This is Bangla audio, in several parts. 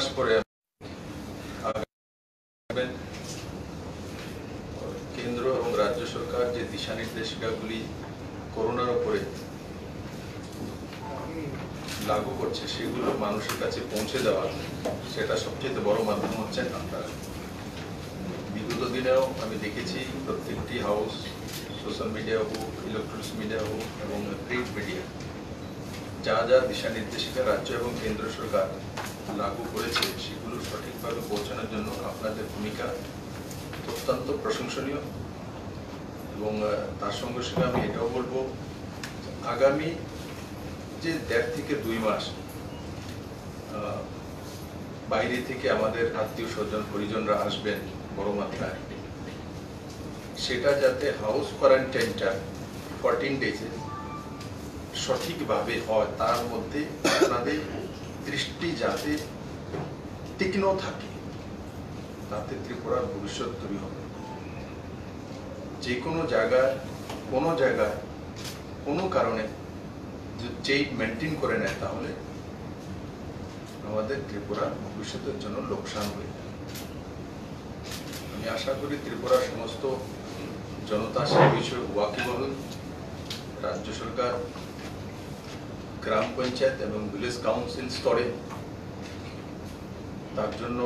মাস পরে কেন্দ্র এবং রাজ্য সরকার যে দিশা নির্দেশিকাগুলি করোনার উপরে লাগু করছে সেগুলো মানুষের কাছে পৌঁছে দেওয়া, সেটা সবচেয়ে বড় মাধ্যম হচ্ছেন আপনারা। বিগত দিনেও আমি দেখেছি প্রত্যেকটি হাউস, সোশ্যাল মিডিয়া হোক, ইলেকট্রনিক্স মিডিয়া হোক এবং প্রিন্ট মিডিয়া, যা যা দিশা নির্দেশিকা রাজ্য এবং কেন্দ্র সরকার লাগু করেছে সেগুলো সঠিকভাবে পৌঁছানোর জন্য আপনাদের ভূমিকা অত্যন্ত প্রশংসনীয়। এবং তার সঙ্গে সঙ্গে আমি এটাও বলবো, আগামী যে 1.5 থেকে 2 মাস বাইরে থেকে আমাদের আত্মীয় স্বজন পরিজনরা আসবেন বড় মাত্রায়, সেটা যাতে হাউস কোয়ারেন্টাইনটা 14 ডেজে সঠিকভাবে হয়, তার মধ্যে আপনাদের দৃষ্টি যাতে তীক্ষ্ণ থাকে, তাতে ত্রিপুরার ভবিষ্যৎ তৈরি হবে। যে কোনো জায়গায় কোনো কারণে যেই মেনটেন করে নেয় তাহলে আমাদের ত্রিপুরার ভবিষ্যতের জন্য লোকসান হয়ে যায়। আমি আশা করি ত্রিপুরার সমস্ত জনতা সে বিষয়ে ওয়াকিবহাল। রাজ্য সরকার গ্রাম পঞ্চায়েত এবং ভিলেজ কাউন্সিল স্তরে তার জন্য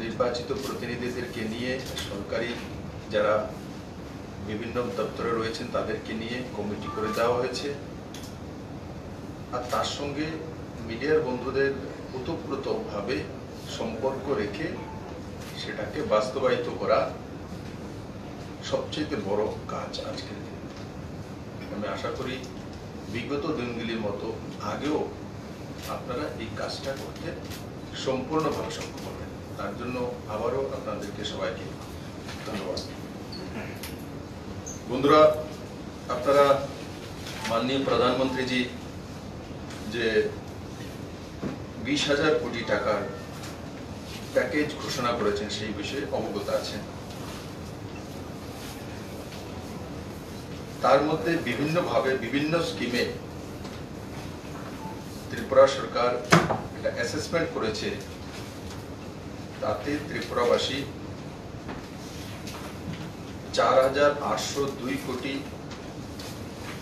নির্বাচিত প্রতিনিধিদেরকে নিয়ে, সরকারি যারা বিভিন্ন দপ্তরে রয়েছেন তাদেরকে নিয়ে কমিটি করে দেওয়া হয়েছে। আর তার সঙ্গে মিডিয়ার বন্ধুদের ওতপ্রোতভাবে সম্পর্ক রেখে সেটাকে বাস্তবায়িত করা সবচেয়ে বড় কাজ আজকের দিনে। আমি আশা করি বিগত দিনগুলির মতো আগেও আপনারা এই কাজটা করতে সম্পূর্ণভাবে সক্ষম হবেন। তার জন্য আবারও আপনাদেরকে সবাইকে ধন্যবাদ। বন্ধুরা, আপনারা মাননীয় প্রধানমন্ত্রীজি যে 20,000 কোটি টাকার প্যাকেজ ঘোষণা করেছেন সেই বিষয়ে অবগত আছেন। তার মধ্যে বিভিন্নভাবে বিভিন্ন স্কিমে ত্রিপুরা সরকার একটা অ্যাসেসমেন্ট করেছে, তাতে ত্রিপুরাবাসী 4,802 কোটি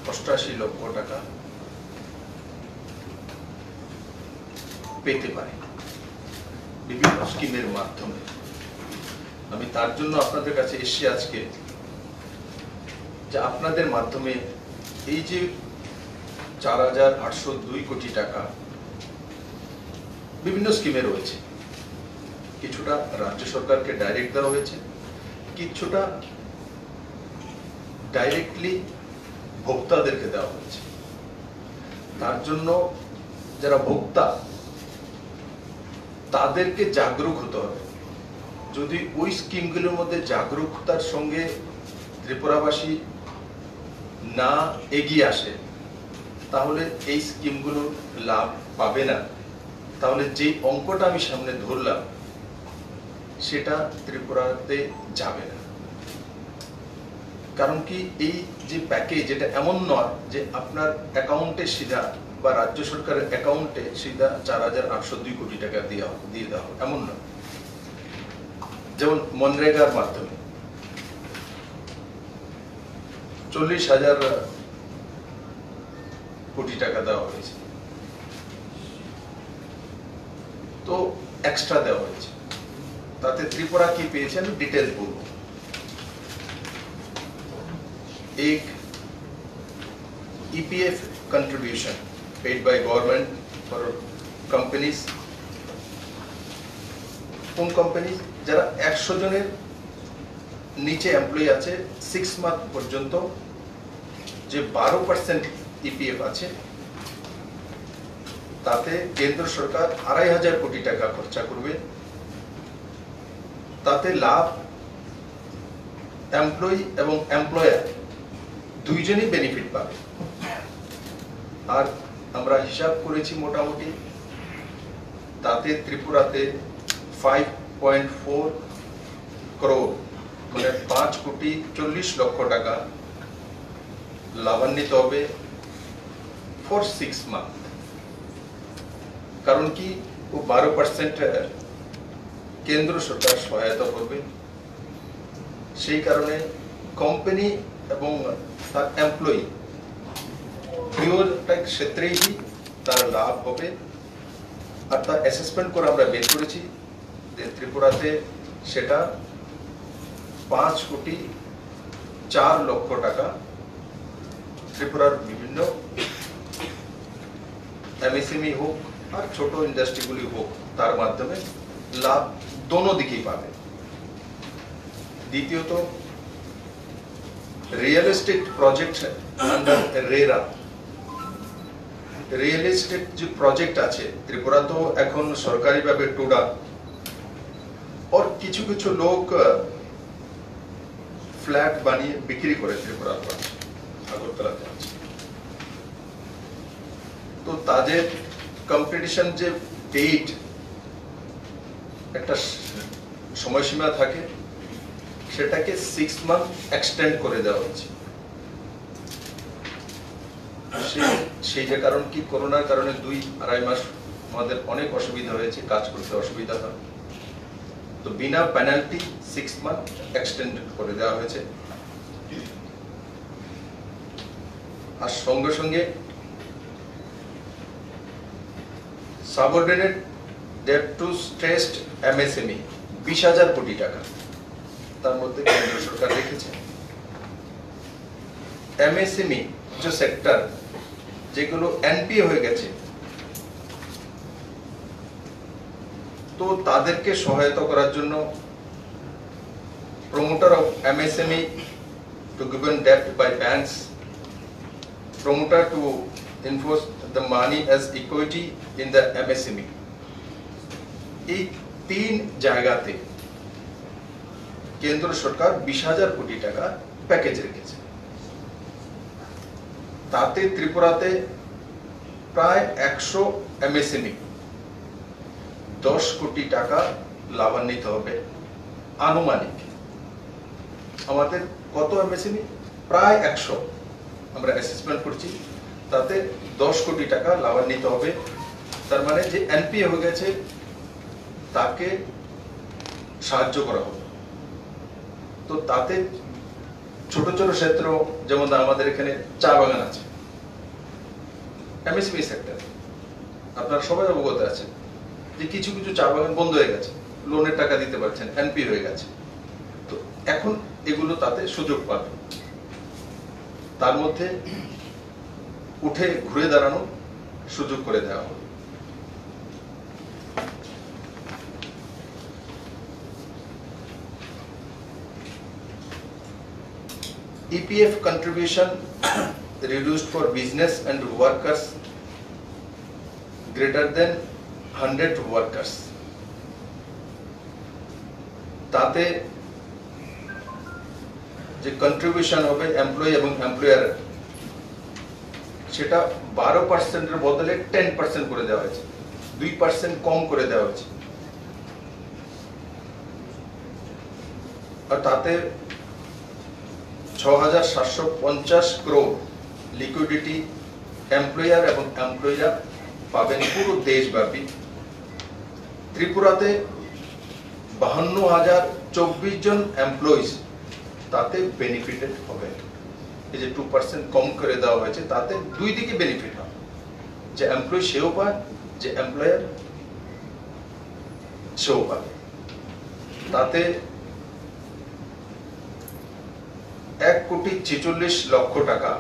88 লক্ষ টাকা পেতে পারে বিভিন্ন স্কিমের মাধ্যমে। আমি তার জন্য আপনাদের কাছে এসেছি আজকে, যে আপনাদের মাধ্যমে এই যে 4,802 কোটি টাকা বিভিন্ন স্কিমে রয়েছে, কিছুটা রাজ্য সরকারকে ডাইরেক্ট দেওয়া হয়েছে, কিছুটা ডাইরেক্টলি ভোক্তাদেরকে দেওয়া হয়েছে। তার জন্য যারা ভোক্তা তাদেরকে জাগরুক হতে হবে। যদি ওই স্কিমগুলোর মধ্যে জাগরুকতার সঙ্গে ত্রিপুরাবাসী না এগিয়ে আসে তাহলে এই স্কিমগুলো লাভ পাবে না। তাহলে যে অঙ্কটা আমি সামনে ধরলাম সেটা ত্রিপুরাতে যাবে না। কারণ কি, এই যে প্যাকেজ এটা এমন নয় যে আপনার অ্যাকাউন্টে সিধা বা রাজ্য সরকারের অ্যাকাউন্টে সিধা 4,802 কোটি টাকা দিয়ে দেওয়া হবে, এমন নয়। যেমন মনরেগার মাধ্যমে 40,000 কোটি টাকা দেওয়া হয়েছে, তো এক্সট্রা দেওয়া হয়েছে। তাতে ত্রিপুরা কি পেয়েছেন ডিটেল বলবো। एक EPF contribution paid by government for companies, কোন কোম্পানি যারা 100 জনের নিচে এমপ্লয়ি আছে 6 মান্থ পর্যন্ত, যে 12% EPF আছে, তাতে কেন্দ্র সরকার 2,500 কোটি টাকা খরচা করবে। তাতে লাভ এমপ্লয়ি এবং এমপ্লয়ার দুইজনই বেনিফিট পাবে। আর আমরা হিসাব করেছি মোটামুটি তাতে ত্রিপুরাতে 5.4 crore মানে 5,40,00,000 টাকা লাভান্বিত হবে ফর 6 মান্থ। কারণ কি, ও 12% কেন্দ্র সরকার সহায়তা করবে। সেই কারণে কোম্পানি এবং তার এমপ্লয়ি দুইটা ক্ষেত্রেই তার লাভ হবে। আর তার অ্যাসেসমেন্ট করে আমরা বের করেছি যে ত্রিপুরাতে সেটা 5,04,00,000 টাকা ত্রিপুরার বিভিন্ন এমএসএমই হোক আর ছোট ইন্ডাস্ট্রিগুলি হোক তার মাধ্যমে লাভ দোনো দিকেই পাবে। দ্বিতীয়ত real estate project under RERA, real estate যে প্রজেক্ট আছে ত্রিপুরা তো এখন সরকারিভাবে টুডা और কিছু কিছু লোক ফ্ল্যাট বানিয়ে বিক্রি করে ত্রিপুরাতে আছে, আগরতলাতে আছে। তো তাদের কম্পিটিশন যে ডেট একটা সময়সীমা থাকে সেটাকে 6 মান্থ এক্সটেন্ড করে দেওয়া হচ্ছে। সেই যে কারণ কি করোনার কারণে 2-2.5 মাস আমাদের অনেক অসুবিধা হয়েছে, কাজ করতে অসুবিধা হয়। তো বিনা পেনাল্টি 6 মান্থ এক্সটেন্ড করে দেওয়া হয়েছে। আর সঙ্গে সঙ্গে subordinate debt to stressed MSME 20,000 crore টাকা তার মধ্যে কেন্দ্র সরকার রেখেছে। এমএসএমই যে সেক্টর যেগুলো এনপিএ হয়ে গেছে তো তাদেরকে সহায়তা করার জন্য promoter of MSME to given debt by banks, promoter to enforce the money as equity in the MSME. এই 3 জায়গাতে কেন্দ্র সরকার 20,000 কোটি টাকা প্যাকেজ রেখেছে। তাতে ত্রিপুরাতে প্রায় 100 এমএসএমই 10 কোটি টাকা লাভান্বিত হবে আনুমানিক। আমাদের কত এমএসএমই? প্রায় 100 আমরা অ্যাসেসমেন্ট করছি, তাতে 10 কোটি টাকা লাভান্বিত হবে। তার মানে যে এনপিএ হয়ে গেছে তাকে সাহায্য করা হবে। তো তাতে ছোট ছোট ক্ষেত্র যেমন আমাদের এখানে চা বাগান আছে, এমএসএমই সেক্টর, আপনারা সবাই অবগত আছেন যে কিছু কিছু চা বাগান বন্ধ হয়ে গেছে, লোনের টাকা দিতে পারছেন, এনপি হয়ে গেছে। তো এখন এগুলো তাতে সুযোগ পাবে, তার মধ্যে উঠে ঘুরে দাঁড়ানো সুযোগ করে দেওয়া হবে। EPF contribution reduced for business and workers greater than 100 workers. তাতে যে কন্ট্রিবিউশন হবে এমপ্লয়ি এবং এমপ্লয়ার সেটা 12% এর বদলে 10% করে দেওয়া হয়েছে, 2% কম করে দেওয়া হয়েছে। আর তাতে 6,750 crore লিকুইডিটি এমপ্লয়ার এবং এমপ্লয়িরা পাবেন পুরো দেশব্যাপী। ত্রিপুরাতে 52,024 জন এমপ্লয়িজ তাতে বেনিফিটেড হবে। এই যে 2% কম করে দেওয়া হয়েছে তাতে দুই দিকে বেনিফিট হয়, যে এমপ্লয়ি সেও পায়, যে এমপ্লয়ার সেও পাবে। তাতে 1,46,00,000 টাকা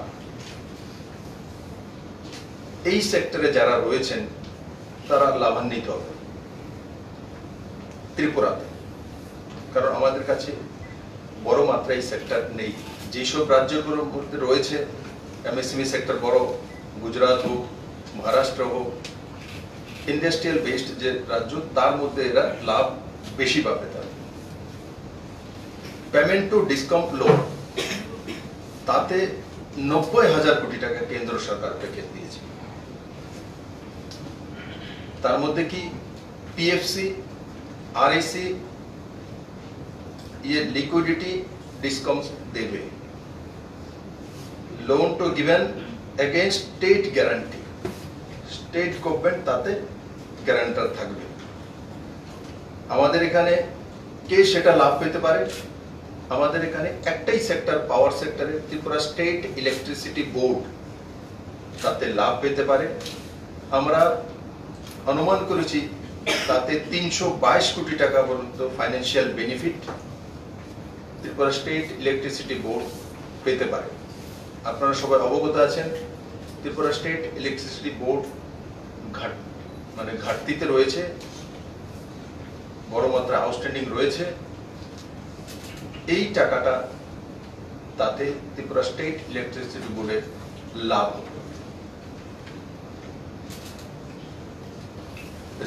এই সেক্টরে যারা রয়েছেন তারা লাভান্বিত হবে ত্রিপুরাতে। কারণ আমাদের কাছে বড় মাত্রায় সেক্টর নেই। যেসব রাজ্যগুলোর মধ্যে রয়েছে এমএসএমই সেক্টর বড়, গুজরাট হোক, মহারাষ্ট্র হোক, ইন্ডাস্ট্রিয়াল বেসড যে রাজ্য, তার মধ্যে এরা লাভ বেশি পাবে। তারা পেমেন্ট টু ডিসকাউন্ট লোন তাতে 90,000 কোটি টাকা কেন্দ্র সরকার প্যাকেজ দিয়েছে। তার মধ্যে কি পিএফসি, আরএসি ये लिक्विडिटी डिस्काउंट देवे, loan to given against state guarantee, state government ताते গ্যারান্টার থাকবে। আমাদের এখানে কে সেটা লাভ পেতে পারে? আমাদের এখানে একটাই সেক্টর, পাওয়ার সেক্টরে ত্রিপুরা স্টেট ইলেকট্রিসিটি বোর্ড তাতে লাভ পেতে পারে। আমরা অনুমান করেছি তাতে 322 কোটি টাকা পর্যন্ত financial benefit Tripura state electricity board পেতে পারে। আপনারা সবাই অবগত আছেন ত্রিপুরা স্টেট ইলেকট্রিসিটি বোর্ড ঘাটতিতে রয়েছে, বড় মাত্রা আউটস্ট্যান্ডিং রয়েছে। এই টাকাটা তাতে ত্রিপুরা স্টেট ইলেকট্রিসিটি বোর্ডের লাভ।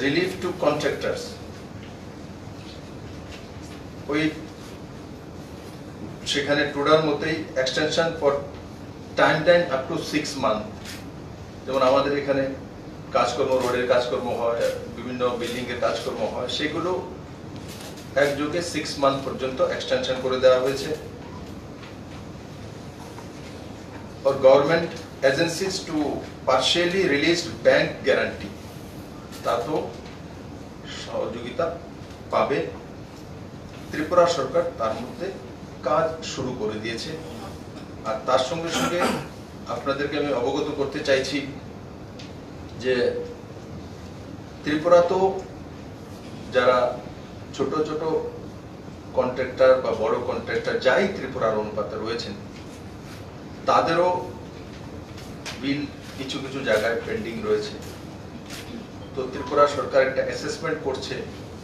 রিলিফ টু কন্ট্রাক্টরস, ওই সেখানে টোটাল মতেই extension for time up to 6 month. যেমন আমাদের এখানে কাজকর্ম, রোডের কাজকর্ম হয়, বিভিন্ন বিল্ডিং এর কাজকর্ম হয়, সেগুলো একযোগে 6 মান্থ পর্যন্ত এক্সটেনশন করে দেওয়া হয়েছে। और government agencies to partially released bank guarantee, তাতেও সহযোগিতা পাবে। ত্রিপুরা সরকার তার মধ্যে কাজ শুরু করে দিয়েছে। আর তার সঙ্গে সঙ্গে আপনাদেরকে আমি অবগত করতে চাইছি যে ত্রিপুরা তো যারা ছোট ছোট কন্ট্রাক্টর বা বড় কন্ট্রাক্টর যাই ত্রিপুরার অনুপাতে রয়েছেন, তাদেরও বিল কিছু কিছু জায়গায় পেন্ডিং রয়েছে। তো ত্রিপুরা সরকার একটা অ্যাসেসমেন্ট করছে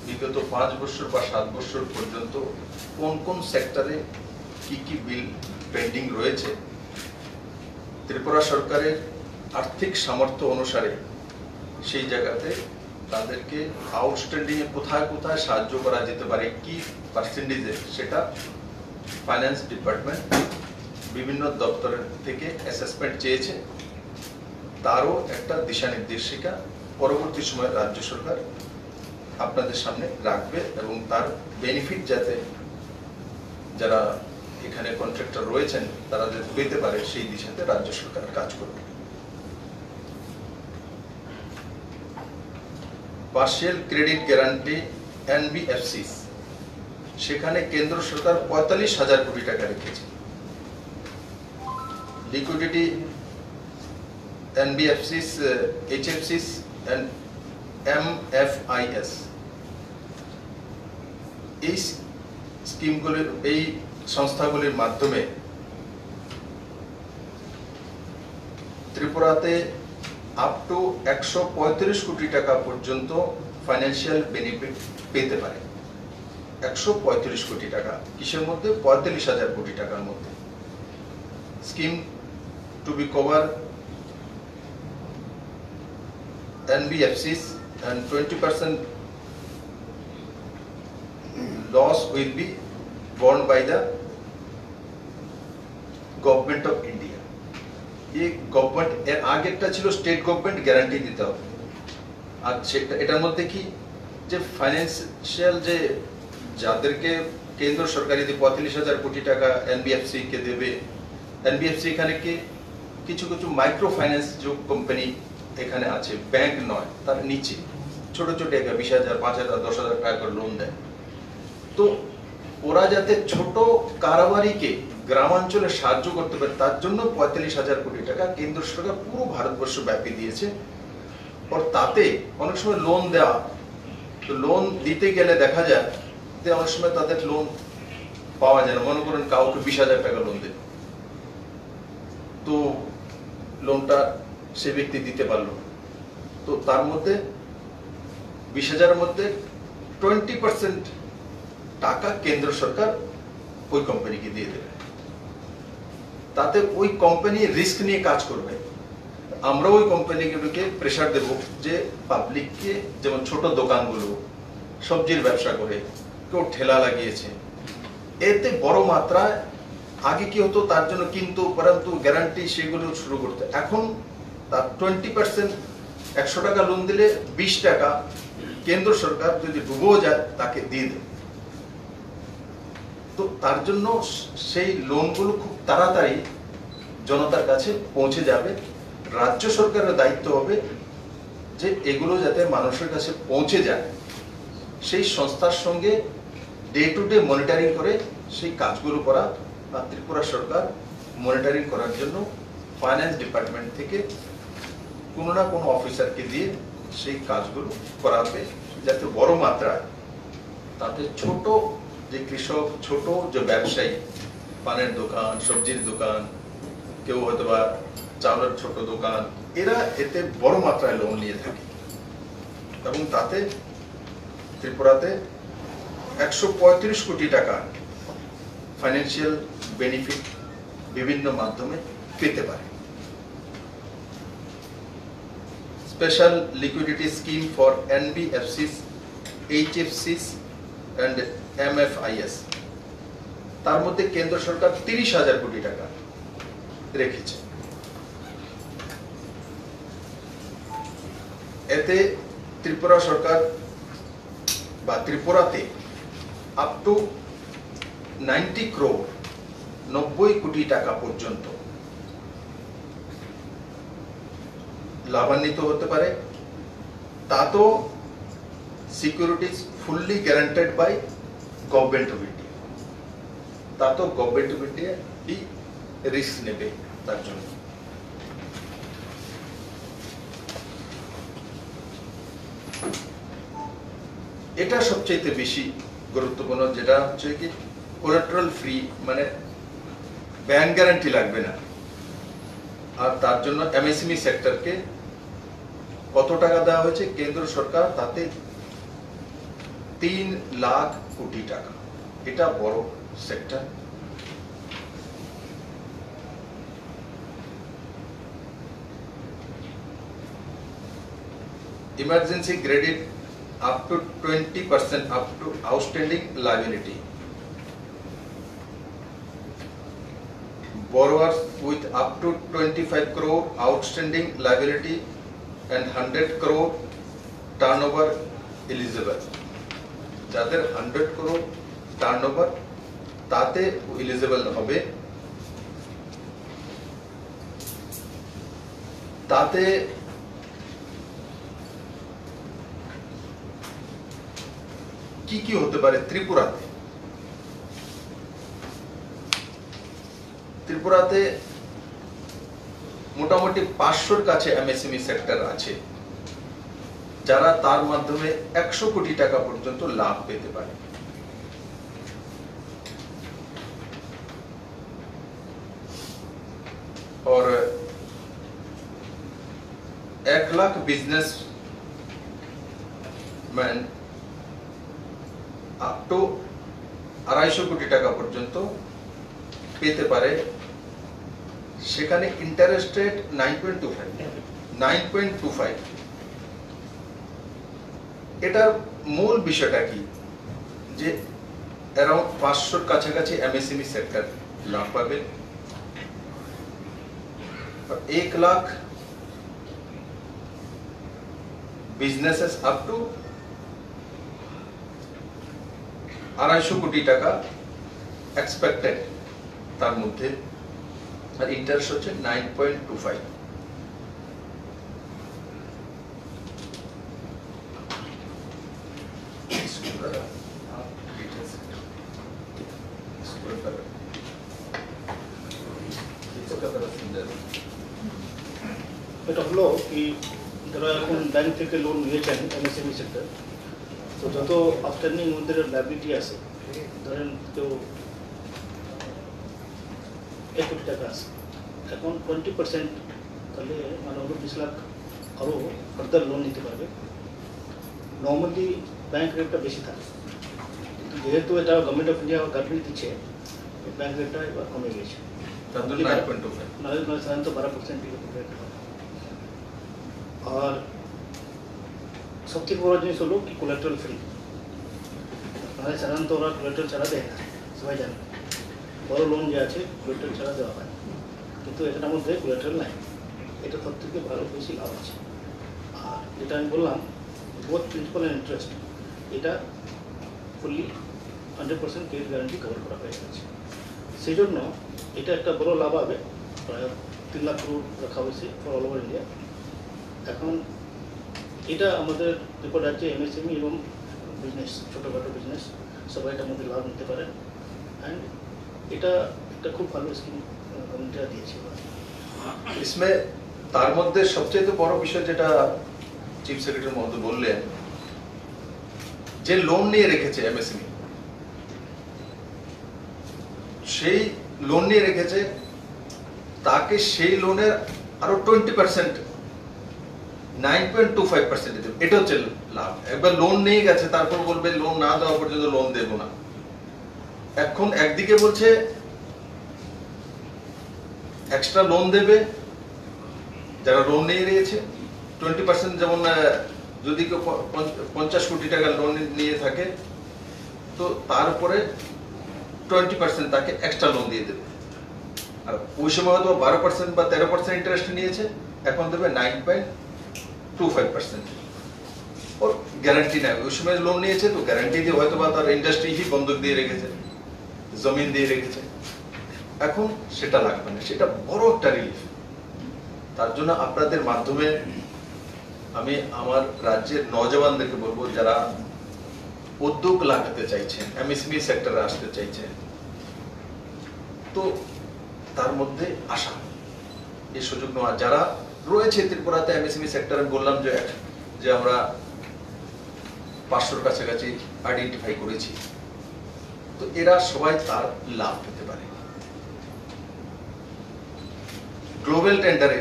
বিগত 5 বছর বা 7 বছর পর্যন্ত কোন কোন সেক্টরে কি কি বিল পেন্ডিং রয়েছে। ত্রিপুরা সরকারের আর্থিক সামর্থ্য অনুসারে সেই জায়গাতে তাদেরকে আউটস্ট্যান্ডিং এ কোথায় কোথায় সাহায্য করা যেতে পারে, কি পার্সেন্টেজে, সেটা ফাইন্যান্স ডিপার্টমেন্ট বিভিন্ন দপ্তরের থেকে অ্যাসেসমেন্ট চেয়েছে। তারও একটা দিশা নির্দেশিকা পরবর্তী সময়ে রাজ্য সরকার আপনাদের সামনে রাখবে এবং তার বেনিফিট যাতে যারা এখানে কন্ট্রাক্টর রয়েছেন তারা যাতে পেতে পারে সেই দিশাতে রাজ্য সরকার কাজ করবে। পার্শিয়াল ক্রেডিট গ্যারান্টি এনবিএফসি, সেখানে কেন্দ্র সরকার 45,000 কোটি টাকা রেখেছে। লিকুইডিটি এনবিএফসিস, এইচএফসিস এন্ড এমএফআইএস, এই স্কিমগুলির, এই সংস্থাগুলির মাধ্যমে ত্রিপুরাতে আপ টু 135 কোটি টাকা পর্যন্ত ফাইন্যান্সিয়াল বেনিফিট পেতে পারে। 135 কোটি টাকা কিসের মধ্যে? 45,000 কোটি টাকার মধ্যে। Scheme to be cover NBFCs and 20% loss will be borne by the government of India. ये गवर्नमेंट এর আগেরটা ছিল স্টেট গভর্নমেন্ট গ্যারান্টি দিতে হবে। আর সেটা এটার মধ্যে কি যে ফাইন্যান্সিয়াল যে যাদেরকে কেন্দ্র সরকার যদি 45,000 কোটি টাকা এনবিএফসি কে দেবে, এনবিএফসি এখানে কি কিছু কিছু মাইক্রো ফাইন্যান্স যে কোম্পানি এখানে আছে, ব্যাংক নয়, তার নিচে ছোট ছোট 20,000, 5,000, 10,000 টাকা করে লোন দেয়। তো ওরা যাতে ছোট কারবারিকে গ্রামাঞ্চলে সাহায্য করতে পারে তার জন্য 45,000 কোটি টাকা কেন্দ্র সরকার পুরো ভারতবর্ষ ব্যাপী দিয়েছে। আর তাতে অনেক সময় লোন দেওয়া, তো লোন দিতে গেলে দেখা যায় যে অনেক সময় তাদের লোন পাওয়া যায় না। মনে করেন কাউকে 20,000 টাকা লোন দেয়, তো লোনটা সে ব্যক্তি দিতে পারলো, তো তার মধ্যে 20,000 এর মধ্যে 20% টাকা কেন্দ্র সরকার ওই কোম্পানিকে দিয়ে দেবে। তাতে ওই কোম্পানি রিস্ক নিয়ে কাজ করবে। আমরা ওই কোম্পানিগুলোকে প্রেসার দেব যে পাবলিককে, যেমন ছোট দোকানগুলো সবজির ব্যবসা করে, কেউ ঠেলা লাগিয়েছে, এতে বড় মাত্রায় আগে কি হতো তার জন্য কিন্তু পরন্তু গ্যারান্টি সেগুলো শুরু করতে, এখন তার 20% 100 টাকা লোন দিলে 20 টাকা কেন্দ্র সরকার যদি ডুবেও যায় তাকে দিয়ে দেবে। তো তার জন্য সেই লোনগুলো খুব তাড়াতাড়ি জনতার কাছে পৌঁছে যাবে। রাজ্য সরকারের দায়িত্ব হবে যে এগুলো যাতে মানুষের কাছে পৌঁছে যায়, সেই সংস্থার সঙ্গে ডে টু ডে মনিটরিং করে সেই কাজগুলো করা। আর ত্রিপুরা সরকার মনিটরিং করার জন্য ফাইন্যান্স ডিপার্টমেন্ট থেকে কোনো না কোনো অফিসারকে দিয়ে সেই কাজগুলো করাবে, যাতে বড় মাত্রায় তাতে ছোট যে কৃষক, ছোট যে ব্যবসায়ী, পানের দোকান, সবজির দোকান, কেউ হয়তো বা চাউলের ছোট দোকান, এরা এতে বড় মাত্রায় লোন নিয়ে থাকে। এবং তাতে ত্রিপুরাতে 135 কোটি টাকা ফাইন্যান্সিয়াল বেনিফিট বিভিন্ন মাধ্যমে পেতে পারে। Special liquidity scheme for NBFCs, HFCs and MFIs, তার মধ্যে কেন্দ্র সরকার 30,000 কোটি টাকা রেখেছে। এতে ত্রিপুরা সরকার বা ত্রিপুরাতে আপ টু 90 crore 90 কোটি টাকা পর্যন্ত লাভান্বিত হতে পারে। তা তো securities fully guaranteed by government of India, তা তো গভর্নমেন্ট অফ ইন্ডিয়া ই রিস্ক নেবে তার জন্য। এটা সবচেয়ে বেশি গুরুত্বপূর্ণ, যেটা হচ্ছে কি কোলাটেরাল ফ্রি, মানে ব্যাংক গ্যারান্টি লাগবে না। আর তার জন্য MSME সেক্টরকে কত টাকা দেওয়া হয়েছে কেন্দ্র সরকার, তাতে 3 লাখ কোটি টাকা। এটা বড় sector. Emergency credit up to 20% up to outstanding liability. Borrowers with up to 25 crore outstanding liability and 100 crore turnover eligible. যাদের 100 crore turnover তাতে eligible হবে। তাতে কি কি হতে পারে ত্রিপুরাতে? ত্রিপুরাতে মোটামুটি 500-র কাছে MSME সেক্টর আছে, যারা তার মাধ্যমে 100 কোটি টাকা পর্যন্ত লাভ পেতে পারে। और 1 lakh business man up to 250 কোটি টাকা পর্যন্ত পেতে পারে। সেখানে ইন্টারেস্ট রেট 9.25। এটার মূল বিষয়টা কি, যে অ্যারাউন্ড 500-র কাছাকাছি MSME সেক্টর লাভ পাবে। 1 লাখ বিজনেসেস আপ টু 250 কোটি টাকা এক্সপেক্টেড তার মধ্যে। আর ইন্টারেস্ট হচ্ছে 9.25। এটা হলো কি, যারা এখন ব্যাংক থেকে লোন নিয়েছেন MSME সেক্টর, তো যত আউটস্ট্যান্ডিং ওদের লাইবিলিটি আছে, ধরেন কেউ 1 কোটি টাকা আছে, এখন 20%, তাহলে মানে 20 লাখ আরও ফার্দার লোন নিতে পারবে। নর্মালি ব্যাংক রেটটা বেশি থাকে, কিন্তু যেহেতু এটা গভর্নমেন্ট অফ ইন্ডিয়া গাইডলাইন দিচ্ছে, ব্যাংক রেটটা এবার কমে গেছে। নাহলে সাধারণত 12% রেট হয়। আর সবথেকে বড় জিনিস হলো কি কোলাটেরাল ফ্রি। নাহলে সাধারণত ওরা কোলাটেরাল ছাড়া দেয় না, সবাই জানে। বড় লোন যে আছে কোলাটেরাল ছাড়া দেওয়া হয়, কিন্তু এটার মধ্যে কোলাটেরাল নাই। এটা সব থেকে ভালো বেশি লাভ আছে। আর যেটা আমি বললাম, বোথ প্রিন্সিপাল অ্যান্ড ইন্টারেস্ট, এটা ফুললি 100% ক্রেডিট গ্যারান্টি কভার করা হয়ে গেছে। সেই জন্য এটা একটা বড় লাভ হবে। প্রায় 3 লাখ করোড় রাখা হয়েছে ফর অল ওভার ইন্ডিয়া। এখন এটা আমাদের রিপোর্ট আছে এমএসএমই এবং বিজনেস, ছোটোখাটো বিজনেস সবাই এটার মধ্যে লাভ নিতে পারে। অ্যান্ড এটা একটা খুব ভালো স্কিম গভর্নমেন্টরা দিয়েছে। इसमें তার মধ্যে সবচেয়ে বড় বিষয় যেটা চিফ সেক্রেটারি মহোদয় বললেন, যে লোন নিয়ে রেখেছে এমএসএমই, সেই লোন নিয়ে রেখেছে, তাকে সেই লোনের আরো 20% 9.25% দেবে। এটা হচ্ছে লাভ। একবার লোন নিয়ে গেছে, তারপর বলবে লোন না দেওয়া পর্যন্ত লোন দেব না। এখন একদিকে বলছে এক্সট্রা লোন দেবে যারা লোন নিয়ে রয়েছে 20%, যেমন যদি কেউ 50 কোটি টাকা লোন নিয়ে থাকে তো তার উপরে 20% তাকে এক্সট্রা লোন দিয়ে দেবে। আর ওই সময় হয়তো 12% বা 13% ইন্টারেস্ট নিয়েছে, এখন দেবে 9.25%। ওর গ্যারান্টি নেই, ওই সময় লোন নিয়েছে তো গ্যারান্টি দিয়ে হয়তো বা তার ইন্ডাস্ট্রি হি বন্ধক দিয়ে রেখেছে, জমিন দিয়ে রেখেছে, এখন সেটা লাগবে না। সেটা বড় একটা রিলিফ। তার জন্য আপনাদের মাধ্যমে আমি আমার রাজ্যের নওজওয়ানদেরকে বলবো, যারা উদ্যোগ লাগাতে চাইছেন, এমএসএমই সেক্টরে আসতে চাইছেন, তো তার মধ্যে আসা, এই সুযোগ নেওয়া। যারা রয়েছে ত্রিপুরাতে এমএসএমই সেক্টরে, বললাম যে আমরা 500-র কাছাকাছি আইডেন্টিফাই করেছি, তো এরা সবাই তার লাভ পেতে পারে। গ্লোবাল টেন্ডারে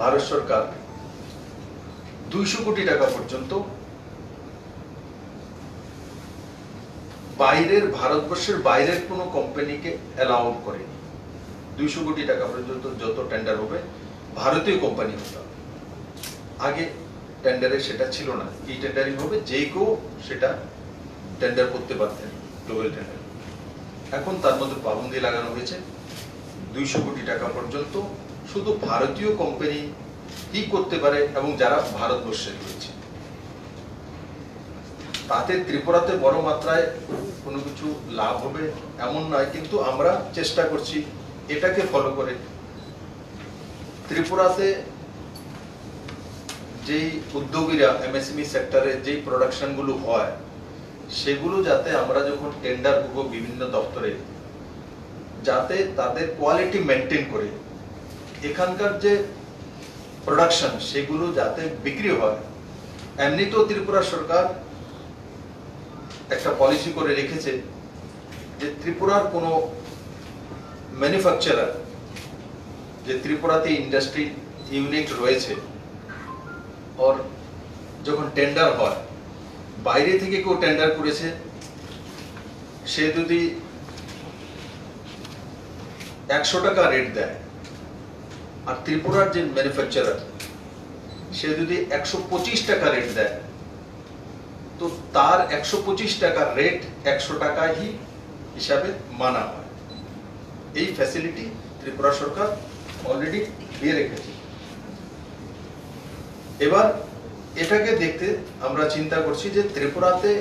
ভারত সরকার 200 কোটি টাকা পর্যন্ত বাইরের, ভারতবর্ষের বাইরের কোনো কোম্পানিকে অ্যালাউ করেনি। 200 কোটি টাকা পর্যন্ত যত টেন্ডার হবে ভারতীয় কোম্পানি হতে হবে। আগে টেন্ডারে সেটা ছিল না, এই টেন্ডারিং হবে, যে কেউ সেটা টেন্ডার করতে পারতেন গ্লোবাল টেন্ডার। এখন তার মধ্যে পাবন্দি লাগানো হয়েছে, 200 কোটি টাকা পর্যন্ত শুধু ভারতীয় কোম্পানি কি করতে পারে এবং যারা ভারতবর্ষে রয়েছে। তাতে ত্রিপুরাতে বড় মাত্রায় কোনো কিছু লাভ হবে এমন নয়, কিন্তু আমরা চেষ্টা করছি এটাকে ফলো করে ত্রিপুরাতে যেই উদ্যোগীরা এমএসএমই সেক্টরে যেই প্রোডাকশন গুলো হয় সেগুলো যাতে আমরা যখন টেন্ডার করব বিভিন্ন দপ্তরে, যাতে তাদের কোয়ালিটি মেনটেন করে এখানকার যে প্রোডাকশন সেগুলো যাতে বিক্রি হয়। এমনি তো ত্রিপুরা সরকার একটা পলিসি করে রেখেছে যে ত্রিপুরার কোনো ম্যানুফ্যাকচারার, যে ত্রিপুরাতে ইন্ডাস্ট্রি ইউনিট রয়েছে, আর যখন টেন্ডার হয়, বাইরে থেকে কেউ টেন্ডার করেছে, সে যদি 100 টাকা রেট দেয়, আর ত্রিপুরার যে ম্যানুফ্যাকচারার সে যদি 125 টাকা রেট দেয়, তো তার 125 টাকার রেট 100 টাকায় হিসাবে মানা হয়। এই ফ্যাসিলিটি ত্রিপুরা সরকার অলরেডি দিয়ে রেখেছে। এবার এটাকে দেখতে আমরা চিন্তা করছি যে ত্রিপুরাতে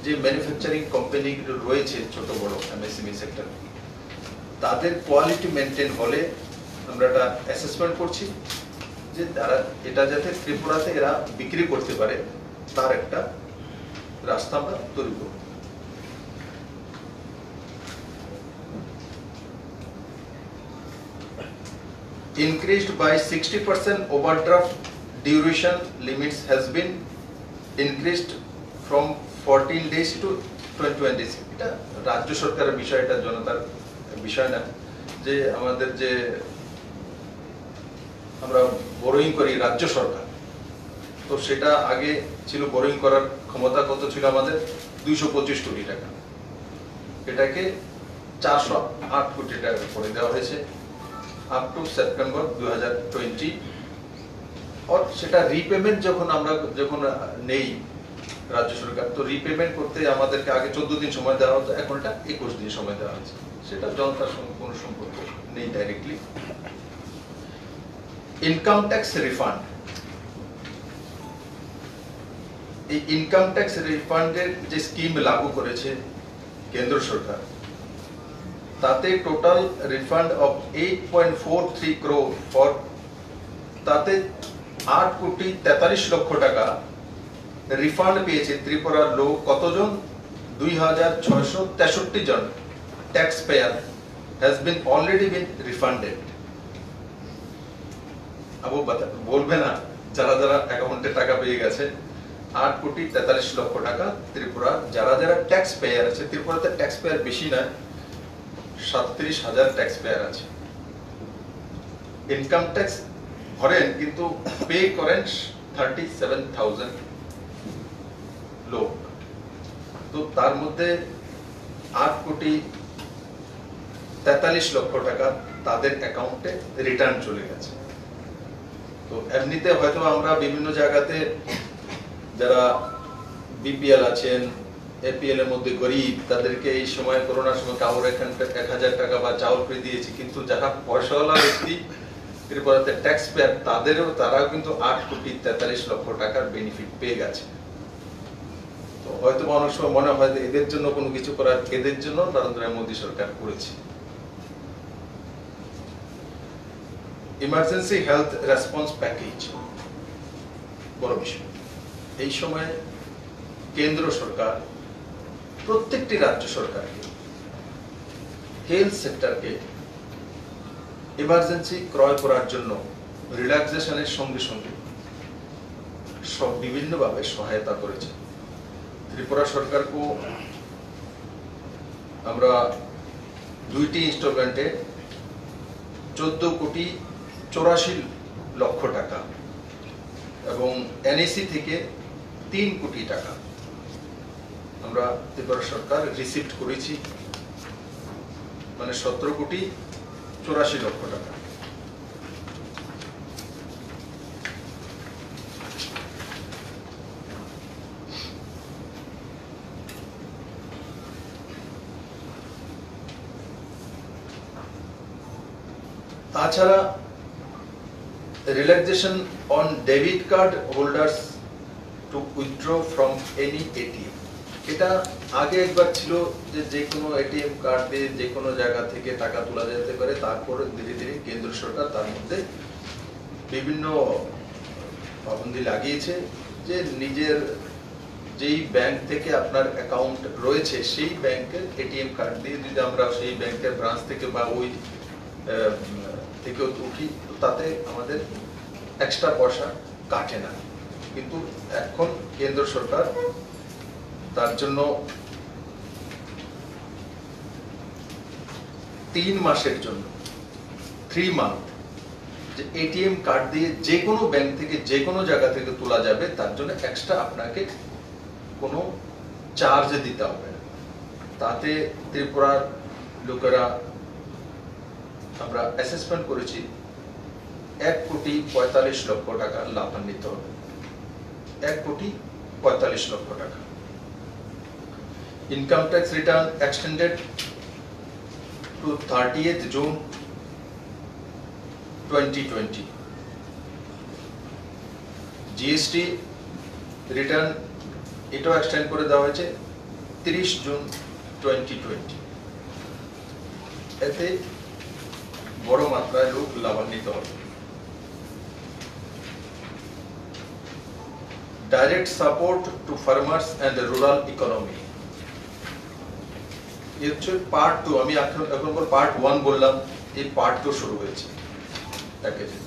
যে ম্যানুফ্যাকচারিং কোম্পানিগুলো রয়েছে ছোট বড় এমএসএমই সেক্টর, তাদের কোয়ালিটি মেনটেন হলে আমরা একটা অ্যাসেসমেন্ট করছি যে তারা এটা যাতে ত্রিপুরাতে এরা বিক্রি করতে পারে, তার একটা রাস্তা আমরা তৈরি করব। Increased by 60%, overdraft duration limits has been increased from 14 days to 21 days. এটা রাজ্য সরকারের বিষয়, এটা জনতার বিষয় না। যে আমাদের যে আমরা বোরোইং করি রাজ্য সরকার, তো সেটা আগে ছিল বোরোইং করার ক্ষমতা কত ছিল আমাদের 225 কোটি টাকা, এটাকে 408 কোটি টাকা করে দেওয়া হয়েছে আপ টু সেপ্টেম্বর 2020। আর সেটা রিপেমেন্ট যখন আমরা নেই রাজ্য সরকার, তো রিপেমেন্ট করতে আমাদেরকে আগে 14 দিন সময় দেওয়া হতো, এখন এটা 21 দিন সময় দেওয়া হয়েছে। সেটা জনতার সঙ্গে কোনো সম্পর্ক নেই ডাইরেক্টলি। ইনকাম ট্যাক্স রিফান্ড, এই ইনকাম ট্যাক্স রিফান্ডের যে স্কিম লাগু করেছে কেন্দ্র সরকার, তাতে total refund of 8.43 crore for, তাতে 8 কোটি 43 লক্ষ টাকা রিফান্ড পেয়েছে ত্রিপুরার লোক কতজন? 2663 জন tax payer has been already been refunded. अब वो बोलবে না যারা যারা অ্যাকাউন্টে টাকা পেয়ে গেছে 8 কোটি 43 লক্ষ টাকা ত্রিপুরা যারা যারা ট্যাক্স পেয়ার আছে, ত্রিপুরাতে ট্যাক্স পেয়ার বেশি না, 37,000 ট্যাক্স পেয়ার আছে। ইনকাম ট্যাক্স ভরেন কিন্তু পে করেন 37,000 লোক। তো তার মধ্যে 8 কোটি 43 লক্ষ টাকা তাদের অ্যাকাউন্টে রিটার্ন চলে গেছে। তো এমনিতে হয়তো আমরা বিভিন্ন জায়গাতে যারা বিপিএল আছেন, এপিএল এর মধ্যে গরিব, তাদেরকে এই সময় করোনার সময় কাউর এখানটা 1000 টাকা বা চাউল ফ্রি দিয়েছি, কিন্তু যারা পয়সাওয়ালা ব্যক্তি ত্রিপুরাতে ট্যাক্স পেয়ার তারাও কিন্তু 8 কোটি 43 লক্ষ টাকার বেনিফিট পেয়ে গেছে। তো হয়তো অনেক সময় মনে হয় যে এদের জন্য কোনো কিছু করার, এদের জন্য নরেন্দ্র মোদী সরকার করেছে। ইমার্জেন্সি হেলথ রেসপন্স প্যাকেজ বড় বিষয়। এই সময় কেন্দ্র সরকার প্রত্যেকটি রাজ্য সরকারকে, হেলথ সেক্টরকে ইমার্জেন্সি ক্রয় করার জন্য রিল্যাক্সেশনের সঙ্গে সঙ্গে সব বিভিন্নভাবে সহায়তা করেছে। ত্রিপুরা সরকারকে আমরা 2টি ইনস্টলমেন্টে 14 কোটি 84 লক্ষ টাকা এবং এনএসি থেকে 3 কোটি টাকা আমরা ত্রিপুরা সরকার রিসিভ করেছি, মানে 17 কোটি 84 লক্ষ টাকা। তাছাড়া relaxation on debit card holders two withdraw from any ATM. এটা আগে একবার ছিল যে কোনো এটিএম কার্ড দিয়ে যে কোনো জায়গা থেকে টাকা তোলা যেতে পারে, তারপরে ধীরে ধীরে কেন্দ্র সরকার তার মধ্যে বিভিন্ন পাবন্দি লাগিয়েছে যে নিজের যেই ব্যাংক থেকে আপনার অ্যাকাউন্ট রয়েছে সেই ব্যাংকের এটিএম কার্ড দিয়ে যদি আমরা সেই ব্যাংকের ব্রাঞ্চ থেকে বা ওই থেকে উঠি, তাতে আমাদের এক্সট্রা পয়সা কাটে না। কিন্তু এখন কেন্দ্র সরকার তার জন্য 3 মাসের জন্য 3 মান্থ যে এটিএম কার্ড দিয়ে যে কোনো ব্যাংক থেকে যে কোনো জায়গা থেকে তোলা যাবে, তার জন্য এক্সট্রা আপনাকে কোনো চার্জ দিতে হবে না। তাতে ত্রিপুরার লোকেরা আমরা অ্যাসেসমেন্ট করেছি 1 কোটি 45 লক্ষ টাকা লাভান্বিত হবে। 1 কোটি 45 লক্ষ টাকা। Income tax return extended two 30th June 2020। GST return এটাও এক্সটেন্ড করে দেওয়া হয়েছে 30 জুন 2020। এতে বড় মাত্রায় লোক লাভান্বিত হবে। Direct support to farmers and rural economy, এই হচ্ছে পার্ট 2। আমি এখন পার্ট 1 বললাম, এই পার্ট 2 শুরু হয়েছে প্যাকেজে।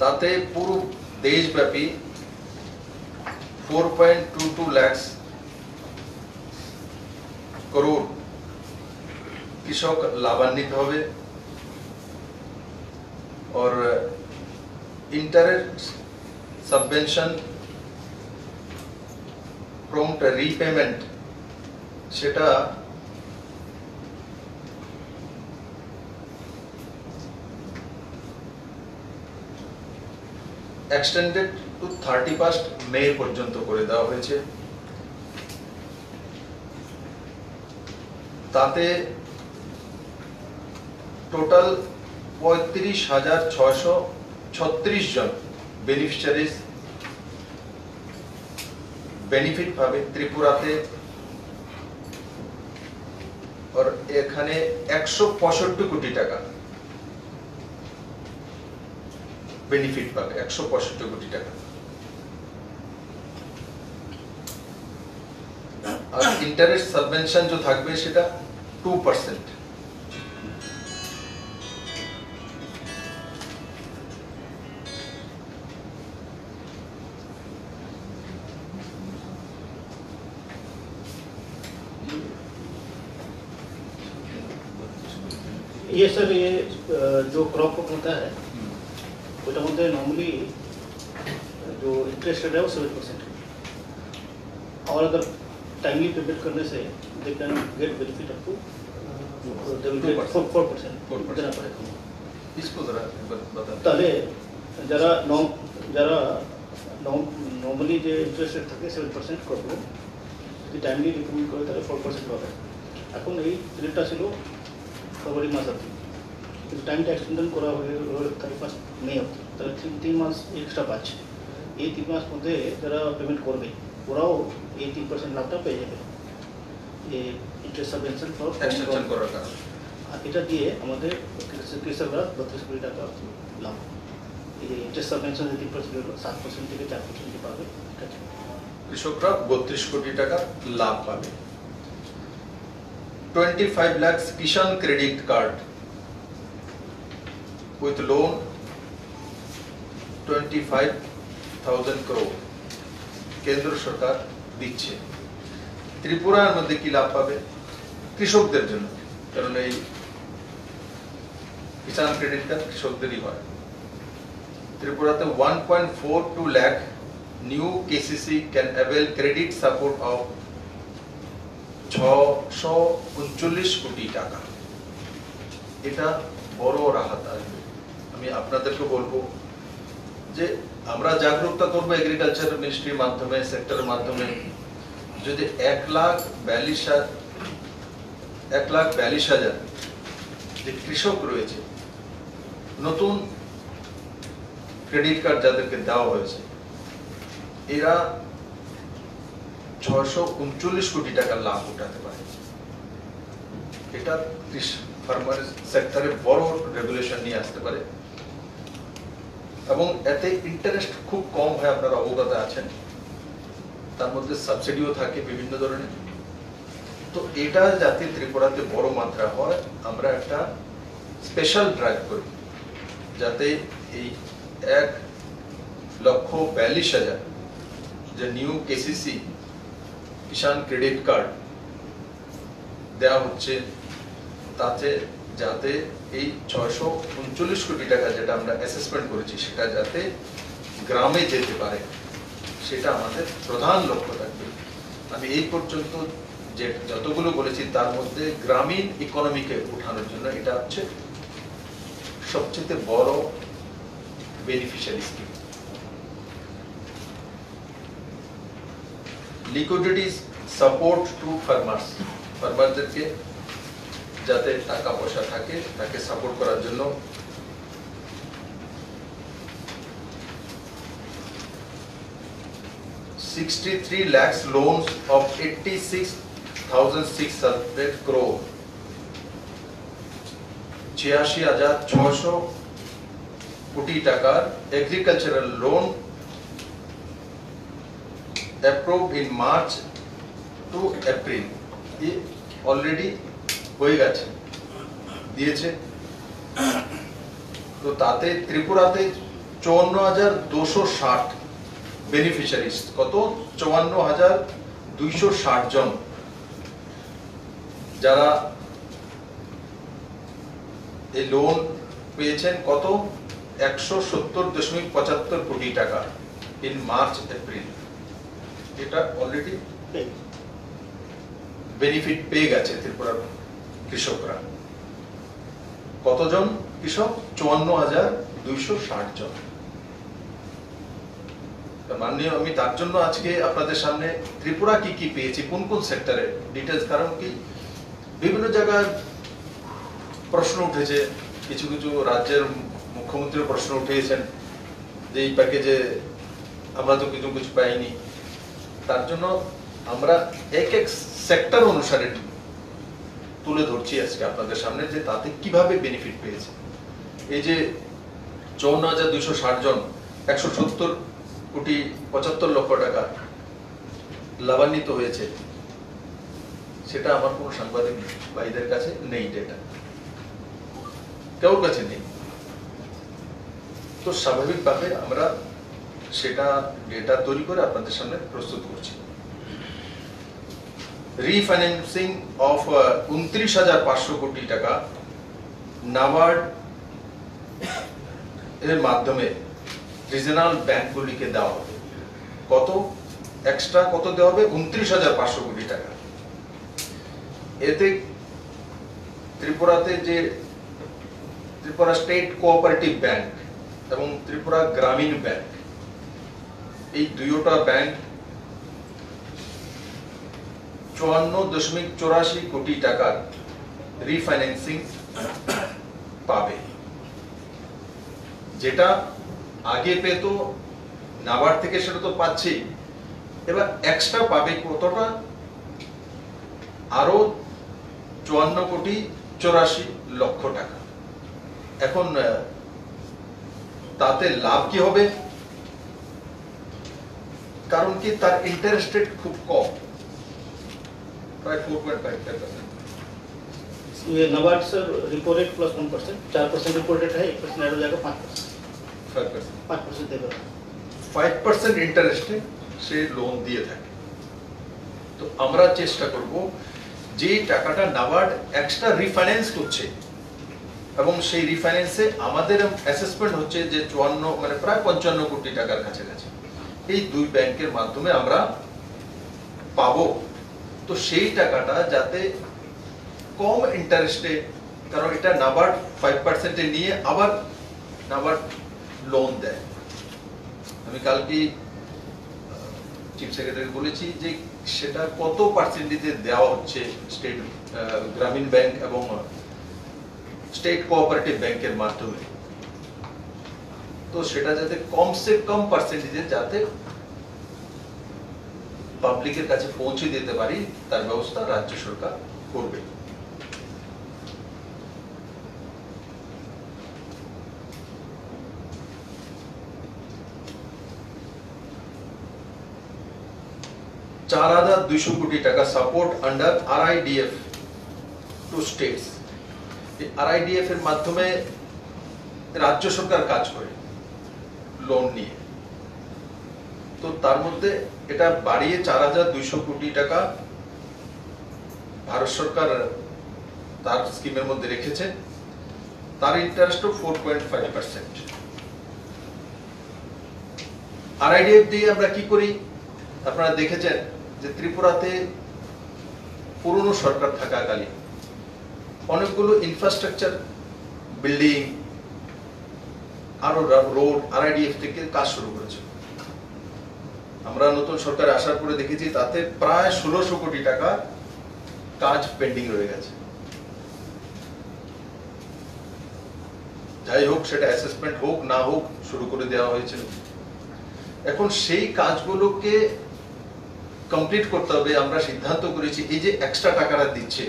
তাতে পুরো দেশব্যাপী 4.22 লাখ करोड़ कृषक लाभान्वित होवे और इंटरेस्ट सबवेंशन प्रॉम्प्ट रीपेमेंट सेटा एक्सटेंडेड टू 31 मे पर्यंत করে দেওয়া হয়েছে। তাতে টোটাল 35,636 জন বেনিফিশিয়ারিজ বেনিফিট পাবে ত্রিপুরাতে और এখানে 165 কোটি টাকা বেনিফিট পাবে, 165 কোটি টাকা। আর ইন্টারেস্ট সাবভেনশন जो থাকবে সেটা 2%। ये सर ये जो क्रॉप होता है ওটার মধ্যে नॉर्मली जो इंटरेस्ट रेट है वो 7% है, और अगर टाइमली पेमेंट करने से they can get benefit up to 4% देना पड़ेगा। इसको जरा बता। তাহলে যারা নর্মালি যে ইন্টারেস্ট রেট থাকে 7% করবো, যদি টাইমলি রিপেমেন্ট করে তাহলে 4% পাবে। এখন এই রেটটা ছিল ফেব্রুয়ারি মাস অবধি, কিন্তু টাইমটা এক্সটেনশন করা হয়ে 31 মে অবধি, তাহলে 3 মাস এক্সট্রা পাচ্ছে। এই 3 মাস মধ্যে যারা পেমেন্ট করবে ওরাও এই 3% লাভটা পেয়ে যাবে, এই ইন্টারেস্ট সাবভেনশন ফর এক্সটেনশন করার কারণে। আর এটা দিয়ে আমাদের কৃষকরা 32 কোটি টাকা লাভ, এই ইন্টারেস্ট সাবভেনশন 3% 7% থেকে 4% পাবে। কৃষকরা 32 কোটি টাকা লাভ পাবে। 25 lakhs Kisan credit card with loan 25,000 crore কেন্দ্র সরকার দিচ্ছে। ত্রিপুরার মধ্যে কি লাভ পাবে কৃষকদের জন্য, কারণ এই কিষাণ ক্রেডিট কার্ড কৃষকদেরই হয়। ত্রিপুরাতে 1.42 lakh new KCC can avail credit support of 639 কোটি টাকা। এটা বড় রাহত আসবে। আমি আপনাদেরকে বলবো যে আমরা জাগরুকতা করবো এগ্রিকালচার মিনিস্ট্রির মাধ্যমে, সেক্টরের মাধ্যমে। যদি 1,42,000 যে কৃষক রয়েছে, নতুন ক্রেডিট কার্ড যাদেরকে দেওয়া হয়েছে, এরা 639 কোটি টাকা লাভ উঠাতে পারে। এটা ফার্মার সেক্টরে বড় রেগুলেশন নিয়ে আসতে পারে, এবং এতে ইন্টারেস্ট খুব কম হয়, আপনারা অবগত আছেন। তার মধ্যে সাবসিডিও থাকে বিভিন্ন ধরনের। তো এটা যাতে ত্রিপুরাতে বড় মাত্রা হয়, আমরা একটা স্পেশাল ড্রাইভ করি যাতে এই 1,42,000 যে নিউ কেসিসি কিষাণ ক্রেডিট কার্ড দেওয়া হচ্ছে, তাতে যাতে এই 639 কোটি টাকা যেটা আমরা অ্যাসেসমেন্ট করেছি সেটা যাতে গ্রামে যেতে পারে, সেটা আমাদের প্রধান লক্ষ্য থাকবে। আমি এই পর্যন্ত যে যতগুলো বলেছি তার মধ্যে গ্রামীণ ইকোনমিকে উঠানোর জন্য এটা হচ্ছে সবচেয়ে বড় beneficiary scheme. Liquidity support to farmers, ফার্মারদেরকে যাতে টাকা পয়সা থাকে তাকে সাপোর্ট করার জন্য 63 lakhs loans of 86,600 crore, 86,600 কোটি টাকার agricultural loan approved in March to April। ये অলরেডি হয়ে গেছে, দিয়েছে। তো তাতে ত্রিপুরাতে 54,260 বেনিফিশিয়ারিজ, কত 54,260 জন যারা এই লোন পেয়েছেন, কত 170.75 কোটি টাকা ইন মার্চ এপ্রিল। এটা অলরেডি বেনিফিট পেয়ে গেছে ত্রিপুরার কৃষকরা। কতজন কৃষক? 54,260 জন। মাননীয়, আমি তার জন্য আজকে আপনাদের সামনে ত্রিপুরা কি কি পেয়েছি, কোন কোন সেক্টরে ডিটেলস, কারণ কি বিভিন্ন জায়গায় প্রশ্ন উঠেছে, কিছু কিছু রাজ্যের মুখ্যমন্ত্রী প্রশ্ন উঠিয়েছেন যে এই প্যাকেজে আমরা তো কিছু কিছু পাইনি। তার জন্য আমরা এক এক সেক্টর অনুসারে তুলে ধরছি আজকে আপনাদের সামনে যে তাতে কিভাবে বেনিফিট পেয়েছে। এই যে 54,260 জন 170 কোটি 75 লক্ষ টাকা লাভান্বিত হয়েছে, সেটা আমার কোনো সাংবাদিক ভাইদের কাছে নেই, ডেটা কারোর কাছে নেই। তো স্বাভাবিকভাবে আমরা সেটা ডেটা তৈরি করে আপনাদের সামনে প্রস্তুত করছি। রিফাইন্যান্সিং অফ 29,500 কোটি টাকা নাবার্ড এর মাধ্যমে রিজনাল ব্যাংকগুলিকে দেওয়া হবে। কত এক্সট্রা কত দেওয়া হবে? 29,500 কোটি টাকা। এতে ত্রিপুরাতে যে ত্রিপুরা স্টেট কোঅপারেটিভ ব্যাংক এবং ত্রিপুরা গ্রামীণ ব্যাংক, এই দুইটা ব্যাংক 54.84 কোটি টাকার রিফাইন্যান্সিং পাবে, যেটা আগে পেত নাবার্ড থেকে, সেটা তো পাচ্ছি, এবার এক্সট্রা পাবে কতটা? আরো 54.84 লক্ষ টাকা। এখন তাতে লাভ কি হবে? কারণ কি তার ইন্টারেস্ট রেট খুব কম, প্রায় 4.55%। ये NABARD sir repo rate plus 1%, 4% repo rate है, 1% ऐड हो जाएगा 5%। 5% देगा। 5% ইন্টারেস্টে সে লোন দিয়ে থাকে। তো আমরা চেষ্টা করব যে টাকাটা নাবার্ড এক্সট্রা রিফাইন্যান্স করছে, এবং সেই রিফাইন্যান্সে আমাদের অ্যাসেসমেন্ট হচ্ছে যে 54 মানে প্রায় 55 কোটি টাকার কাছাকাছি এই দুই ব্যাংকের মাধ্যমে আমরা পাবো। তো সেই টাকাটা যাতে কম ইন্টারেস্টে, কারণ এটা নাবার্ড 5% নিয়ে আবার নাবার্ড লোন দেয়। আমি কালকে চিফ সেক্রেটারি বলেছি যে সেটা কত পার্সেন্টেজে দেওয়া হচ্ছে স্টেট গ্রামীণ ব্যাংক এবং স্টেট কোঅপারেটিভ ব্যাংকের মাধ্যমে। তো সেটা যাতে কমসে কম পার্সেন্টেজে যাতে পাবলিকের কাছে পৌঁছে দিতে পারি, তার ব্যবস্থা রাজ্য সরকার করবে। ₹4,200 কোটি টাকা support under RIDF to states. RIDF এর মাধ্যমে রাজ্য সরকার কাজ করে লোন নিয়ে। তো তার মধ্যে এটা বাড়িয়ে 4,200 কোটি টাকা ভারত সরকার তার স্কিমের মধ্যে রেখেছে। তার ইন্টারেস্ট 4.5%। RIDF দিয়ে আমরা কি করি? আপনারা দেখেছেন যে ত্রিপুরাতে পুরনো সরকার থাকাকালীন অনেকগুলো ইনফ্রাস্ট্রাকচার, বিল্ডিং, আরো রোড RIDF থেকে কাজ শুরু করেছে। আমরা নতুন সরকার আসার পরে দেখেছি তাতে প্রায় 1600 কোটি টাকা কাজ পেন্ডিং রয়ে গেছে। যাই হোক, সেটা অ্যাসেসমেন্ট হোক না হোক শুরু করে দেওয়া হয়েছিল। এখন সেই কাজগুলোকে কমপ্লিট করতে হবে। আমরা সিদ্ধান্ত করেছি এই যে এক্সট্রা টাকাটা দিচ্ছে,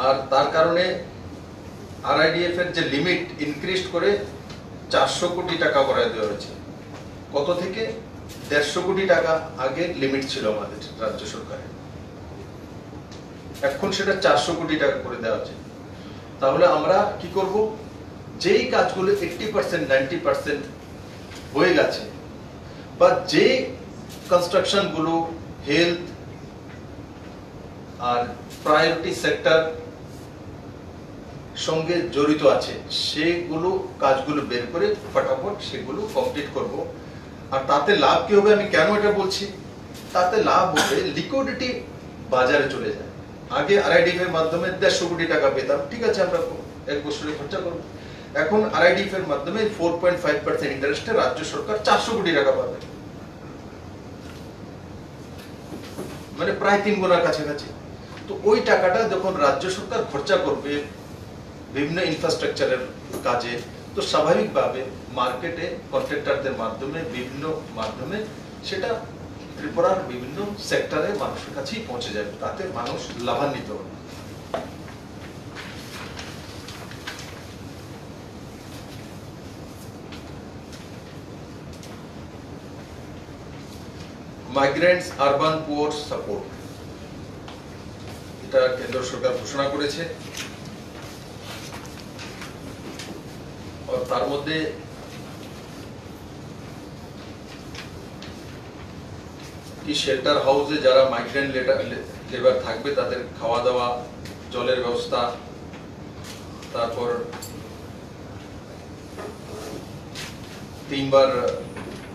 আর তার কারণে RIDF এর যে লিমিট ইনক্রিজ করে 400 কোটি টাকা বাড়ায় দেওয়া হয়েছে। কত থেকে? 150 কোটি টাকা আগে লিমিট ছিল আমাদের রাজ্য সরকারের, এখন সেটা 400 কোটি টাকা করে দেওয়া হচ্ছে। তাহলে আমরা কি করব? যেই কাজগুলো 80% 90% হয়ে গেছে, বা যে কনস্ট্রাকশন গুলো হেলথ আর প্রায়োরিটি সেক্টর সঙ্গে জড়িত আছে, সেগুলো কাজগুলো বের করে ফটাফট সেগুলো কমপ্লিট করব। আর তাতে লাভ কি হবে? আমি কেন এটা বলছি? তাতে লাভ হবে লিকুইডিটি বাজারে চলে যায়। আগে RIDF এর মাধ্যমে 150 কোটি টাকা পেতাম, ঠিক আছে, আমরা এক বছরে খরচা করব। এখন RIDF এর মাধ্যমে 4.5% ইন্টারেস্টে রাজ্য সরকার 400 কোটি টাকা পাবে, মানে প্রায় 3 গুণার কাছাকাছি। তো ওই টাকাটা যখন রাজ্য সরকার খরচা করবে বিভিন্ন ইনফ্রাস্ট্রাকচারের কাজে, তো স্বাভাবিকভাবে মার্কেটে কন্ট্রাক্টরদের মাধ্যমে বিভিন্ন মাধ্যমে সেটা ত্রিপুরার বিভিন্ন সেক্টরে মানুষের কাছেই পৌঁছে যাবে, তাতে মানুষ লাভান্বিত হবে। মাইগ্রেন্টস আরবান পুয়ার সাপোর্ট, এটা কেন্দ্র সরকার ঘোষণা করেছে। তার মধ্যে কি শেল্টার হাউসে যারা মাইগ্রেন্ট লেবার থাকবে তাদের খাওয়া দাওয়া, জলের ব্যবস্থা, তারপর 3 বার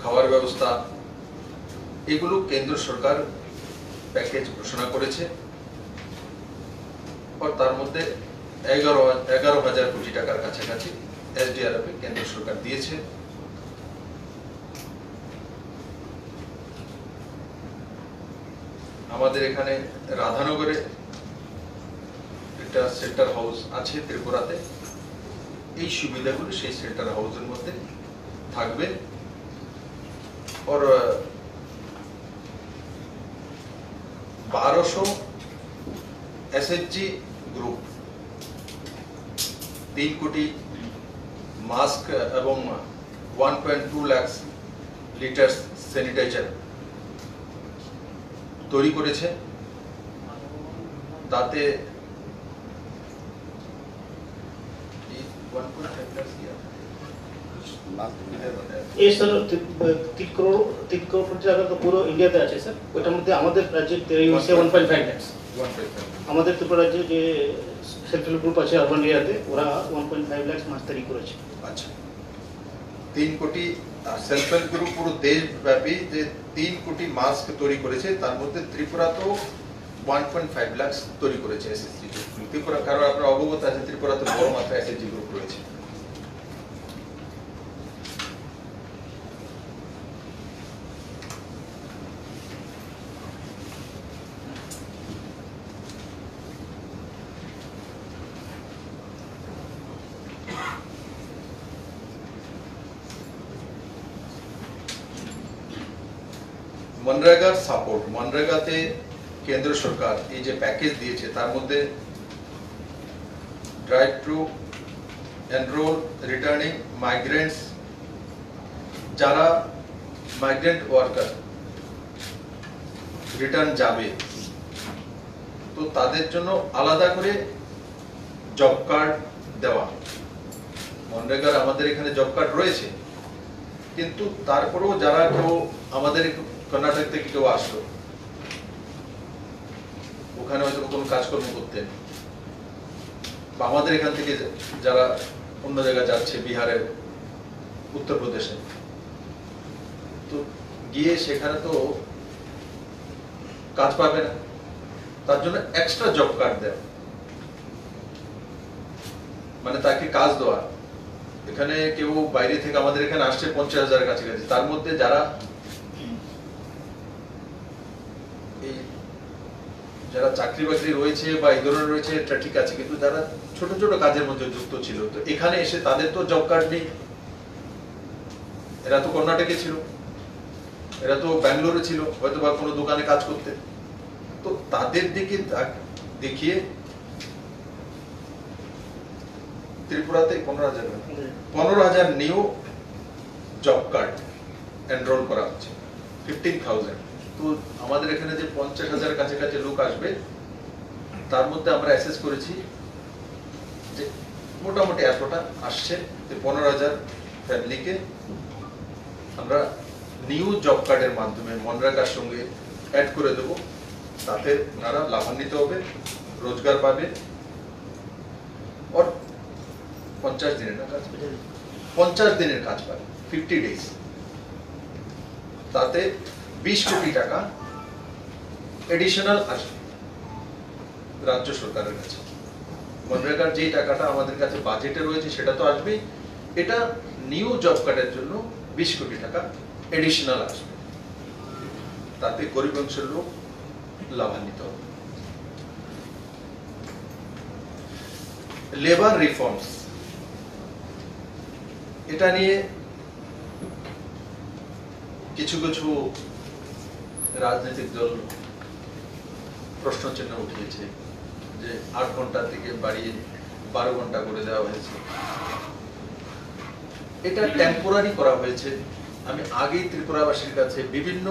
খাওয়ার ব্যবস্থা, এগুলো কেন্দ্র সরকার প্যাকেজ ঘোষণা করেছে। আর তার মধ্যে 11,000 কোটি টাকার কাছাকাছি SDRF কেন্দ্র সরকার দিয়েছে। আমাদের এখানে রাধানগরে একটা সেন্টার হাউস আছে ত্রিপুরাতে, এই সুবিধাগুলো সেই সেন্টার হাউসের মধ্যে থাকবে। और 1200 SHG গ্রুপ 3 কোটি মাস্ক এবং 1.2 লাখ লিটার স্যানিটাইজার তৈরি করেছে। তাতে 1.5 লাখ ये सर 3 करोड़ अगर तो पूरा इंडिया তে আছে স্যার, ওটার মধ্যে আমাদের রাজ্যে তৈরি হয়েছে 1.5 লাখ। আমাদের ত্রিপুরা রাজ্যে যে সেলফ হেল্প গ্রুপ আছে আরবান এরিয়াতে, ওরা 1.5 লাখ মাস্ক তৈরি করেছে। আচ্ছা, 3 কোটি সেলফ হেল্প গ্রুপ পুরো দেশব্যাপী যে 3 কোটি মাস্ক তৈরি করেছে, তার মধ্যে ত্রিপুরা তো 1.5 লাখ তৈরি করেছে এসএসজি গ্রুপ। ত্রিপুরা, কারণ আপনারা অবগত আছে ত্রিপুরাতে বড় মাত্রায় এসএসজি গ্রুপ রয়েছে। মনরেগার সাপোর্ট, মনরেগাতে কেন্দ্র সরকার এই যে প্যাকেজ দিয়েছে তার মধ্যে drive to enroll returning migrants, যারা মাইগ্রেন্ট ওয়ার্কার রিটার্ন যাবে তো তাদের জন্য আলাদা করে জব কার্ড দেওয়া। মনরেগার আমাদের এখানে জব কার্ড রয়েছে, কিন্তু তারপরেও যারা কেউ আমাদের কর্ণাটক থেকে কেউ আসলো, ওখানে হয়তো কোনো কাজকর্ম করতেন, বা আমাদের এখান থেকে যারা অন্য জায়গায় যাচ্ছে, বিহারের, উত্তরপ্রদেশে, তো গিয়ে সেখানে তো কাজ পাবে না, তার জন্য এক্সট্রা জব কার্ড দেয়, মানে তাকে কাজ দেওয়া। এখানে কেউ বাইরে থেকে আমাদের এখানে আসছে 50,000 কাছাকাছি, তার মধ্যে যারা চাকরি বাকরি রয়েছে বা এই ধরনের রয়েছে এটা ঠিক আছে, কিন্তু যারা ছোট ছোট কাজের মধ্যে যুক্ত ছিল, তো এখানে এসে তাদের তো জব কার্ড নেই। এরা তো কর্ণাটকে ছিল, এরা তো ব্যাঙ্গালোরে ছিল, হয়তো বা কোনো দোকানে কাজ করতে, তো তাদের দিকে দেখিয়ে ত্রিপুরাতে 15,000 নিউ জব কার্ড এনরোল করা হচ্ছে, 15,000। তো আমাদের এখানে যে 50,000 কাছাকাছি লোক আসবে, তার মধ্যে আমরা অ্যাসেস করেছি যে মোটামুটি এতটা আসছে, 15,000 ফ্যামিলিকে আমরা নিউ জব কার্ডের মাধ্যমে মনরেগার সঙ্গে অ্যাড করে দেব, তাতে ওনারা লাভান্বিত হবে, রোজগার পাবে। আর 50 দিনের কাজ, 50 দিনের কাজ পাবে, 50 ডেজ, তাতে 20 কোটি টাকা এডিশনাল আসবে রাজ্য সরকারের কাছে। মনরেগার যে টাকাটা আমাদের কাছে বাজেটে রয়েছে সেটা তো আসবেই, এটা নিউ জব কার্ডের জন্য 20 কোটি টাকা এডিশনাল আসবে, তাতে গরিব অংশের লোক লাভান্বিত হবে। লেবার রিফর্মস, এটা নিয়ে কিছু কিছু রাজনৈতিক দল প্রশ্নচিহ্ন উঠিয়েছে যে 8 ঘন্টা থেকে বাড়িয়ে 12 ঘন্টা করে দেওয়া হয়েছে। এটা টেম্পোরারি করা হয়েছে। আমি আগেই ত্রিপুরাবাসীর কাছে বিভিন্ন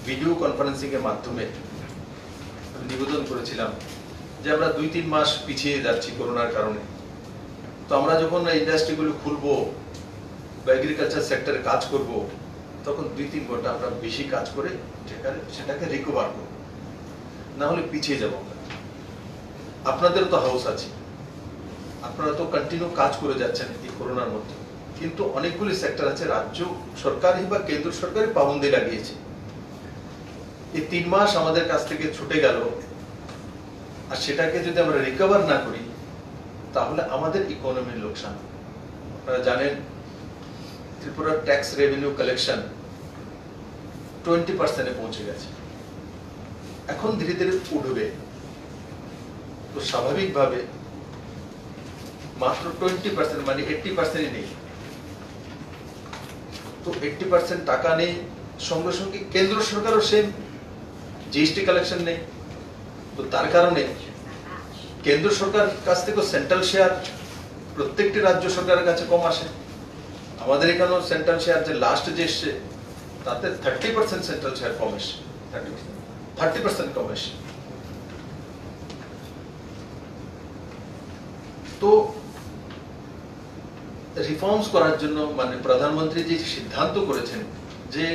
ভিডিও কনফারেন্সিং এর মাধ্যমে নিবেদন করেছিলাম যে আমরা 2-3 মাস পিছিয়ে যাচ্ছি করোনার কারণে। তো আমরা যখন ইন্ডাস্ট্রিগুলো খুলবো বা এগ্রিকালচার সেক্টরে কাজ করব, তখন 2-3 ঘন্টা আমরা বেশি কাজ করে সেটাকে রিকভার করব, না হলে পিছিয়ে যাব। আপনাদের তো হাউস আছে, আপনারা তো কন্টিনিউ কাজ করে যাচ্ছেন এই করোনার মধ্যে, কিন্তু অনেকগুলি সেক্টর আছে রাজ্য সরকারই বা কেন্দ্র সরকারই পাবন্দি লাগিয়েছে। এই 3 মাস আমাদের কাছ থেকে ছুটে গেল, আর সেটাকে যদি আমরা রিকভার না করি তাহলে আমাদের ইকোনমির লোকসান। আপনারা জানেন ত্রিপুরার ট্যাক্স রেভিনিউ কালেকশন 20% পৌঁছে গেছে, এখন ধীরে ধীরে উঠবে। তো স্বাভাবিকভাবে মাত্র 20% মানে 80% নেই। তো 80% টাকা নেই, সঙ্গে সঙ্গে কেন্দ্র সরকারও সেম জিএসটি কালেকশন নেই। তো তার কারণে কেন্দ্র সরকার কাছ থেকে সেন্ট্রাল শেয়ার প্রত্যেকটি রাজ্য সরকারের কাছে কম আসে। আমাদের এখানেও সেন্ট্রাল শেয়ার যে লাস্ট যে এসছে তাতে 30% সেন্ট্রাল শেয়ার কম এসছে, 30% কম এসছে। তো রিফর্মস করার জন্য মানে প্রধানমন্ত্রী যে সিদ্ধান্ত করেছেন যে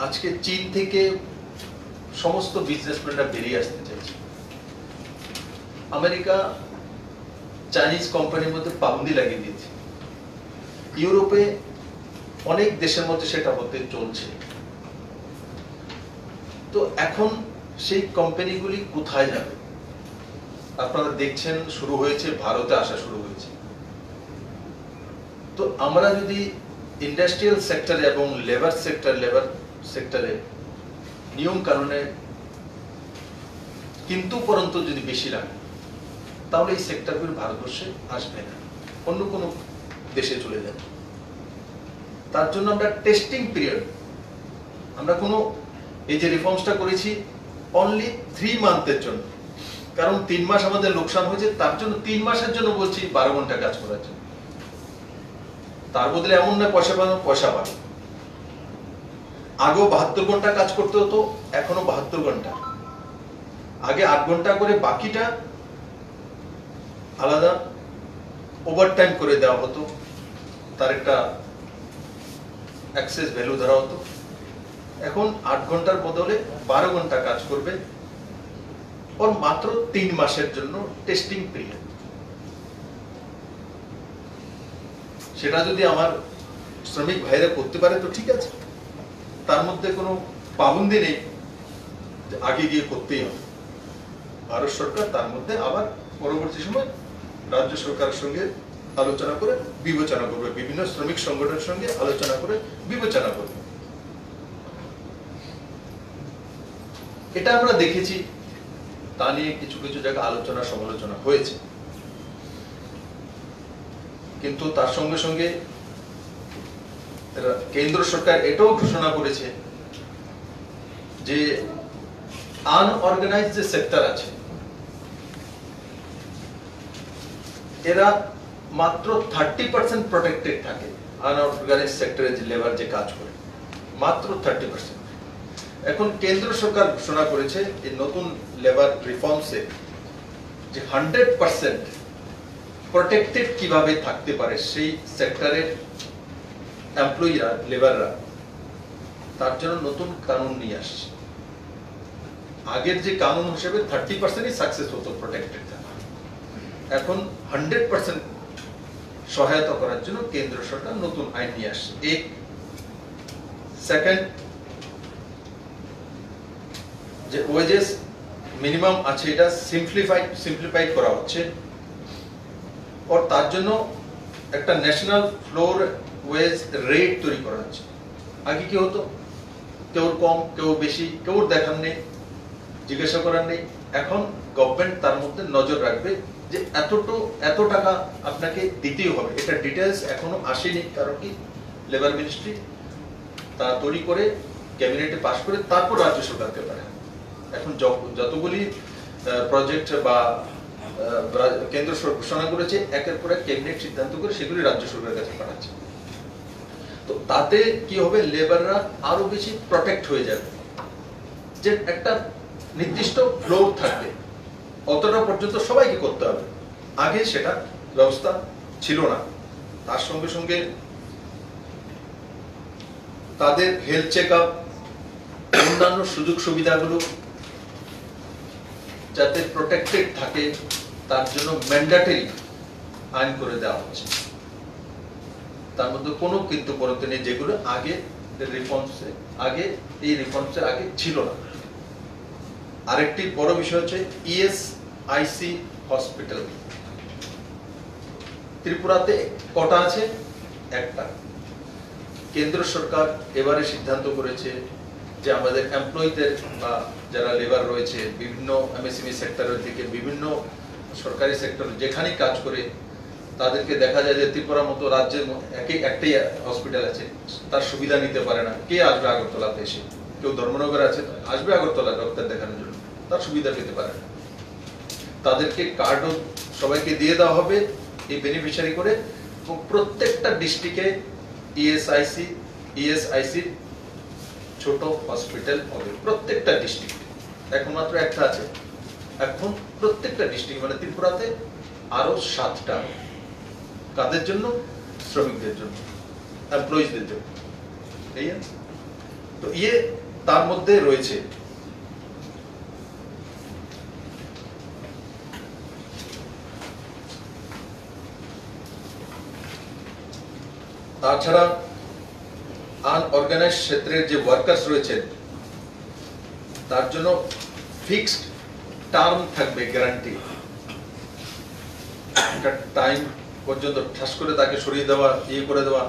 আজকে চীন থেকে সমস্ত বিজনেসম্যানরা বেরিয়ে আসতে চাইছে, আমেরিকা চাইনিজ কোম্পানির মধ্যে পাবন্দি লাগিয়ে দিয়েছে, ইউরোপে অনেক দেশের মধ্যে সেটা হতে চলছে। তো এখন সেই কোম্পানিগুলি কোথায় যাবে? আপনারা দেখছেন শুরু হয়েছে, ভারতে আসা শুরু হয়েছে। তো আমরা যদি ইন্ডাস্ট্রিয়াল সেক্টরে এবং লেবার সেক্টরে নিয়ম কানুনে কিন্তু পরন্তু যদি বেশি রাখে, তাহলে এই সেক্টরগুলো ভারতবর্ষে আসবে না, অন্য কোনো দেশে চলে যাবে। তার জন্য আমরা টেস্টিং পিরিয়ড, আমরা কোনো এই যে রিফর্মসটা করেছি অনলি 3 মান্থের জন্য, কারণ 3 মাস আমাদের লোকসান হয়েছে, তার জন্য 3 মাসের জন্য বলছি 12 ঘন্টা কাজ করার জন্য। তার বদলে এমন না পয়সা পাবো। আগেও 72 ঘন্টা কাজ করতে হতো, এখনো 72 ঘন্টা। আগে 8 ঘন্টা করে, বাকিটা আলাদা ওভারটাইম করে দেওয়া হতো, তার একটা অ্যাক্সেস ভ্যালু ধরা হতো। এখন 8 ঘন্টার বদলে 12 ঘন্টা কাজ করবে, ওর মাত্র 3 মাসের জন্য টেস্টিং পিরিয়ড। সেটা যদি আমার শ্রমিক ভাইরা করতে পারে তো ঠিক আছে, তার মধ্যে কোনো পাবন্দি নেই আগে গিয়ে করতেই হবে। ভারত সরকার তার মধ্যে আবার পরবর্তী সময় রাজ্য সরকারের সঙ্গে আলোচনা করে বিবেচনা করবে, বিভিন্ন শ্রমিক সংগঠনের সঙ্গে আলোচনা করে বিবেচনা করবে। এটা আমরা দেখেছি, তা নিয়ে কিছু কিছু জায়গায় আলোচনা সমালোচনা হয়েছে, কিন্তু তার সঙ্গে সঙ্গে কেন্দ্র সরকার এটাও ঘোষণা করেছে যে আনঅর্গানাইজড যে সেক্টর আছে এরা মাত্র 30% প্রটেক্টেড থাকে। আনঅর্গানাইজড সেক্টরে যে লেবার যে কাজ করে মাত্র 30%। এখন কেন্দ্র সরকার ঘোষণা করেছে এই নতুন লেবার রিফর্মসে যে 100% প্রটেক্টেড কিভাবে থাকতে পারে সেই সেক্টরের এমপ্লয়িরা, লেবাররা, তার জন্য নতুন কানুন নিয়ে আসছে। আগের যে কানুন হিসেবে 30%ই সাকসেস হতো প্রটেক্টেড থাকা, এখন 100% সহায়তা করার জন্য কেন্দ্র সরকার নতুন আইন নিয়ে আসছে। এক সেকেন্ড, যে ওয়েজেস মিনিমাম আছে এটা সিম্পলিফাইড করা হচ্ছে, আর তার জন্য একটা ন্যাশনাল ফ্লোর ওয়েজ রেট তৈরি করা হচ্ছে। আগে কি হতো, কেউ কম কেউ বেশি, কেউ দেখার নেই, জিজ্ঞাসা করার নেই। এখন গভর্নমেন্ট তার মধ্যে নজর রাখবে যে এত টাকা আপনাকে দিতেই হবে। এটা ডিটেলস এখনো আসেনি, কারণ কি লেবার মিনিস্ট্রি তা তৈরি করে ক্যাবিনেটে পাশ করে তারপর রাজ্য সরকারকে পাঠায়। এখন যতগুলি প্রজেক্ট বা কেন্দ্র সরকার ঘোষণা করেছে একের পর এক ক্যাবিনেট সিদ্ধান্ত করে সেগুলি রাজ্য সরকারের কাছে পাঠাচ্ছে। তো তাতে কি হবে, লেবাররা আরো বেশি প্রটেক্ট হয়ে যাবে, যে একটা নির্দিষ্ট ফ্লোর থাকবে, অতটা পর্যন্ত সবাইকে করতে হবে। আগে সেটা ব্যবস্থা ছিল না। তার সঙ্গে সঙ্গে তাদের হেলথ চেক আপ, অন্যান্য সুযোগ সুবিধাগুলো যাতে প্রোটেক্টেড থাকে তার জন্য ম্যান্ডেটরি আইন করে দেওয়া হচ্ছে। তার মধ্যে কোনো কিন্তু পরতে নেই, যেগুলো আগে এই রিফর্মসের আগে ছিল না। আরেকটি বড় বিষয় হচ্ছে ইএসআইসি হসপিটাল। ত্রিপুরাতে কটা আছে? একটা। কেন্দ্র সরকার এবারে সিদ্ধান্ত করেছে যে আমাদের এমপ্লয়ীদের বা যারা লেবার রয়েছে বিভিন্ন এমএসএমই সেক্টরের দিকে, বিভিন্ন সরকারি সেক্টর যেখানেই কাজ করে, তাদেরকে দেখা যায় যে ত্রিপুরার মতো রাজ্যের একটাই হসপিটাল আছে, তার সুবিধা নিতে পারে না। কে আসবে আগরতলাতে এসে? কেউ ধর্মনগর আছে, আসবে আগরতলা ডক্টর দেখানোর জন্য, তার সুবিধা পেতে পারে না। তাদেরকে কার্ডও সবাইকে দিয়ে দেওয়া হবে এই বেনিফিশিয়ারি করে, এবং প্রত্যেকটা ডিস্ট্রিক্টে ইএসআইসি ছোট হসপিটাল হবে প্রত্যেকটা ডিস্ট্রিক্টে। এখন মাত্র একটা আছে, এখন প্রত্যেকটা ডিস্ট্রিক্ট মানে ত্রিপুরাতে আরো 7টা। কাদের জন্য? শ্রমিকদের জন্য, এমপ্লয়িজদের জন্য। তো তার মধ্যে রয়েছে। তাছাড়া আনঅর্গানাইজড ক্ষেত্রের যে ওয়ার্কার্স রয়েছেন তার জন্য ফিক্সড টার্ম থাকবে, গ্যারান্টি। একটা টাইম পর্যন্ত ঠাস করে তাকে সরিয়ে দেওয়া, করে দেওয়া,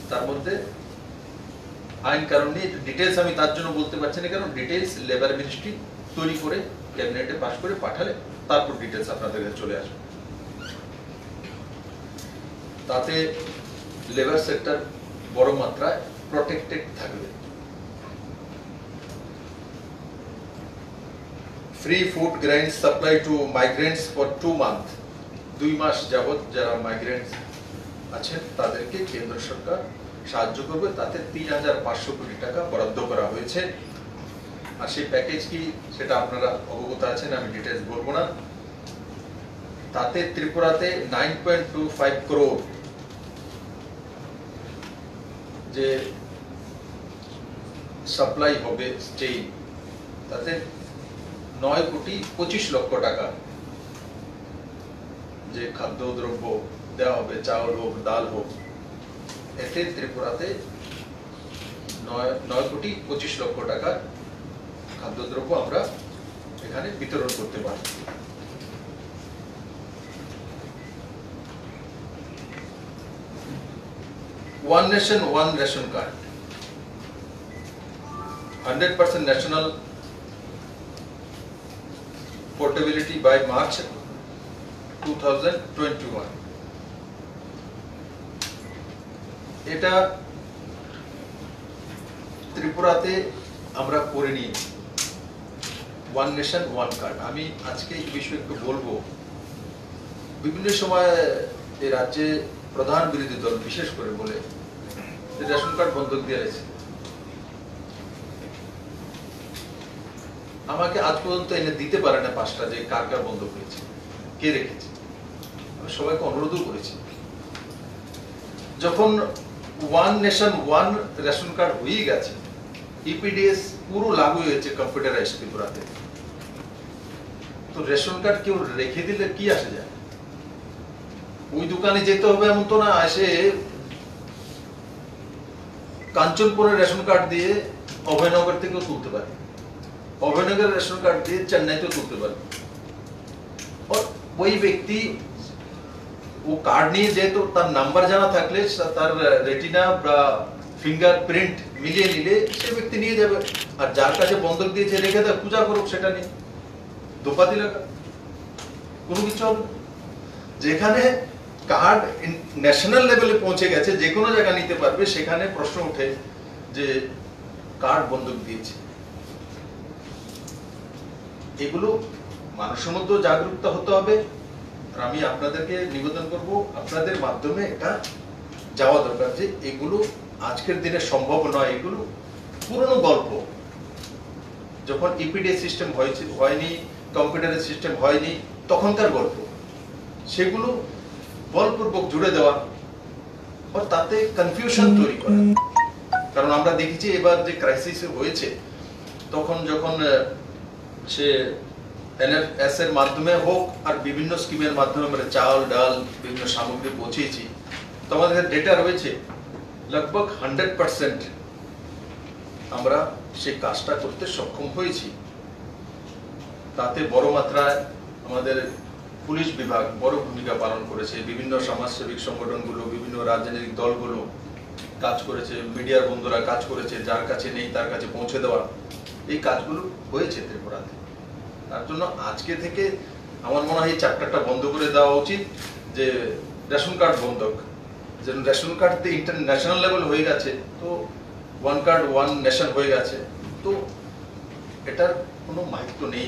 তার মধ্যে আইন কারণ নিয়ে ডিটেলস আমি তার জন্য বলতে পারছি না, কারণ ডিটেলস লেবার মিনিস্ট্রি তৈরি করে ক্যাবিনেটে পাস করে পাঠালে তারপর ডিটেলস আপনাদের কাছে চলে আসবে। তাতে লেবার সেক্টর বড় মাত্রায় প্রটেক্টেড থাকবে। Free food grains supply two migrants for 2 month. 2 মাস যাবত যারা মাইগ্রেন্টস আছেন তাদেরকে কেন্দ্র সরকার সাহায্য করবে। তাতে 3,500 কোটি টাকা বরাদ্দ করা হয়েছে। আর সেই প্যাকেজ কি সেটা আপনারা অবগত আছেন, আমি ডিটেইলস বলবো না। তাতে ত্রিপুরাতে 9.25 crore যে সাপ্লাই হবে স্টেইন, তাতে 9,25,00,000 টাকা যে খাদ্যদ্রব্য দেওয়া হবে, চাউল হোক ডাল হোক, এতে ত্রিপুরাতে 9,25,00,000 টাকা খাদ্যদ্রব্য আমরা এখানে বিতরণ করতে পারি। One nation, one ration card. 100% national portability by March 2021. এটা ত্রিপুরাতে আমরা করে নিই ওয়ান নেশন ওয়ান কার্ড। আমি আজকে এই বিষয়ে একটু বলবো। বিভিন্ন সময় এই রাজ্যে প্রধান বিরোধী দল বিশেষ করে বলে রেশন কার্ড বন্ধক দিয়ে রয়েছে। আমাকে আজ পর্যন্ত এনে দিতে পারে না 5টা যে কার কার বন্ধক হয়েছে, কে রেখেছে। আমি সবাইকে অনুরোধও করেছি, যখন one nation one ration card হয়ে গেছে, ইপিডিএস পুরো লাগু হয়েছে কম্পিউটারাইজড ত্রিপুরাতে, তো রেশন কার্ড কেউ রেখে দিলে কি আসে যায়? ওই দোকানে যেতে হবে এমন তো না, এসে কাঞ্চনপুরের রেশন কার্ড দিয়ে অভয়নগর থেকেও তুলতে পারে, অভয়নগরের রেশন কার্ড দিয়ে চেন্নাইতেও তুলতে পারে। ওই ব্যক্তি ও কার্ড নিয়ে যেহেতু তার নাম্বার জানা থাকলে, তার রেটিনা বা ফিঙ্গারপ্রিন্ট মিলিয়ে নিলে সে ব্যক্তি নিয়ে যাবে। আর যার কাছে বন্ধক দিয়েছে রেখে দেয়, পূজা করুক সেটা নিয়ে, দোপাতি লাগা, কোনো কিছু হবে। যেখানে কার্ড ন্যাশনাল লেভেলে পৌঁছে গেছে, যে কোনো জায়গা নিতে পারবে, সেখানে প্রশ্ন ওঠে যে কার্ড বন্ধক দিয়েছে, এগুলো মানুষের মধ্যেও জাগরুকতা হতে হবে। আর আমি আপনাদেরকে নিবেদন করব, আপনাদের মাধ্যমে এটা যাওয়া দরকার যে এগুলো আজকের দিনে সম্ভব নয়, এগুলো পুরনো গল্প। যখন ইপিডি সিস্টেম হয়নি, কম্পিউটারের সিস্টেম হয়নি, তখনকার গল্প, সেগুলো বলপূর্বক জুড়ে দেওয়া আর তাতে কনফিউশন তৈরি করা। কারণ আমরা দেখেছি এবার যে ক্রাইসিস হয়েছে, তখন যখন সে এনএফএস এর মাধ্যমে হোক আর বিভিন্ন স্কিমের মাধ্যমে আমরা চাল ডাল বিভিন্ন সামগ্রী পৌঁছেছি, তো আমাদের ডেটা রয়েছে লগভগ 100% আমরা সেই কাজটা করতে সক্ষম হয়েছি। তাতে বড় মাত্রায় আমাদের পুলিশ বিভাগ বড় ভূমিকা পালন করেছে, বিভিন্ন সমাজসেবিক সংগঠনগুলো, বিভিন্ন রাজনৈতিক দলগুলো কাজ করেছে, মিডিয়ার বন্ধুরা কাজ করেছে, যার কাছে নেই তার কাছে পৌঁছে দেওয়া, এই কাজগুলো হয়েছে ত্রিপুরাতে। তার জন্য আজকে থেকে আমার মনে হয় এই চ্যাপ্টারটা বন্ধ করে দেওয়া উচিত, যে রেশন কার্ড বন্ধক, যেন রেশন কার্ড ইন্টারন্যাশনাল লেভেল হয়ে গেছে, তো ওয়ান কার্ড ওয়ান নেশন হয়ে গেছে, তো এটার কোনো মাহিত্য নেই।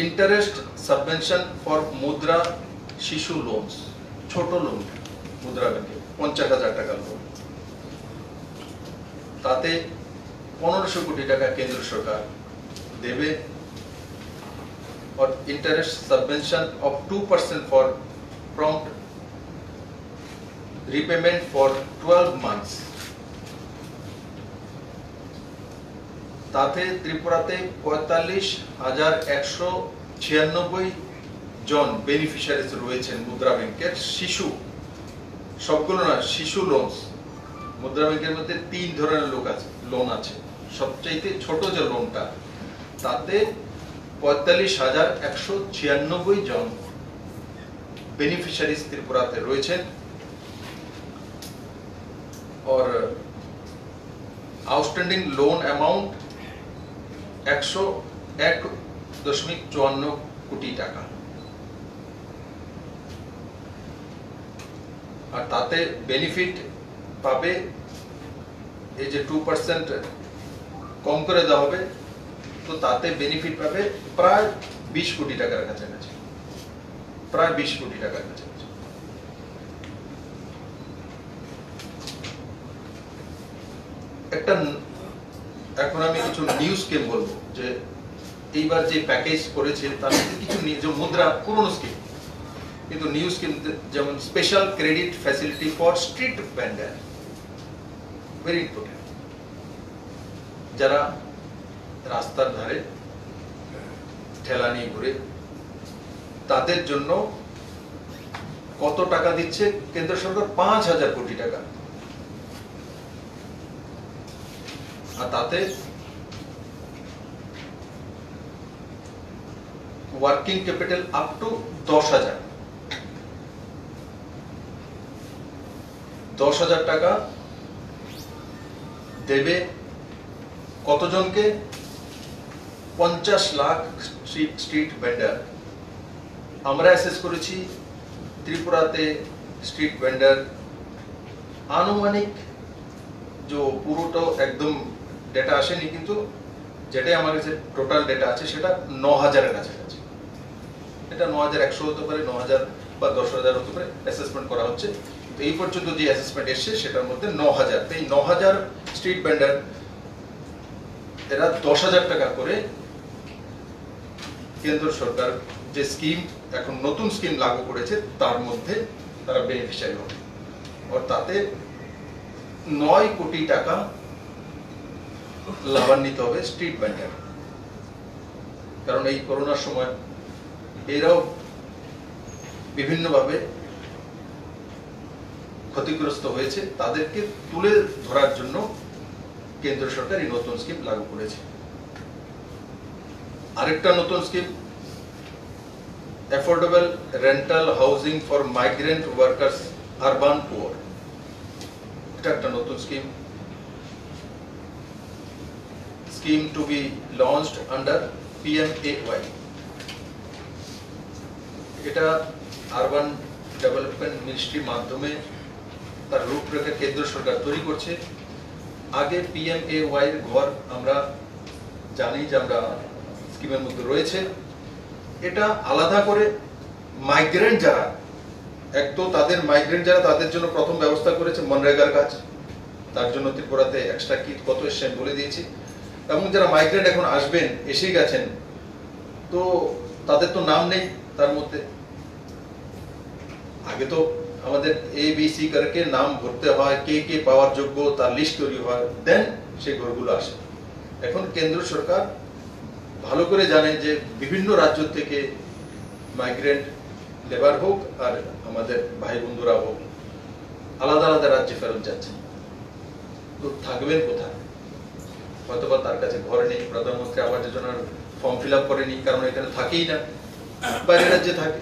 ইন্টারেস্ট সাবভেনশন ফর মুদ্রা শিশু লোনস, ছোট লোন মুদ্রা ব্যাংকে 50,000 টাকা লোন, তাতে 1500 কোটি টাকা কেন্দ্র সরকার দেবে। और interest subvention of 2% for prompt repayment for 12 months। তাতে ত্রিপুরাতে 45,196 জন বেনিফিশিয়ারিজ রয়েছেন মুদ্রা ব্যাংকের শিশু, সবগুলো না, শিশু লোনস। মুদ্রা ব্যাংকের মধ্যে 3 ধরনের লোন আছে। সবচাইতে ছোট যে লোনটা, তাতে 45,196 জন বেনিফিশিয়ারিজ ত্রিপুরাতে রয়েছেন। और आउटस्टैंडिंग लोन अमाउंट 101.54 কোটি টাকা। আর তাতে বেনিফিট পাবে, এই যে 2% কম করে দেওয়া হবে, তো তাতে বেনিফিট পাবে প্রায় 20 কোটি টাকার কাছাকাছি, প্রায় 20 কোটি টাকার কাছাকাছি। একটা এখন আমি কিছু নিউ স্কিম বলবো, যে এইবার যে প্যাকেজ করেছে তার মধ্যে কিছু যে মুদ্রা পুরনো স্কিম, কিন্তু নিউ স্কিম, যেমন special credit facility for street vendor, very important. যারা রাস্তার ধারে ঠেলা নিয়ে ঘুরে, তাদের জন্য কত টাকা দিচ্ছে কেন্দ্র সরকার? 5,000 কোটি টাকা। আর তাতে ওয়ার্কিং ক্যাপিটাল আপ টু 10,000 টাকা দেবে। কতজনকে? 50 লাখ স্ট্রিট ভেন্ডার। আমরা অ্যাসেস করেছি ত্রিপুরাতে স্ট্রিট ভেন্ডার আনুমানিক, যে পুরোটা একদম ডেটা আসেনি, কিন্তু যেটাই আমার কাছে টোটাল ডেটা আছে সেটা 9,000-এর কাছাকাছি। এটা 9,100 হতে পারে, 9,000 বা 10,000 হতে পারে, অ্যাসেসমেন্ট করা হচ্ছে। এই পর্যন্ত যে অ্যাসেসমেন্ট এসছে সেটার মধ্যে 9,000। এই 9,000 স্ট্রিট ভেন্ডার এরা 10,000 টাকা করে কেন্দ্র সরকার যে স্কিম, এখন নতুন স্কিম লাগু করেছে, তার মধ্যে তারা বেনিফিশিয়ারি হবে। আর তাতে 9 কোটি টাকা লাভান্বিত হবে স্ট্রিট ভেন্ডার। কারণ এই করোনার সময় এরাও বিভিন্নভাবে ক্ষতিগ্রস্ত হয়েছে, তাদেরকে তুলে ধরার জন্য কেন্দ্র সরকার এই নতুন স্কিম লাগু করেছে। আরেকটা নতুন scheme, affordable rental housing for migrant workers urban poor, এটা একটা নতুন scheme. Scheme to be launched under PMAY। এটা আরবান ডেভেলপমেন্ট মিনিস্ট্রির মাধ্যমে তার রূপরেখা কেন্দ্র সরকার তৈরি করছে। আগে PMAY এর ঘর আমরা জানি যে আমরা স্কিমের মধ্যে রয়েছে। এটা আলাদা করে মাইগ্রেন্ট যারা, এক তো তাদের মাইগ্রেন্ট যারা, তাদের জন্য প্রথম ব্যবস্থা করেছে মনরেগার কাজ, তার জন্য ত্রিপুরাতে এক্সট্রা কিট কত এসছে আমি বলে দিয়েছি। এবং যারা মাইগ্রেন্ট এখন আসবেন, এসে গেছেন, তো তাদের তো নাম নেই তার মধ্যে। আগে তো আমাদের ABC করকে নাম ভরতে হয়, কে কে পাওয়ার যোগ্য তার লিস্ট তৈরি হয়, দেন সেই ঘরগুলো আসে। এখন কেন্দ্র সরকার ভালো করে জানে যে বিভিন্ন রাজ্য থেকে মাইগ্রেন্ট লেবার হোক আর আমাদের ভাই বন্ধুরা হোক, আলাদা আলাদা রাজ্যে ফেরত যাচ্ছে। তো থাকবেন কোথায়? হয়তোবা তার কাছে ঘর নেই, প্রধানমন্ত্রী আবাস যোজনার ফর্ম ফিল আপ করেনি, কারণ এখানে থাকেই না, বাইরের রাজ্যে থাকে।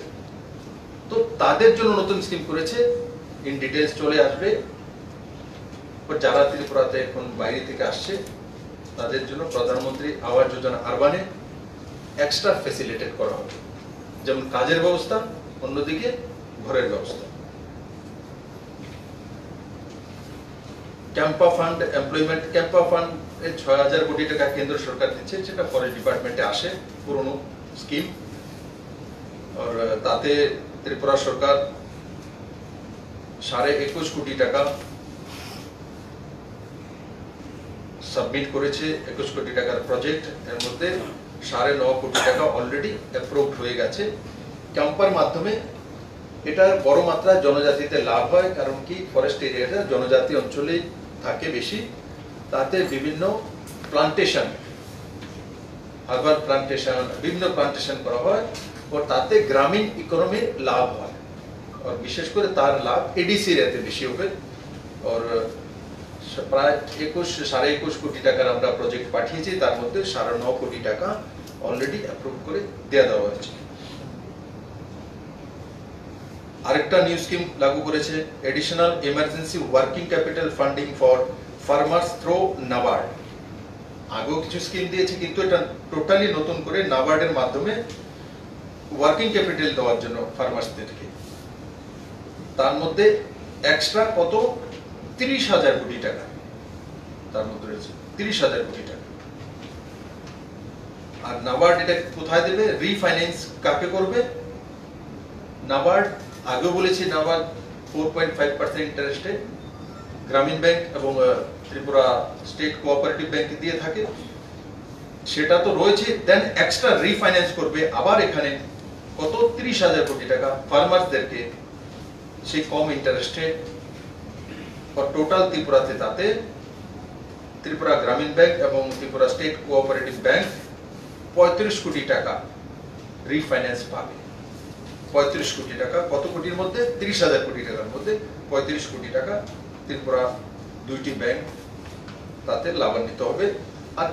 তো তাদের জন্য নতুন স্কিম করেছে, ইন ডিটেলস চলে আসবে। যারা ত্রিপুরাতে এখন বাইরে থেকে আসছে তাদের জন্য প্রধানমন্ত্রী আবাস যোজনা আরবানে এক্সট্রা ফ্যাসিলিটেট করা হবে, যেমন কাজের ব্যবস্থা, অন্যদিকে ঘরের ব্যবস্থা। Campa fund, employment Campa fund ৬,০০০ কোটি টাকা কেন্দ্র সরকার দিচ্ছে, সেটা ফরেস্ট ডিপার্টমেন্টে আসে, পুরনো স্কিম। আর তাতে ত্রিপুরা সরকার ২১.৫ কোটি টাকা সাবমিট করেছে, ২১ কোটি টাকার প্রজেক্ট। এর মধ্যে ৯.৫ কোটি টাকা অলরেডি অ্যাপ্রুভড হয়ে গেছে। ক্যাম্পার মাধ্যমে এটা বড় মাত্রায় জনজাতিতে লাভ হয়, কারণ কি ফরেস্ট এরিয়াটা জনজাতি অঞ্চলে থাকে বেশি। তাতে বিভিন্ন প্লান্টেশন, আরবান প্লান্টেশন, বিভিন্ন প্লান্টেশন করা হয়, ও তাতে গ্রামীণ ইকোনমির লাভ হয়। আর বিশেষ করে তার লাভ ADC এরিয়াতে বেশি হবে। আর প্রায় ২১.৫ কোটি টাকার আমরা প্রজেক্ট পাঠিয়েছি, তার মধ্যে ৯.৫ কোটি টাকা অলরেডি অ্যাপ্রুভ করে দেওয়া হয়েছে। আরেকটা নিউ স্কিম লাগু করেছে, additional emergency working capital funding for farmers through NABARD. আগেও কিছু স্কিম দিয়েছে, কিন্তু এটা টোটালি নতুন করে নাবার্ডের মাধ্যমে ওয়ার্কিং ক্যাপিটাল দেওয়ার জন্য ফার্মার্সদেরকে। তার মধ্যে এক্সট্রা কত ৩০,০০০ কোটি টাকা তার মধ্যে রয়েছে, ৩০,০০০ কোটি টাকা। আর নাবার্ড এটা কোথায় দেবে? রিফাইন্যান্স কাকে করবে? নাবার্ড আগেও বলেছি, নাবার্ড 4.5% ইন্টারেস্টে গ্রামীণ ব্যাংক এবং ত্রিপুরা স্টেট কোঅপারেটিভ ব্যাংক দিয়ে থাকে, সেটা তো রয়েছে। দেন এক্সট্রা রিফাইন্যান্স করবে আবার এখানে কত ৩০,০০০ কোটি টাকা ফার্মার্সদেরকে, সেই কম ইন্টারেস্টে। টোটাল ত্রিপুরাতে তাতে ত্রিপুরা গ্রামীণ ব্যাংক এবং ত্রিপুরা স্টেট কোঅপারেটিভ ব্যাংক ৩৫ কোটি টাকা রিফাইন্যান্স পাবে। ৩৫ কোটি টাকা, কত কোটির মধ্যে? ৩০,০০০ কোটি টাকার মধ্যে ৩৫ কোটি টাকা ত্রিপুরা দুইটি ব্যাংক তাতে লাভান্বিত হবে। আর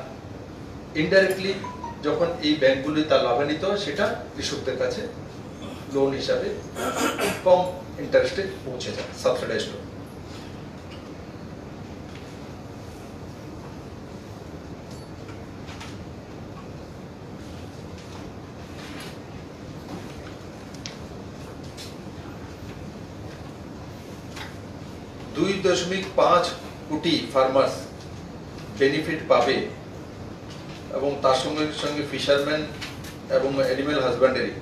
ইনডাইরেক্টলি যখন এই ব্যাংকগুলি তার লাভান্বিত হয়, সেটা কৃষকদের কাছে লোন হিসাবে কম ইন্টারেস্টে পৌঁছে যায়, সাবসিডাইজড লোন। $2.5 কোটি ফার্মার্স বেনিফিট পাবে, এবং তার সঙ্গে সঙ্গে ফিশারম্যান এবং অ্যানিমেল হাজব্যান্ডারি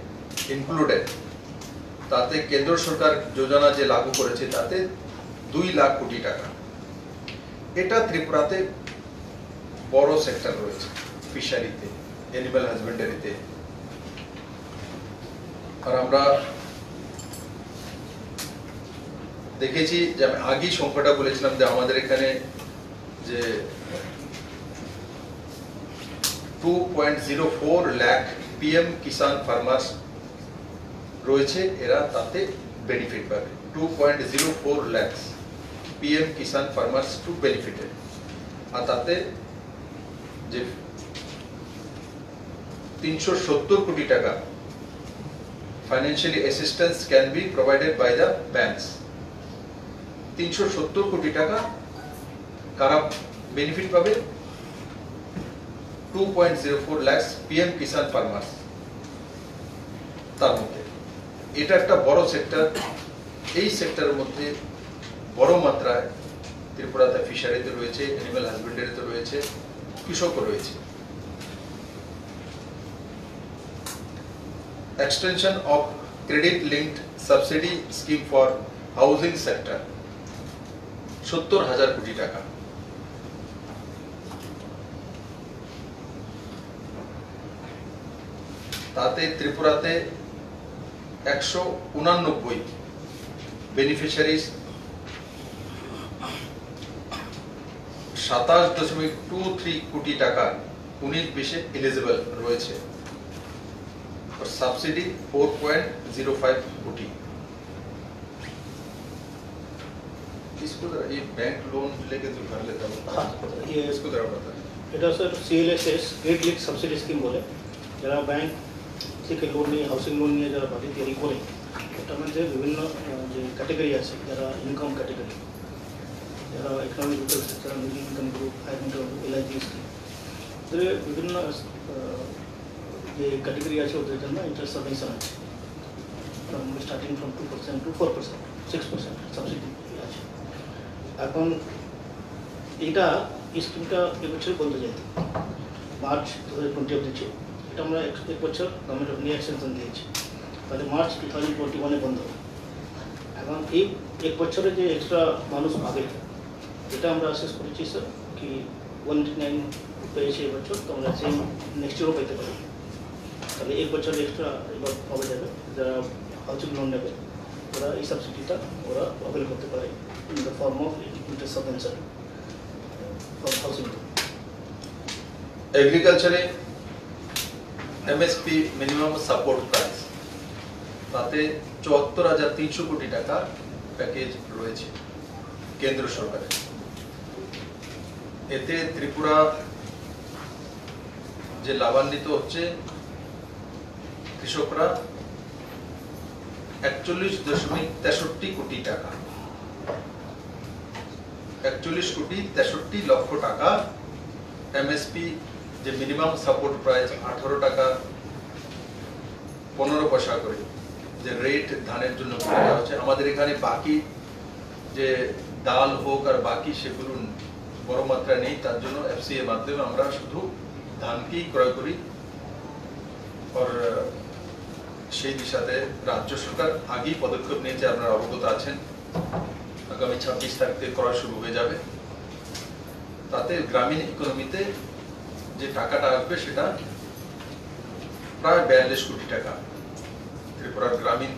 ইনক্লুডেড। তাতে কেন্দ্র সরকার যোজনা যে লাগু করেছে তাতে 2 লাখ কোটি টাকা। এটা ত্রিপুরাতে বড় সেক্টর রয়েছে, ফিশারিতে, অ্যানিমেল হাজব্যান্ডারিতে। আর আমরা দেখেছি যে, আমি আগেই সংখ্যাটা বলেছিলাম যে আমাদের এখানে যে 2.04 লাখ PM কিষান ফার্মার্স রয়েছে, এরা তাতে বেনিফিট পাবে। 2.04 lakh PM Kisan farmers to benefited. আর তাতে যে 370 কোটি টাকা financially assistance can be provided by the banks. 370 crore টাকা কারা বেনিফিট পাবে? 2.04 লাখ PM কিষান ফার্মার্স। তার মধ্যে এটা একটা বড় সেক্টর। এই সেক্টরের মধ্যে বড় মাত্রায় ত্রিপুরাতে ফিশারিতে রয়েছে, অ্যানিমাল হাজবেন্ডারিতে রয়েছে, কৃষকও রয়েছে। Extension of credit-linked subsidy scheme for housing sector 70,000 কোটি টাকা। তাতে ত্রিপুরাতে 189 বেনিফিশিয়ারিজ 27.23 কোটি টাকা 19-20 এলিজিবল রয়েছে। और सब्सिडी 4.05 कोटी। इसको ये बैंक लोन लेके जो घर लेता है, हाँ, ये इसको जरा बता। এটা sir CLSS credit link subsidy scheme বলে, যারা ব্যাংক থেকে লোন নিয়ে হাউসিং লোন নিয়ে যারা বাড়ি তৈরি করে, এটার মধ্যে বিভিন্ন যে ক্যাটাগরি আছে, যারা ইনকাম ক্যাটাগরি, যারা economic rural sector, middle income group, high income group, LIG scheme, এদের বিভিন্ন যে ক্যাটাগরি আছে ওদের জন্য ইন্টারেস্ট সাবভেনশন আছে, স্টার্টিং ফ্রম 2% to 4%, 6% সাবসিডি আছে। এখন এটা স্কিমটা এবছর বন্ধ যায়, মার্চ 2020 অব্দি ছিল। এটা আমরা এক বছর গভর্নমেন্ট অফ নিউ এক্সটেনশন দিয়েছি, তাহলে মার্চ 2021 বন্ধ হবে। এখন এই এক বছরে যে এক্সট্রা মানুষ পাবে, এটা আমরা অ্যাসেস করেছি স্যার কি 189 পেয়েছে এবছর, তো আমরা সেম নেক্সট ইয়ারও পেতে পারি। তাহলে এক বছর এক্সট্রা এবার পাওয়া যাবে, যারা হাউসিং লোন নেবে ওরা এই সাবসিডিটা ওরা অ্যাভেল করতে পারে in the form of interest subvention for housing loan. এগ্রিকালচারে MSP মিনিমাম সাপোর্ট প্রাইস, তাতে 74,300 কোটি টাকা প্যাকেজ রয়েছে কেন্দ্র সরকারের। এতে ত্রিপুরা যে লাভান্বিত হচ্ছে কৃষকরা 41.63 কোটি টাকা, 41.63 লক্ষ টাকা MSP যে মিনিমাম সাপোর্ট প্রাইস 18 টাকা 15 পয়সা করে যে রেট ধানের জন্য দেওয়া হচ্ছে। আমাদের এখানে বাকি যে ডাল হোক আর বাকি সেগুলো বড় মাত্রায় নেই, তার জন্য FCA মাধ্যমে আমরা শুধু ধানকেই ক্রয় করি। আর সেই দিশাতে রাজ্য সরকার আগেই পদক্ষেপ নিয়েছে, আপনারা অবগত আছেন। আগামী 26 তারিখ থেকে ক্রয় শুরু হয়ে যাবে। তাতে গ্রামীণ ইকোনমিতে যে টাকাটা আসবে সেটা প্রায় 42 কোটি টাকা ত্রিপুরার গ্রামীণ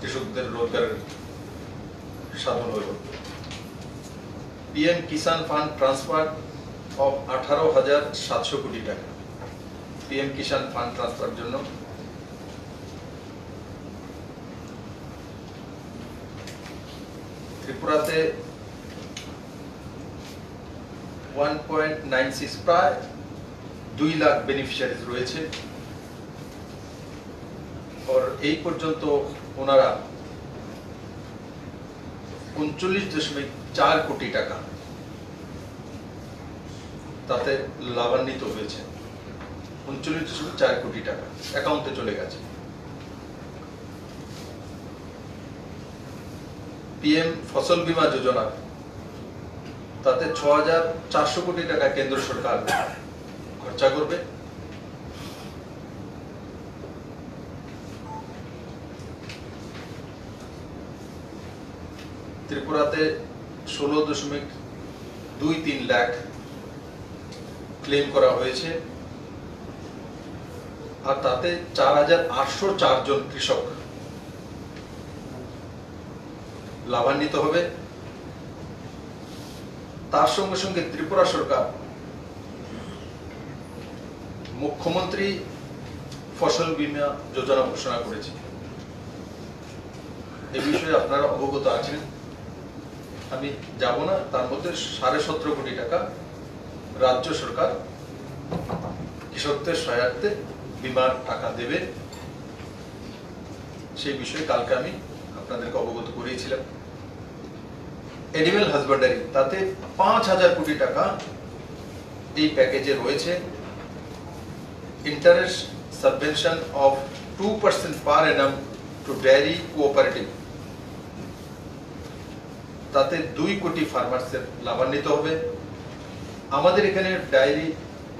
কৃষকদের রোজগারের সাধন হল। PM Kisan fund transfer of 18,700 crore টাকা, PM কিষাণ ফান্ড ট্রান্সফার জন্য। ত্রিপুরাতে 1.96 প্রায় 2 লাখ বেনিফিশিয়ারিজ রয়েছে। আর এই পর্যন্ত ওনারা 39.4 কোটি টাকা তাতে লাভান্বিত হয়েছে। 39.4 কোটি টাকা অ্যাকাউন্টে চলে গেছে। PM ফসল বীমা যোজনা, তাতে 6,400 কোটি টাকা কেন্দ্র সরকার খরচা করবে। ত্রিপুরাতে 16.23 লাখ ক্লেম করা হয়েছে, আর তাতে 4,804 জন কৃষক লাভান্বিত হবে। তার সঙ্গে সঙ্গে ত্রিপুরা সরকার মুখ্যমন্ত্রী ফসল বীমা যোজনা ঘোষণা করেছে। এই বিষয়ে আপনারা অবগত আছেন, আমি যাব না। তার মধ্যে 17.5 কোটি টাকা রাজ্য সরকার কৃষকদের সহায়তার্থে বীমার টাকা দেবে। সেই বিষয়ে কালকে আমি আপনাদেরকে অবগত করিয়েছিলাম। অ্যানিমাল হাজবেন্ডারি, তাতে 5,000 কোটি টাকা এই প্যাকেজে রয়েছে। Interest subvention of 2% per annum to dairy cooperative, তাতে 2 কোটি ফার্মার্সের লাভান্বিত হবে। আমাদের এখানে ডায়েরি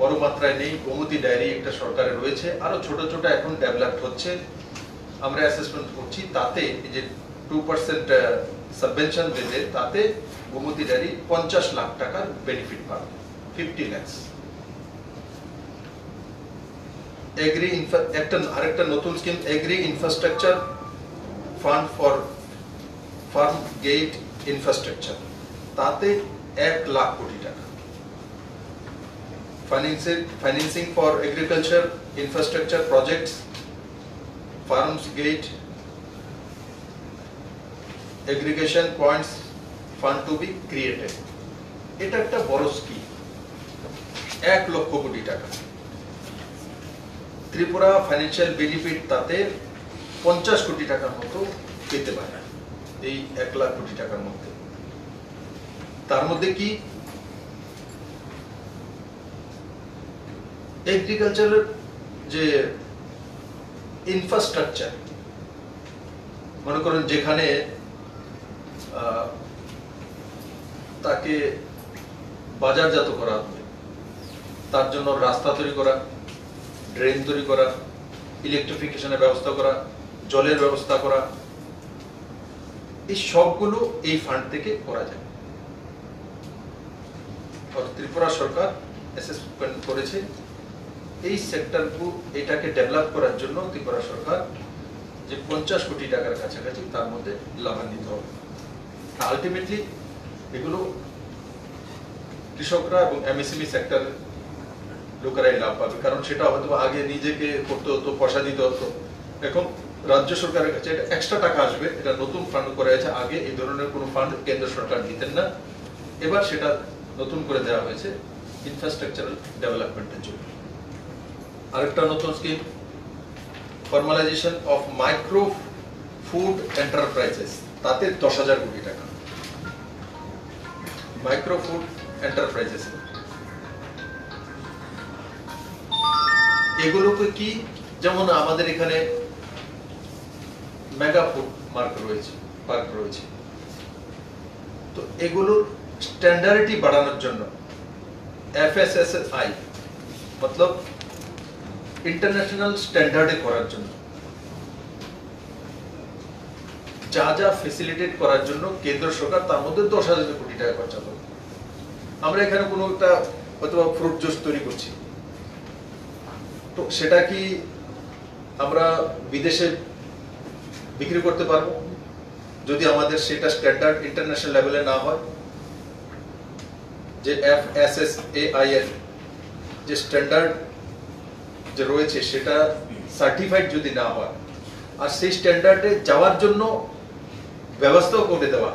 বড় মাত্রায় নেই, গোমতী ডায়েরি একটা সরকারের রয়েছে, আরো ছোট ছোট এখন ডেভেলপ হচ্ছে, আমরা অ্যাসেসমেন্ট করছি, তাতে যে 2% সাবভেনশন দেবে, তাতে গোমতী ডায়েরি 50 লাখ টাকার বেনিফিট পাবে, 50 লাখ। আরেকটা নতুন scheme, agri infrastructure fund for farm gate infrastructure, তাতে 1 লাখ কোটি টাকা। Financing for agriculture infrastructure projects, farms gate, aggregation points fund to be created. এটা একটা বড় স্কিম, 1 লক্ষ কোটি টাকা। ত্রিপুরা ফাইন্যান্সিয়াল বেনিফিট তাতে 50 কোটি টাকার মতো পেতে পারে এই 1 লাখ কোটি টাকার মধ্যে। তার মধ্যে কি এগ্রিকালচারের যে ইনফ্রাস্ট্রাকচার, মনে করেন যেখানে তাকে বাজারজাত করা হবে, তার জন্য রাস্তা তৈরি করা, ড্রেন তৈরি করা, ইলেকট্রিফিকেশনের ব্যবস্থা করা, জলের ব্যবস্থা করা, এই সবগুলো এই ফান্ড থেকে করা যায়। ত্রিপুরা সরকার অ্যাসেসমেন্ট করেছে এই সেক্টরগুলো, এটাকে ডেভেলপ করার জন্য ত্রিপুরা সরকার যে 50 কোটি টাকার কাছাকাছি তার মধ্যে লাভান্বিত হবে। আলটিমেটলি এগুলো কৃষকরা এবং এমএসএমই সেক্টর লোকেরাই লাভ পাবে, কারণ সেটা হয়তো আগে নিজেকে করতে হতো, পয়সা দিতে হতো, এখন রাজ্য সরকারের কাছে এটা এক্সট্রা টাকা আসবে, এটা নতুন ফান্ড করা হয়েছে। আগে এই ধরনের কোনো ফান্ড কেন্দ্র সরকার দিতেন না, এবার সেটা নতুন করে দেওয়া হয়েছে ইনফ্রাস্ট্রাকচারাল ডেভেলপমেন্টের জন্য। আরেকটা নতুন scheme, formalisation of micro food enterprises, তাতে 10,000 কোটি টাকা। মাইক্রো ফুড এন্টারপ্রাইজেস এগুলোকে কি, যেমন আমাদের এখানে মেগা ফুড পার্ক রয়েছে, তো এগুলোর স্ট্যান্ডার্ডিটি বাড়ানোর জন্য FSSAI মতলব ইন্টারন্যাশনাল স্ট্যান্ডার্ডে করার জন্য যা যা ফেসিলিটেট করার জন্য কেন্দ্র সরকার তার মধ্যে 10,000 কোটি টাকা খরচা করবে। আমরা এখানে কোনো একটা হয়তো ফ্রুট জুস তৈরি করছি, তো সেটা কি আমরা বিদেশে বিক্রি করতে পারবো যদি আমাদের সেটা স্ট্যান্ডার্ড ইন্টারন্যাশনাল লেভেলে না হয়? যে FSSAI এর যে স্ট্যান্ডার্ড যে রয়েছে সেটা সার্টিফাইড যদি না হয়, আর সেই স্ট্যান্ডার্ডে যাওয়ার জন্য ব্যবস্থাও করে দেওয়া,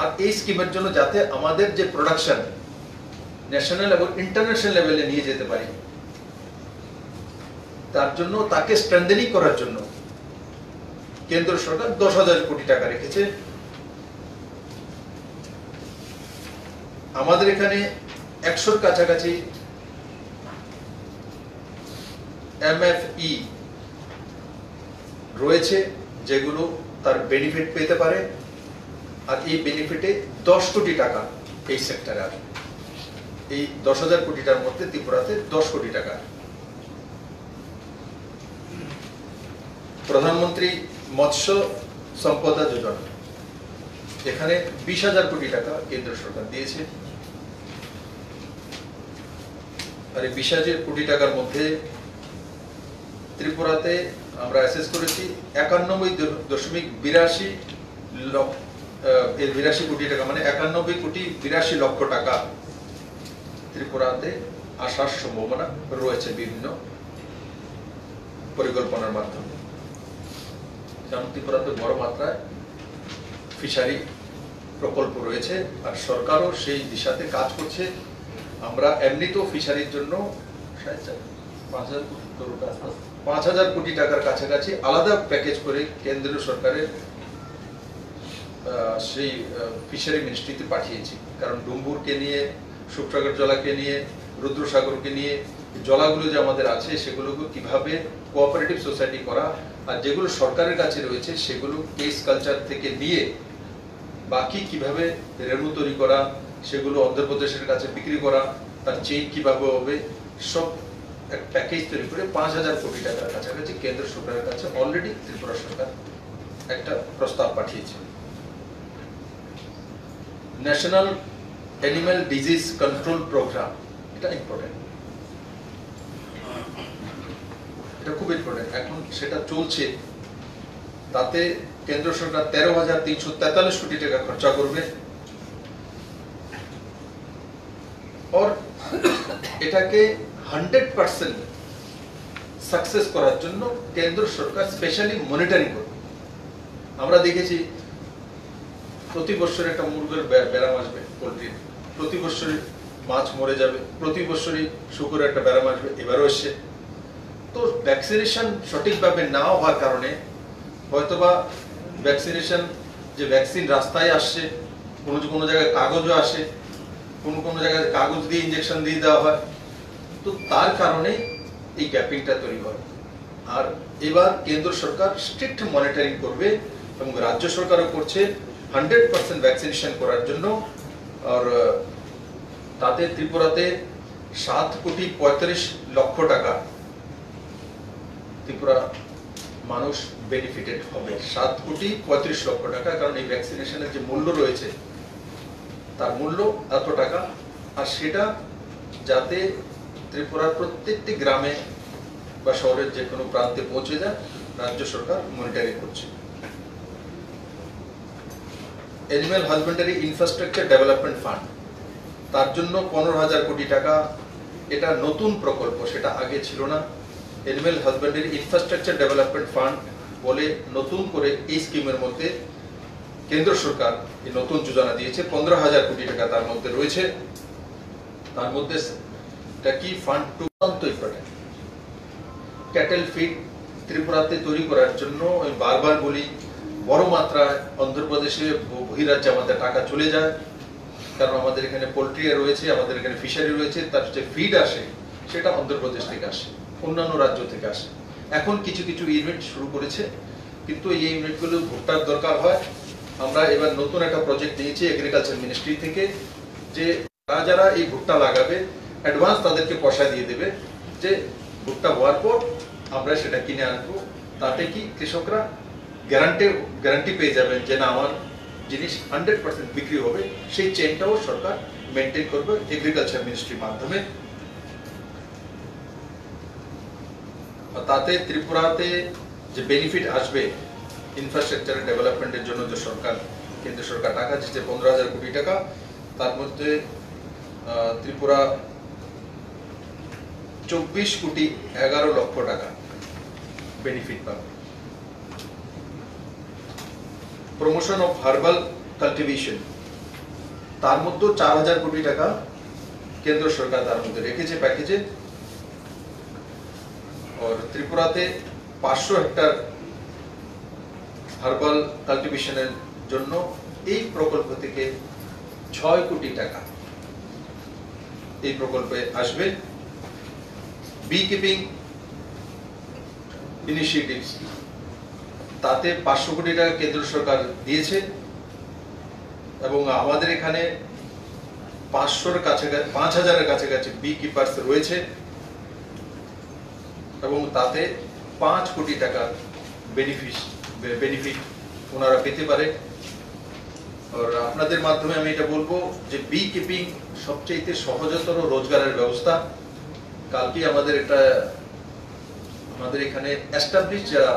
আর এই স্কিমের জন্য যাতে আমাদের যে প্রোডাকশন ন্যাশনাল এবং ইন্টারন্যাশনাল লেভেলে নিয়ে যেতে পারি, তার জন্য তাকে স্ট্রেংথেনিং করার জন্য কেন্দ্র সরকার 10,000 কোটি টাকা রেখেছে। আমাদের এখানে 100-র কাছাকাছি MFE রয়েছে যেগুলো তার বেনিফিট পেতে পারে, আর এই বেনিফিটে 10 কোটি টাকা এই সেক্টরে আসবে। এই 10,000 কোটিটার মধ্যে ত্রিপুরাতে 10 কোটি টাকা। প্রধানমন্ত্রী মৎস্য সম্পদা যোজনা, এখানে 20,000 কোটি টাকা কেন্দ্র সরকার দিয়েছে, আর এই 20,000 কোটি টাকার মধ্যে ত্রিপুরাতে আমরা অ্যাসেস করেছি 91.82 কোটি টাকা, মানে 91.82 লক্ষ টাকা ত্রিপুরাতে আসার সম্ভাবনা রয়েছে বিভিন্ন পরিকল্পনার মাধ্যমে। কারণ ত্রিপুরাতে বড় মাত্রায় ফিশারি প্রকল্প রয়েছে, আর সরকারও সেই দিশাতে কাজ করছে। আমরা এমনিতেও ফিশারির জন্য 5,000 কোটি টাকার কাছাকাছি আলাদা প্যাকেজ করে কেন্দ্রীয় সরকারের সেই ফিশারি মিনিস্ট্রিতে পাঠিয়েছি। কারণ ডুম্বুরকে নিয়ে, শুকসাগর জলাকে নিয়ে, রুদ্রসাগরকে নিয়ে জলাগুলো যে আমাদের আছে সেগুলোকে কিভাবে কোঅপারেটিভ সোসাইটি করা, আর যেগুলো সরকারের কাছে রয়েছে সেগুলো কেস কালচার থেকে নিয়ে বাকি কিভাবে রেণু তৈরি করা, সেগুলো অন্ধ্রপ্রদেশের কাছে বিক্রি করা, তার চেইন কিভাবে হবে, সব এক প্যাকেজ তৈরি করে 5,000 কোটি টাকার কাছাকাছি কেন্দ্র সরকারের কাছে অলরেডি ত্রিপুরা সরকার একটা প্রস্তাব পাঠিয়েছে। National animal disease control programme, এটা ইম্পর্টেন্ট, এটা খুব ইম্পর্টেন্ট। এখন সেটা চলছে, তাতে কেন্দ্র সরকার 13,343 কোটি টাকা খরচা করবে। और এটাকে 100% সাকসেস করার জন্য কেন্দ্র সরকার স্পেশালি মনিটরিং করবে। আমরা দেখেছি প্রতি বছর একটা মুরগির ব্যারাম আসবে, পোলট্রির প্রতি বছরই মাছ মরে যাবে, প্রতি বছরই শুকুরের একটা ব্যারাম আসবে, এবারও এসছে। তো ভ্যাকসিনেশন সঠিকভাবে না হওয়ার কারণে হয়তোবা ভ্যাকসিনেশন যে ভ্যাকসিন রাস্তায় আসছে, কোনো জায়গায় কাগজও আসে, কোনো জায়গায় কাগজ দিয়ে ইনজেকশন দিয়ে দেওয়া হয়, তো তার কারণে এই গ্যাপিংটা তৈরি হয়। আর এবার কেন্দ্র সরকার স্ট্রিক্ট মনিটরিং করবে এবং রাজ্য সরকারও করছে 100% ভ্যাকসিনেশন করার জন্য। আর তাতে ত্রিপুরাতে 7,35,00,000 টাকা ত্রিপুরা মানুষ বেনিফিটেড হবে, 7,35,00,000 টাকা, কারণ এই ভ্যাকসিনেশনের যে মূল্য রয়েছে তার মূল্য এত টাকা। আর সেটা যাতে ত্রিপুরার প্রত্যেকটি গ্রামে বা শহরের যে কোনো প্রান্তে পৌঁছে যায়, রাজ্য সরকার মনিটরিং করছে। Animal husbandry infrastructure development fund, তার জন্য 15,000 কোটি টাকা, এটা নতুন প্রকল্প, সেটা আগে ছিল না। Animal husbandry infrastructure development fund বলে নতুন করে এই স্কিমের মধ্যে কেন্দ্র সরকার এই নতুন যোজনা দিয়েছে। 15,000 কোটি টাকা তার মধ্যে রয়েছে। তার মধ্যে এটা কি fund to important, cattle feed ত্রিপুরাতে তৈরি করার জন্য আমি বারবার বলি, বড় মাত্রায় অন্ধ্রপ্রদেশে বহিরাজ্যে আমাদের টাকা চলে যায়, কারণ আমাদের এখানে পোল্ট্রি রয়েছে, আমাদের এখানে ফিশারি রয়েছে, তার যে ফিড আসে সেটা অন্ধ্রপ্রদেশ থেকে আসে, অন্যান্য রাজ্য থেকে আসে। এখন কিছু কিছু ইউনিট শুরু করেছে, কিন্তু এই ইউনিটগুলো ভুট্টার দরকার হয়। আমরা এবার নতুন একটা প্রজেক্ট নিয়েছি এগ্রিকালচার মিনিস্ট্রি থেকে, যে যারা এই ভুট্টা লাগাবে অ্যাডভান্স তাদেরকে পয়সা দিয়ে দেবে, যে ভুট্টা হওয়ার পর আমরা সেটা কিনে আনবো। তাতে কি কৃষকরা গ্যারান্টি পেয়ে যাবেন যে না, আমার জিনিস 100% বিক্রি হবে। সেই চেনটাও সরকার মেনটেন করবে এগ্রিকালচার মিনিস্ট্রির মাধ্যমে। তাতে ত্রিপুরাতে যে বেনিফিট আসবে ইনফ্রাস্ট্রাকচার ডেভেলপমেন্টের জন্য, যে সরকার কেন্দ্র সরকার টাকা দিচ্ছে 15,000 কোটি টাকা, তার মধ্যে ত্রিপুরা 24,11,00,000 টাকা বেনিফিট পাবে। প্রমোশন অফ হার্বাল কাল্টিভেশন, তার মধ্যে 4,000 কোটি টাকা কেন্দ্র সরকার তার মধ্যে রেখেছে প্যাকেজে। और ত্রিপুরাতে 500 হেক্টর হার্বাল কাল্টিভেশনের জন্য এই প্রকল্প থেকে 6 কোটি টাকা এই প্রকল্পে আসবে। বি কিপিং ইনিশিয়েটিভস, তাতে 500 কোটি টাকা কেন্দ্র সরকার দিয়েছে, এবং আমাদের এখানে 5,000-এর কাছাকাছি বি কিপার্স রয়েছে, এবং তাতে 5 কোটি টাকা বেনিফিট ওনারা পেতে পারে। আর আপনাদের মাধ্যমে আমি এটা বলবো যে বি কিপিং সবচেয়ে সহজতর রোজগারের ব্যবস্থা। কালকে আমাদের এখানে এস্টাবলিশ যারা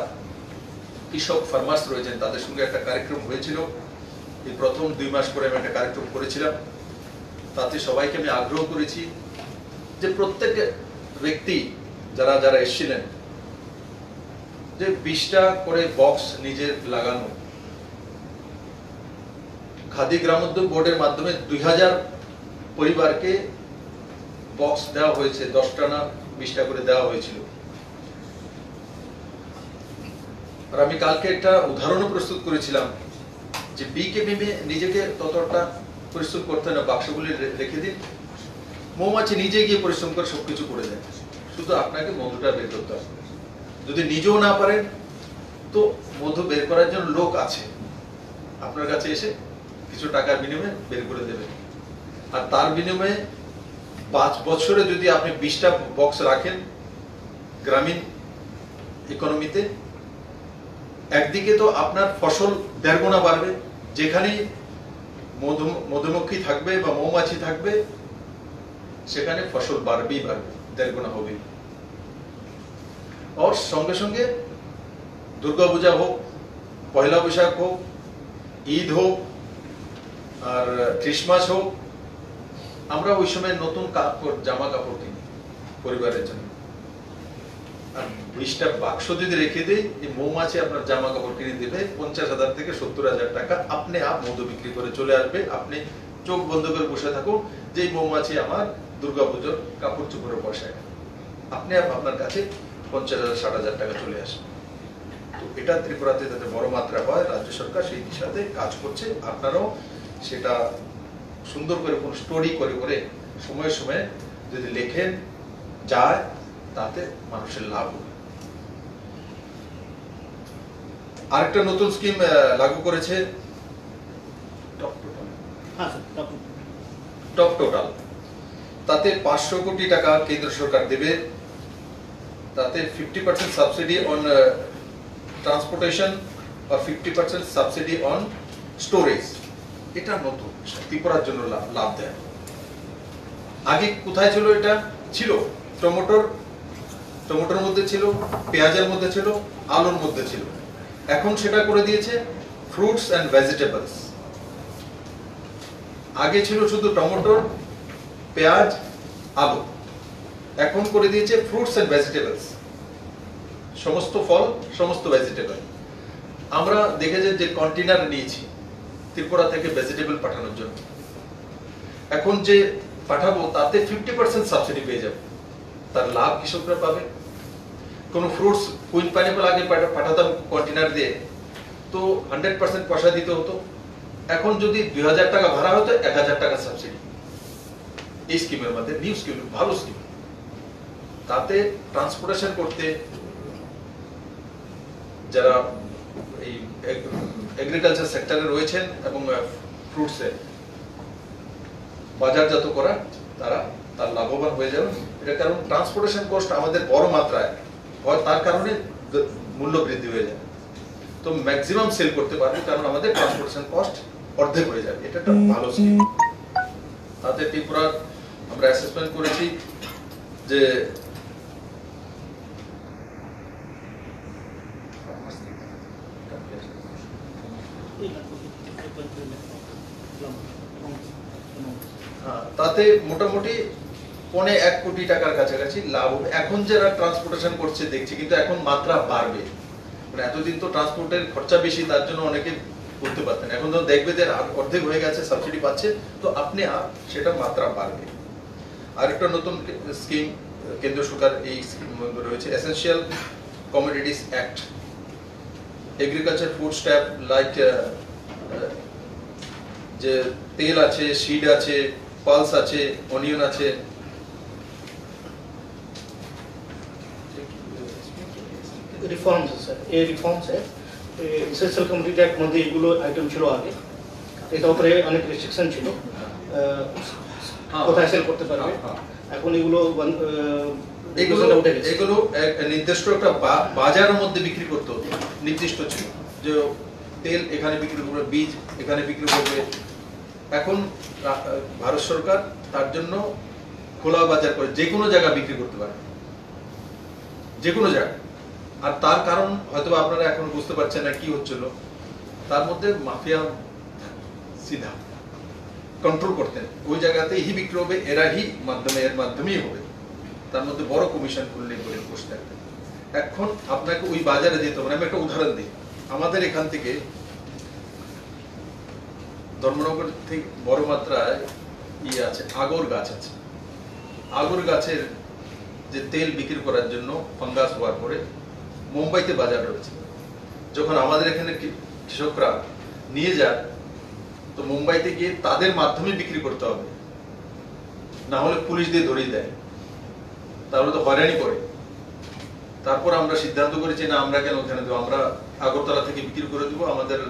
কৃষক ফার্মার্স রয়েছেন তাদের সঙ্গে একটা কার্যক্রম হয়েছিল। এই প্রথম 2 মাস পরে আমি একটা কার্যক্রম করেছিলাম। তাতে সবাইকে আমি আগ্রহ করেছি যে প্রত্যেক ব্যক্তি যারা এসেছিলেন, যে 20টা করে বক্স নিজের লাগানো। খাদি গ্রামোদ্যোগ বোর্ডের মাধ্যমে 2000 পরিবারকে বক্স দেওয়া হয়েছে, 10টা না 20টা করে দেওয়া হয়েছিল। আর আমি কালকে একটা উদাহরণও প্রস্তুত করেছিলাম যে বিকেপিএমে নিজেকে ততটা পরিশ্রম করতে না, বাক্সগুলি রেখে দিন, মৌমাছি নিজে গিয়ে পরিশ্রম করে সবকিছু করে দেয়। শুধু আপনাকে মধুটা বের করতে হবে। যদি নিজেও না পারেন তো মধু বের করার জন্য লোক আছে, আপনার কাছে এসে কিছু টাকার বিনিময়ে বের করে দেবে। আর তার বিনিময়ে 5 বছরে যদি আপনি 20টা বক্স রাখেন গ্রামীণ ইকোনমিতে, একদিকে তো আপনার ফসল 1.5 গুণা বাড়বে, যেখানে মধুমক্ষী থাকবে বা মৌমাছি থাকবে সেখানে ফসল বাড়বেই বাড়বে, 1.5 গুণা হবে। আর সঙ্গে সঙ্গে দুর্গাপূজা হোক, পয়লা বৈশাখ হোক, ঈদ হোক আর ক্রিসমাস হোক, আমরা ওই সময় নতুন জামা কাপড় কিনি পরিবারের জন্য। আর 20টা বাক্স যদি রেখে দেই, এই মৌমাছি আপনার জামা কাপড় কিনে দেবে 50,000 থেকে 70,000 টাকা। আপনি মধু বিক্রি করে চলে আসবে। আপনি চোখ বন্ধ করে বসে থাকুন যে এই মৌমাছি আমার দুর্গাপুজোর কাপড় চোপড়ের পয়সা, আপনি আপনার কাছে 50,000 60,000 টাকা চলে আসে। তো এটা ত্রিপুরাতে যাতে বড় মাত্রা হয়, রাজ্য সরকার সেই দিশাতে কাজ করছে। আপনারাও সেটা সুন্দর করে কোন স্টোরি করে করে সময়ে সময়ে যদি লেখেন যায়, তাতে মানুষের লাভ হবে। আরেকটা নতুন স্কিম লাগু করেছে টপ টোটাল। তাতে 500 কোটি টাকা কেন্দ্র সরকার দেবে। তাতে 50% সাবসিডি অন ট্রান্সপোর্টেশন আর 50% সাবসিডি অন স্টোরেজ। এটা নতুন ত্রিপুরার জন্য লাভ দেয়। আগে কোথায় ছিল? এটা ছিল টমেটোর মধ্যে ছিল, পেঁয়াজের মধ্যে ছিল, আলুর মধ্যে ছিল। এখন সেটা করে দিয়েছে ফ্রুটস এন্ড ভেজিটেবলস। আগে ছিল শুধু টমেটো, পেঁয়াজ, আলু। এখন করে দিয়েছে ফ্রুটস এন্ড ভেজিটেবলস, সমস্ত ফল, সমস্ত ভেজিটেবল। আমরা দেখেছি যে কন্টেনার নিয়েছি ত্রিপুরা থেকে ভেজিটেবল পাঠানোর জন্য। এখন যে পাঠাবো তাতে 50% সাবসিডি পেয়ে যাবে। তার লাভ কৃষকরা পাবে। কোন ফ্রুটস, কুইন পাইনাপল আগে পাঠাতাম কন্টেনার দিয়ে, তো 100% পয়সা দিতে হতো। এখন যদি 2000 টাকা ভাড়া হতো, 1000 টাকা সাবসিডি। এই স্কিমের মধ্যে নিউ স্কিম, ভালো স্কিম। তাতে ট্রান্সপোর্টেশন করতে যারা এই এগ্রিকালচার সেক্টরে রয়েছেন এবং ফ্রুটসে বাজারজাত করা, তার লাভবান হয়ে যাবে। এটা কারণ ট্রান্সপোর্টেশন কস্ট আমাদের বড় মাত্রায় হয়, তার কারণে মূল্য বৃদ্ধি হয়ে যায়। তো ম্যাক্সিমাম সেল করতে পারবে, কারণ আমাদের ট্রান্সপোর্টেশন কস্ট অর্ধেক হয়ে যাবে। এটা একটা ভালো স্কিম। তাতে ত্রিপুরা আমরা অ্যাসেসমেন্ট করেছি যে তাতে মোটামুটি 1.25 কোটি টাকার কাছাকাছি লাভ হবে। এখন যারা ট্রান্সপোর্টেশন করছে দেখছি, কিন্তু এখন মাত্রা বাড়বে। মানে এতদিন তো ট্রান্সপোর্টের খরচা বেশি, তার জন্য অনেকে করতে পারতেন। এখন তো দেখবে যে অর্ধেক হয়ে গেছে, সাবসিডি পাচ্ছে, তো আপনি সেটা মাত্রা বাড়বে। আরেকটা নতুন স্কিম কেন্দ্র সরকার এই স্কিম রয়েছে, essential commodities act. Agriculture food step like যে তেল আছে, সিড আছে, পালস আছে, অনিয়ন আছে, রিফর্মস স্যার, এই রিফর্মস এসেনশিয়াল কমোডিটি অ্যাক্ট মধ্যে এগুলো আইটেম ছিল আগে। এটা উপরে অনেক রেস্ট্রিকশন ছিল, কোথায় সেল করতে পারবে। এখন এগুলো নির্দিষ্ট একটা বাজারের মধ্যে বিক্রি করতে হতো, নির্দিষ্ট ছিল যে তেল এখানে বিক্রি করবে, বীজ এখানে বিক্রি করবে। এখন ভারত সরকার তার জন্য খোলা বাজার করে যে কোনো জায়গা বিক্রি করতে পারে, যে কোনো জায়গা। আর তার কারণ হয়তো আপনারা এখন বুঝতে পারছেন না কি হচ্ছিল। তার মধ্যে মাফিয়া সিধা কন্ট্রোল করতেন, ওই জায়গাতেই বিক্রি হবে, এর মাধ্যমেই হবে। তার মধ্যে বড় কমিশন করলে করে বসে থাকতেন। এখন আপনাকে ওই বাজারে যেতে হবে। আমি একটা উদাহরণ দিই। আমাদের এখান থেকে ধর্মনগর থেকে বড় মাত্রায় আছে, আগর গাছ আছে। আগর গাছের যে তেল বিক্রি করার জন্য ফাঙ্গাস হওয়ার পরে মুম্বাইতে বাজার রয়েছে। যখন আমাদের এখানে কৃষকরা নিয়ে যায়, তো মুম্বাইতে গিয়ে তাদের মাধ্যমে বিক্রি করতে হবে, না হলে পুলিশ দিয়ে ধরিয়ে দেয়। তাহলে তো হয়রানি করে। তারপর আমরা সিদ্ধান্ত করেছি না, আমরা কেন ওখানে দেবো, আমরা আগরতলা থেকে বিক্রি করে দেবো, আমাদের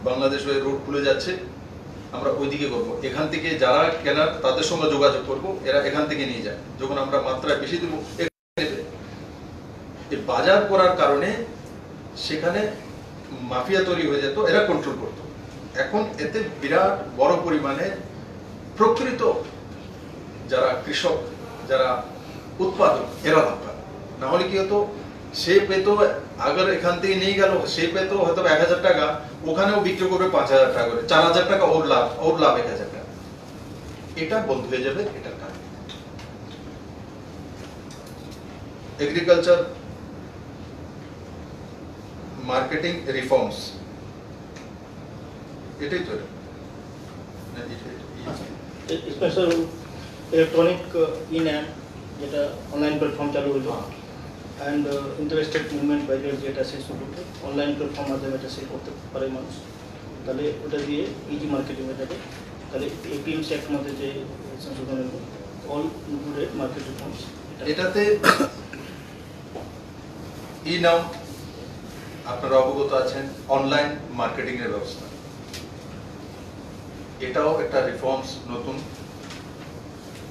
বাংলাদেশ হয়ে রোড খুলে যাচ্ছে, আমরা ওইদিকে করবো। এখান থেকে যারা কেনার তাদের সঙ্গে যোগাযোগ করব, এরা এখান থেকে নিয়ে যায়। যখন আমরা মাত্রায় বেশি দেবো, বাজার করার কারণে সেখানে মাফিয়া তৈরি হয়ে যেত, এরা কন্ট্রোল করতো। এখন এতে বিরাট বড় পরিমাণে প্রকৃত যারা কৃষক, যারা উৎপাদক, এরা লাভ পায়। না হলে কি হতো, সে পেত, আগের এখান থেকে নিয়ে গেল, সে পেত হয়তো 1000 টাকা, ওখানেও বিক্রি করবে 5000 টাকা করে, 4000 টাকা ওর লাভ 1000 টাকা। এটা বন্ধ হয়ে যাবে, এটার কারণে এগ্রিকালচার মার্কেটিং রিফর্মস, এটাই তো স্পেশাল ইলেকট্রনিক ইন-অ্যাপ যেটা অনলাইন প্ল্যাটফর্ম চালু হলো, অ্যান্ড ইন্টারেস্টেড মুভমেন্ট বাইরে যেটা শেষ হলো, অনলাইন প্ল্যাটফর্ম মাধ্যমে এটা সেল করতে পারে মানুষ, তাহলে ওটা দিয়ে ইজি মার্কেটিং হয়ে যাবে। তাহলে এপিএমসি অ্যাক্টের মধ্যে যে সংশোধন হলো, অল ইনক্লুডেড মার্কেট রিফর্মস, এটাতে ই নাম আপনারা অবগত আছেন, অনলাইন মার্কেটিং এর ব্যবস্থা, এটাও একটা রিফর্মস নতুন,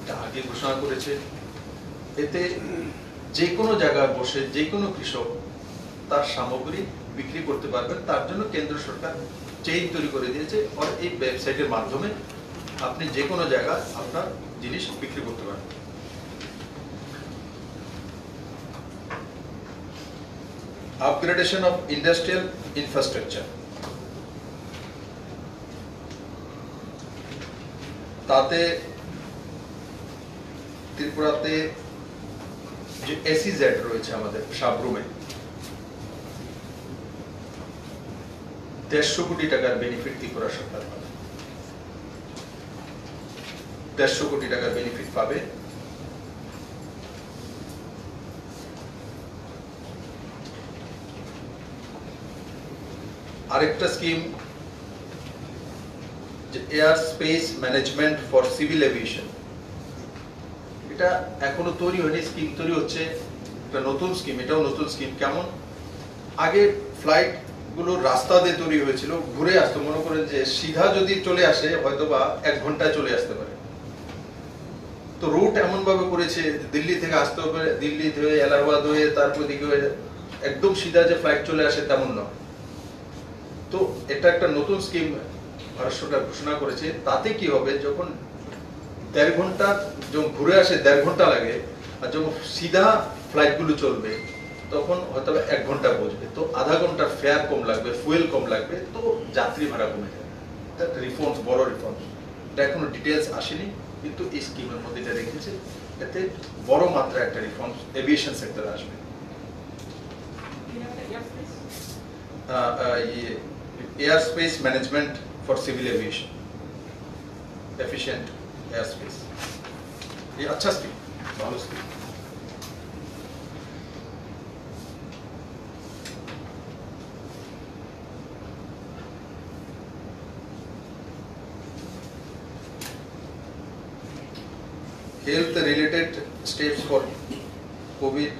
এটা আগে ঘোষণা করেছে। এতে যে কোনো জায়গায় বসে যে কোনো কৃষক তার সামগ্রী বিক্রি করতে পারবেন। তার জন্য কেন্দ্র সরকার চেইন তৈরি করে দিয়েছে, আর এই ওয়েবসাইটের মাধ্যমে আপনি যে কোনো জায়গায় আপনার জিনিস বিক্রি করতে পারবেন। Upgradation of industrial infrastructure, তাতে ত্রিপুরাতে যে SEZ রয়েছে আমাদের সাবরুমে 150 কোটি টাকার বেনিফিট ত্রিপুরা সরকার পাবে, 150 কোটি টাকার বেনিফিট পাবে। আরেকটা স্কিম যে air space management for civil aviation, এটা এখনো তৈরি হয়নি, স্কিম তৈরি হচ্ছে, একটা নতুন স্কিম, এটাও নতুন স্কিম। কেমন, আগে ফ্লাইট গুলো রাস্তা দিয়ে তৈরি হয়েছিল, ঘুরে আসতো, মনে করেন যে সিধা যদি চলে আসে হয়তো বা 1 ঘন্টায় চলে আসতে পারে। তো রুট এমন ভাবে করেছে, দিল্লি থেকে আসতে হবে, দিল্লি হয়ে এলাহাবাদ হয়ে তারপর দিকে একদম সিধা যে ফ্লাইট চলে আসে তেমন নয়। তো এটা একটা নতুন স্কিম ভারত সরকার ঘোষণা করেছে। তাতে কি হবে, যখন 1.5 ঘন্টা যখন ঘুরে আসে 1.5 ঘন্টা লাগে, আর যখন সিধা ফ্লাইট গুলো চলবে তখন হয়তো 1 ঘন্টা পৌঁছবে, তো আধা ঘন্টার ফেয়ার কম লাগবে, ফুয়েল কম লাগবে, তো যাত্রী ভাড়া কমে যাবে। এটা রিফর্মস, বড় রিফর্মস, এটা এখনো ডিটেলস আসেনি, কিন্তু এই স্কিমের মধ্যে এটা রেখেছে। এতে বড় মাত্রায় একটা রিফর্মস এভিয়েশন সেক্টরে আসবে। Air space management for civil aviation, efficient air space, ये अच्छा स्कीम, भालो scheme. Health related steps for Covid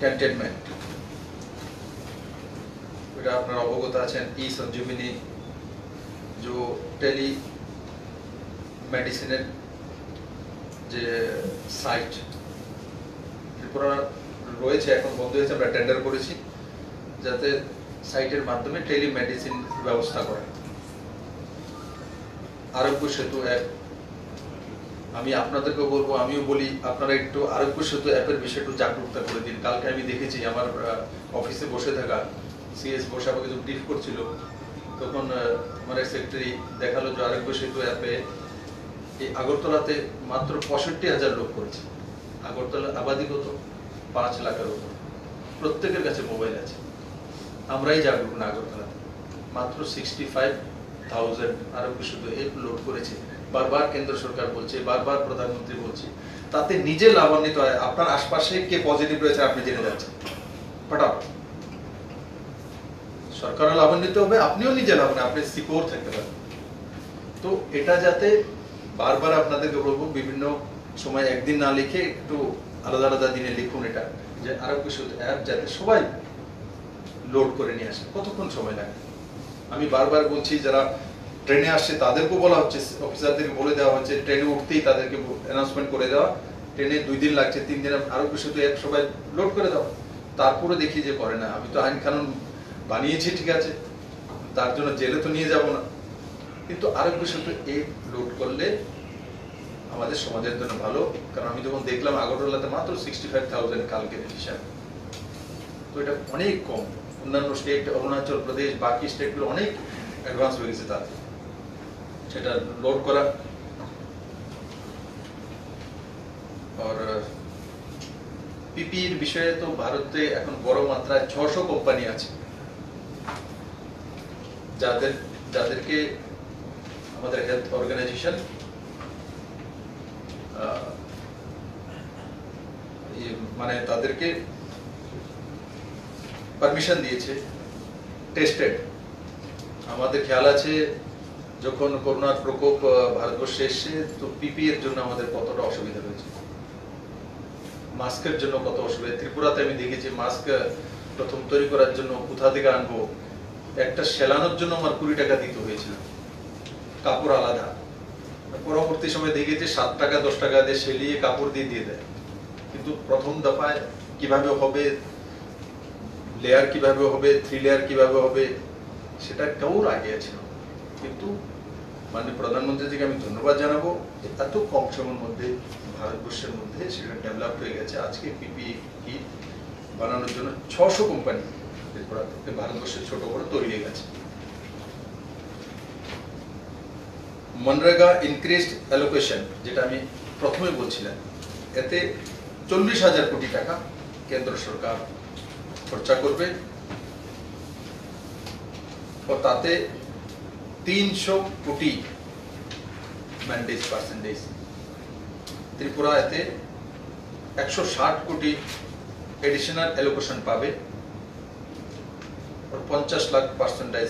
containment, আপনারা অবগত আছেন। ই সঞ্জীবনী যে টেলি মেডিসিনের যে সাইট ত্রিপুরা রয়েছে, এখন বন্ধ হয়েছে, আমরা টেন্ডার করেছি যাতে সাইটের মাধ্যমে টেলি মেডিসিন ব্যবস্থা করে। আরোগ্য সেতু অ্যাপ, আমি আপনাদেরকে বলবো, আমিও বলি, আপনারা একটু আরোগ্য সেতু অ্যাপের বিষয়ে একটু জাগরুকতা করে দিন। কালকে আমি দেখেছি আমার অফিসে বসে থাকা সিএস বসে আমাকে যখন ব্রিফ করছিল, তখন আমার সেক্রেটারি দেখালো যে আরোগ্য সেতু অ্যাপে এই আগরতলাতে মাত্র 65,000 লোক করেছে। আগরতলা আবাদি কত, 5 লাখের উপর, প্রত্যেকের কাছে মোবাইল আছে। আমরাই জাগরুক না, আগরতলাতে মাত্র 65,000 আরোগ্য সেতু অ্যাপ লোড করেছে। বারবার কেন্দ্র সরকার বলছে, বারবার প্রধানমন্ত্রী বলছে, তাতে নিজে লাভান্বিত হয়। আপনার আশপাশে কে পজিটিভ রয়েছে আপনি জেনে যাচ্ছেন, ফটাফট সরকারও লাভান্বিত হবে, আপনিও নিজে লাভান্বিত, আপনি সিকিউর থাকতে পারেন। তো এটা যাতে বারবার আপনাদেরকে বলবো, বিভিন্ন সময় একদিন না লিখে একটু আলাদা আলাদা দিনে লিখুন এটা, যে আরোগ্য সেতু অ্যাপ যাতে সবাই লোড করে নিয়ে আসে। কতক্ষণ সময় লাগে? আমি বারবার বলছি, যারা ট্রেনে আসছে তাদেরকেও বলা হচ্ছে, অফিসারদেরকে বলে দেওয়া হচ্ছে ট্রেনে উঠতেই তাদেরকে অ্যানাউন্সমেন্ট করে দেওয়া, ট্রেনে 2 দিন লাগছে, 3 দিন আরোগ্য সেতু অ্যাপ সবাই লোড করে দাও। তারপরে দেখি যে করে না। আমি তো আইন কানুন বানিয়েছি, ঠিক আছে, তার জন্য জেলে তো নিয়ে যাব না, কিন্তু আরোগ্য সেতু অ্যাপ লোড করলে আমাদের সমাজের জন্য ভালো। কারণ আমি যখন দেখলাম আগরতলাতে মাত্র 65,000 কালকের হিসাব, তো এটা অনেক কম। অন্যান্য স্টেট, অরুণাচল প্রদেশ, বাকি স্টেটগুলো অনেক অ্যাডভান্স হয়ে গেছে তাতে, সেটা লোড করা। আর পিপির বিষয়ে তো ভারতে এখন বড় মাত্রায় 600 কোম্পানি আছে যাদেরকে আমাদের হেলথ অর্গানাইজেশন মানে তাদেরকে পারমিশন দিয়েছে, টেস্টেড। আমাদের খেয়াল আছে যখন করোনার প্রকোপ ভারতবর্ষে এসছে, তো পিপি এর জন্য আমাদের কতটা অসুবিধা হয়েছে, মাস্কের জন্য কত অসুবিধা। ত্রিপুরাতে আমি দেখেছি মাস্ক প্রথম তৈরি করার জন্য কোথা থেকে আনবো, একটা সেলানোর জন্য আমার 20 টাকা দিতে হয়েছিল, কাপড় আলাদা। পরবর্তী সময় দেখেছি 7 টাকা 10 টাকা দিয়ে সেলিয়ে কাপড় দিয়ে দেয়। কিন্তু প্রথম দফায় কিভাবে হবে, লেয়ার কিভাবে হবে, 3 লেয়ার কিভাবে হবে, সেটা কেউ আইডিয়া ছিল। কিন্তু মাননীয় প্রধানমন্ত্রীজিকে আমি ধন্যবাদ জানাবো, এত কম সময়ের মধ্যে ভারতবর্ষের মধ্যে সেটা ডেভেলপ হয়ে গেছে। আজকে পিপি কিট বানানোর জন্য 600 কোম্পানি ভারতবর্ষের ছোট বড় তৈরি হয়ে গেছে। মনরেগা ইনক্রিজড অ্যালোকেশন, যেটা আমি প্রথমে বলছিলাম, এতে 40,000 কোটি টাকা কেন্দ্র সরকার খরচা করবে, ও তাতে 300 কোটি ম্যান্ডেজ পার্সেন্টেজ। ত্রিপুরা এতে 160 কোটি এডিশনাল অ্যালোকেশন পাবে, আর 50 লাখ পার্সেন্টেজ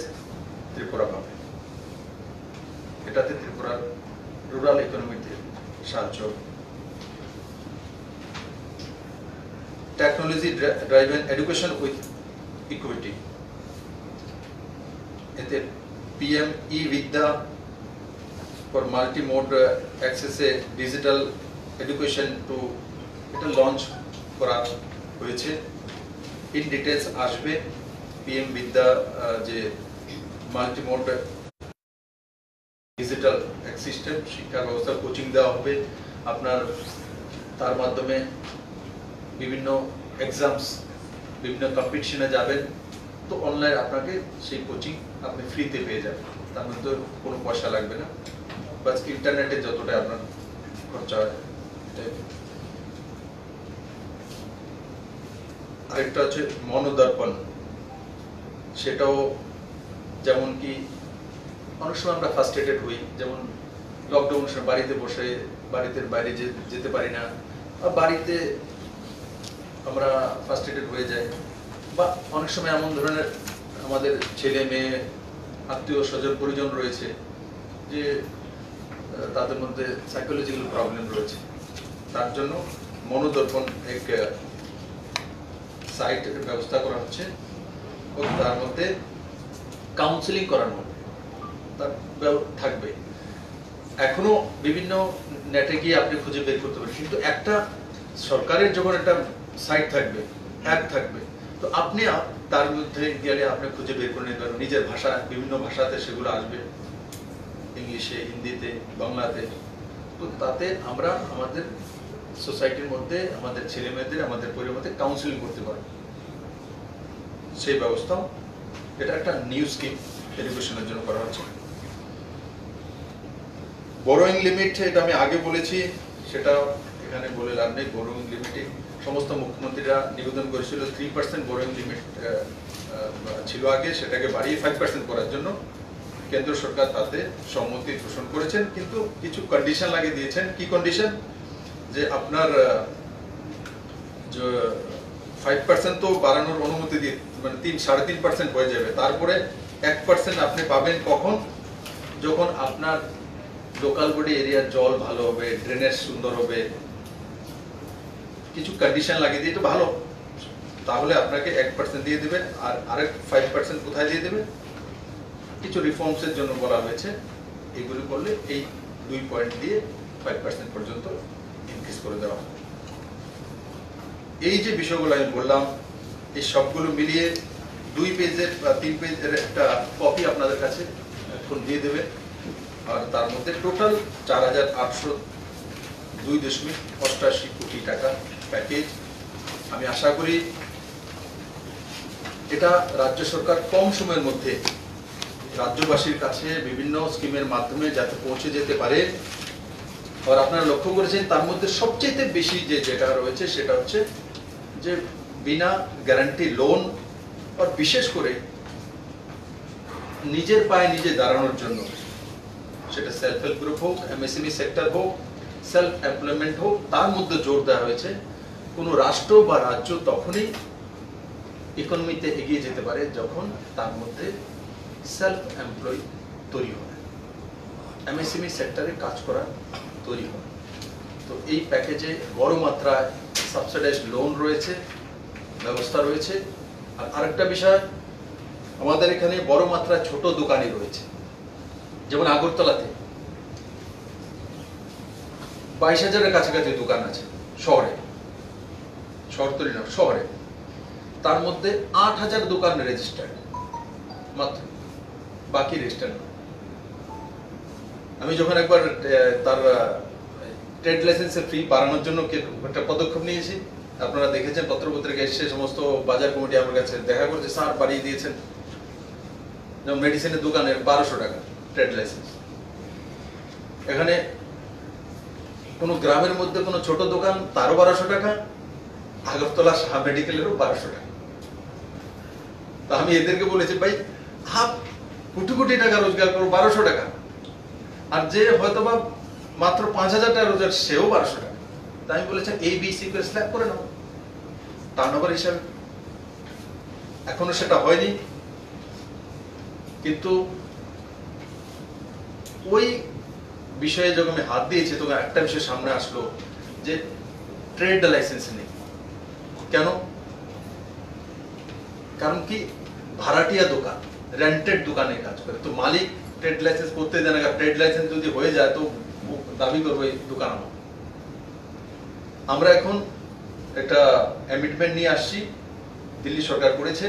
ত্রিপুরা পাবে। এটাতে ত্রিপুরার রুরাল ইকোনমিতে সাহায্য। Technology driven education with equity, এতে PM e Vidya for multi mode অ্যাক্সেসে ডিজিটাল এডুকেশন টু, এটা লঞ্চ করা হয়েছে। ইন ডিটেলস আসবে পিএম বিদ্যা, যে মাল্টি মোড ডিজিটাল সিস্টেম, শিক্ষা ব্যবস্থা, কোচিং দেওয়া হবে আপনার, তার মাধ্যমে বিভিন্ন এক্সামস, বিভিন্ন কম্পিটিশনে যাবেন, তো অনলাইন আপনাকে সেই কোচিং আপনি ফ্রিতে পেয়ে যাবেন, তার মধ্যে কোনো পয়সা লাগবে না, বাস ইন্টারনেটে যতটা আপনার খরচা হয়। আরেকটা হচ্ছে মনোদর্পণ, সেটাও যেমন কি অনেক সময় আমরা ফার্স্ট্রেটেড হই, যেমন লকডাউনের সময় বাড়িতে বসে, বাড়িতে বাইরে যেতে পারি না, বাড়িতে আমরা ফার্স্ট্রেটেড হয়ে যাই, বা অনেক সময় এমন ধরনের আমাদের ছেলে মেয়ে আত্মীয় স্বজন পরিজন রয়েছে যে তাদের মধ্যে সাইকোলজিক্যাল প্রবলেম রয়েছে, তার জন্য মনোদর্পণ এক সাইটের ব্যবস্থা করা হচ্ছে, ও তার মধ্যে কাউন্সিলিং করার মধ্যে তার থাকবে। এখনো বিভিন্ন নেটে গিয়ে আপনি খুঁজে বের করতে পারেন, কিন্তু একটা সরকারের যখন একটা সাইট থাকবে, অ্যাপ থাকবে, তো আপনি তার মধ্যে গেলে আপনি খুঁজে বের করে নিতে পারবেন নিজের ভাষা, বিভিন্ন ভাষাতে সেগুলো আসবে, ইংলিশে, হিন্দিতে, বাংলাতে। তো তাতে আমরা আমাদের সোসাইটির মধ্যে আমাদের ছেলে মেয়েদের, আমাদের পরিবারের মধ্যে কাউন্সিলিং করতে পারবো, সেই ব্যবস্থাও। এটা একটা নিউ স্কিম এডুকেশনের জন্য করা হচ্ছে। বোরোয়িং লিমিট, এটা আমি আগে বলেছি, সেটা এখানে বলে লাভ নেই। বোরোয়িং লিমিটে সমস্ত মুখ্যমন্ত্রীরা নিবেদন করেছিল 3% বোরোয়িং লিমিট ছিল আগে, সেটাকে বাড়িয়ে 5% করার জন্য কেন্দ্র সরকার তাতে সম্মতি পোষণ করেছেন, কিন্তু কিছু কন্ডিশন লাগিয়ে দিয়েছেন। কি কন্ডিশন? যে আপনার 5% তো বাড়ানোর অনুমতি দিয়ে, মানে 3.5% হয়ে যাবে, তারপরে 1% আপনি পাবেন কখন? যখন আপনার লোকাল বডি এরিয়ার জল ভালো হবে, ড্রেনেজ সুন্দর হবে, কিছু কন্ডিশন লাগিয়ে দিয়ে তো ভালো, তাহলে আপনাকে 1% দিয়ে দেবে। আর আরেক 5% কোথায় দিয়ে দেবে? কিছু রিফর্মসের জন্য বলা হয়েছে, এগুলো করলে এই 2 পয়েন্ট দিয়ে 5% পর্যন্ত ইনক্রিজ করে দেওয়া হবে। এই যে বিষয়গুলো আমি বললাম, এই সবগুলো মিলিয়ে 2 পেজের বা 3 পেজের একটা কপি আপনাদের কাছে এখন দিয়ে দেবে। আর তার মধ্যে টোটাল 4,802.88 কোটি টাকা প্যাকেজ। আমি আশা করি এটা রাজ্য সরকার কম সময়ের মধ্যে রাজ্যবাসীর কাছে বিভিন্ন স্কিমের মাধ্যমে যাতে পৌঁছে যেতে পারে। আর আপনারা লক্ষ্য করেছেন তার মধ্যে সবচেয়ে বেশি যেটা রয়েছে সেটা হচ্ছে যে বিনা গ্যারান্টি লোন, আর বিশেষ করে নিজের পায়ে নিজে দাঁড়ানোর জন্য, সেটা সেলফ হেল্প গ্রুপ হোক, এমএসএমই সেক্টর হোক, সেলফ এমপ্লয়মেন্ট হোক, তার মধ্যে জোর দেওয়া হয়েছে। কোনো রাষ্ট্র বা রাজ্য তখনই ইকোনমিতে এগিয়ে যেতে পারে যখন তার মধ্যে সেলফ এমপ্লয় তৈরি হয়, এমএসএমই সেক্টরে কাজ করা তৈরি হয়। তো এই প্যাকেজে বড় মাত্রায় সাবসিডাইজড লোন রয়েছে, ব্যবস্থা রয়েছে। আর আরেকটা বিষয়, আমাদের এখানে বড় মাত্রায় ছোট দোকানি রয়েছে, যেমন আগরতলাতে 22,000-এর কাছাকাছি দোকান আছে শহরে, শহরতলি না শহরে। তার মধ্যে 8,000 দোকান রেজিস্টার্ড মাত্র, বাকি রেজিস্টার্ড না। আমি যখন একবার তার ট্রেড লাইসেন্সের ফি বাড়ানোর জন্য একটা পদক্ষেপ নিয়েছি, আপনারা দেখেছেন পত্রপত্রিকা এসে সমস্ত বাজার কমিটি আমার কাছে দেখা করছে, স্যার বাড়িয়ে দিয়েছেন। যেমন মেডিসিনের দোকানের 1200 টাকা ট্রেড লাইসেন্স। এখানে কোন গ্রামের মধ্যে কোন ছোট দোকান তারও 1200 টাকা, আগরতলা শাহ মেডিকেলেরও 1200 টাকা। তা আমি এদেরকে বলেছি, ভাই হাফ কোটি কোটি টাকা রোজগার করো 1200 টাকা, আর যে হয়তোবা মাত্র 5,000 টাকা রোজগার সেও 1200 টাকা। তাই আমি বলেছি ABC করে স্ল্যাব করে নাও টার্নওভার হিসাবে। এখনো সেটা হয়নি, কিন্তু ওই বিষয়ে যখন আমি হাত দিয়েছি তখন একটা বিষয় সামনে আসলো যে ট্রেড লাইসেন্স নেই। কেন? কারণ কি, ভাড়াটিয়া দোকান, রেন্টেড দোকানে কাজ করে, তো মালিক ট্রেড লাইসেন্স করতে দেয় না। ট্রেড লাইসেন্স যদি হয়ে যায় তো দাবি করবে দোকান আমার। আমরা এখন একটা অ্যামেন্ডমেন্ট নিয়ে আসছি, দিল্লি সরকার করেছে,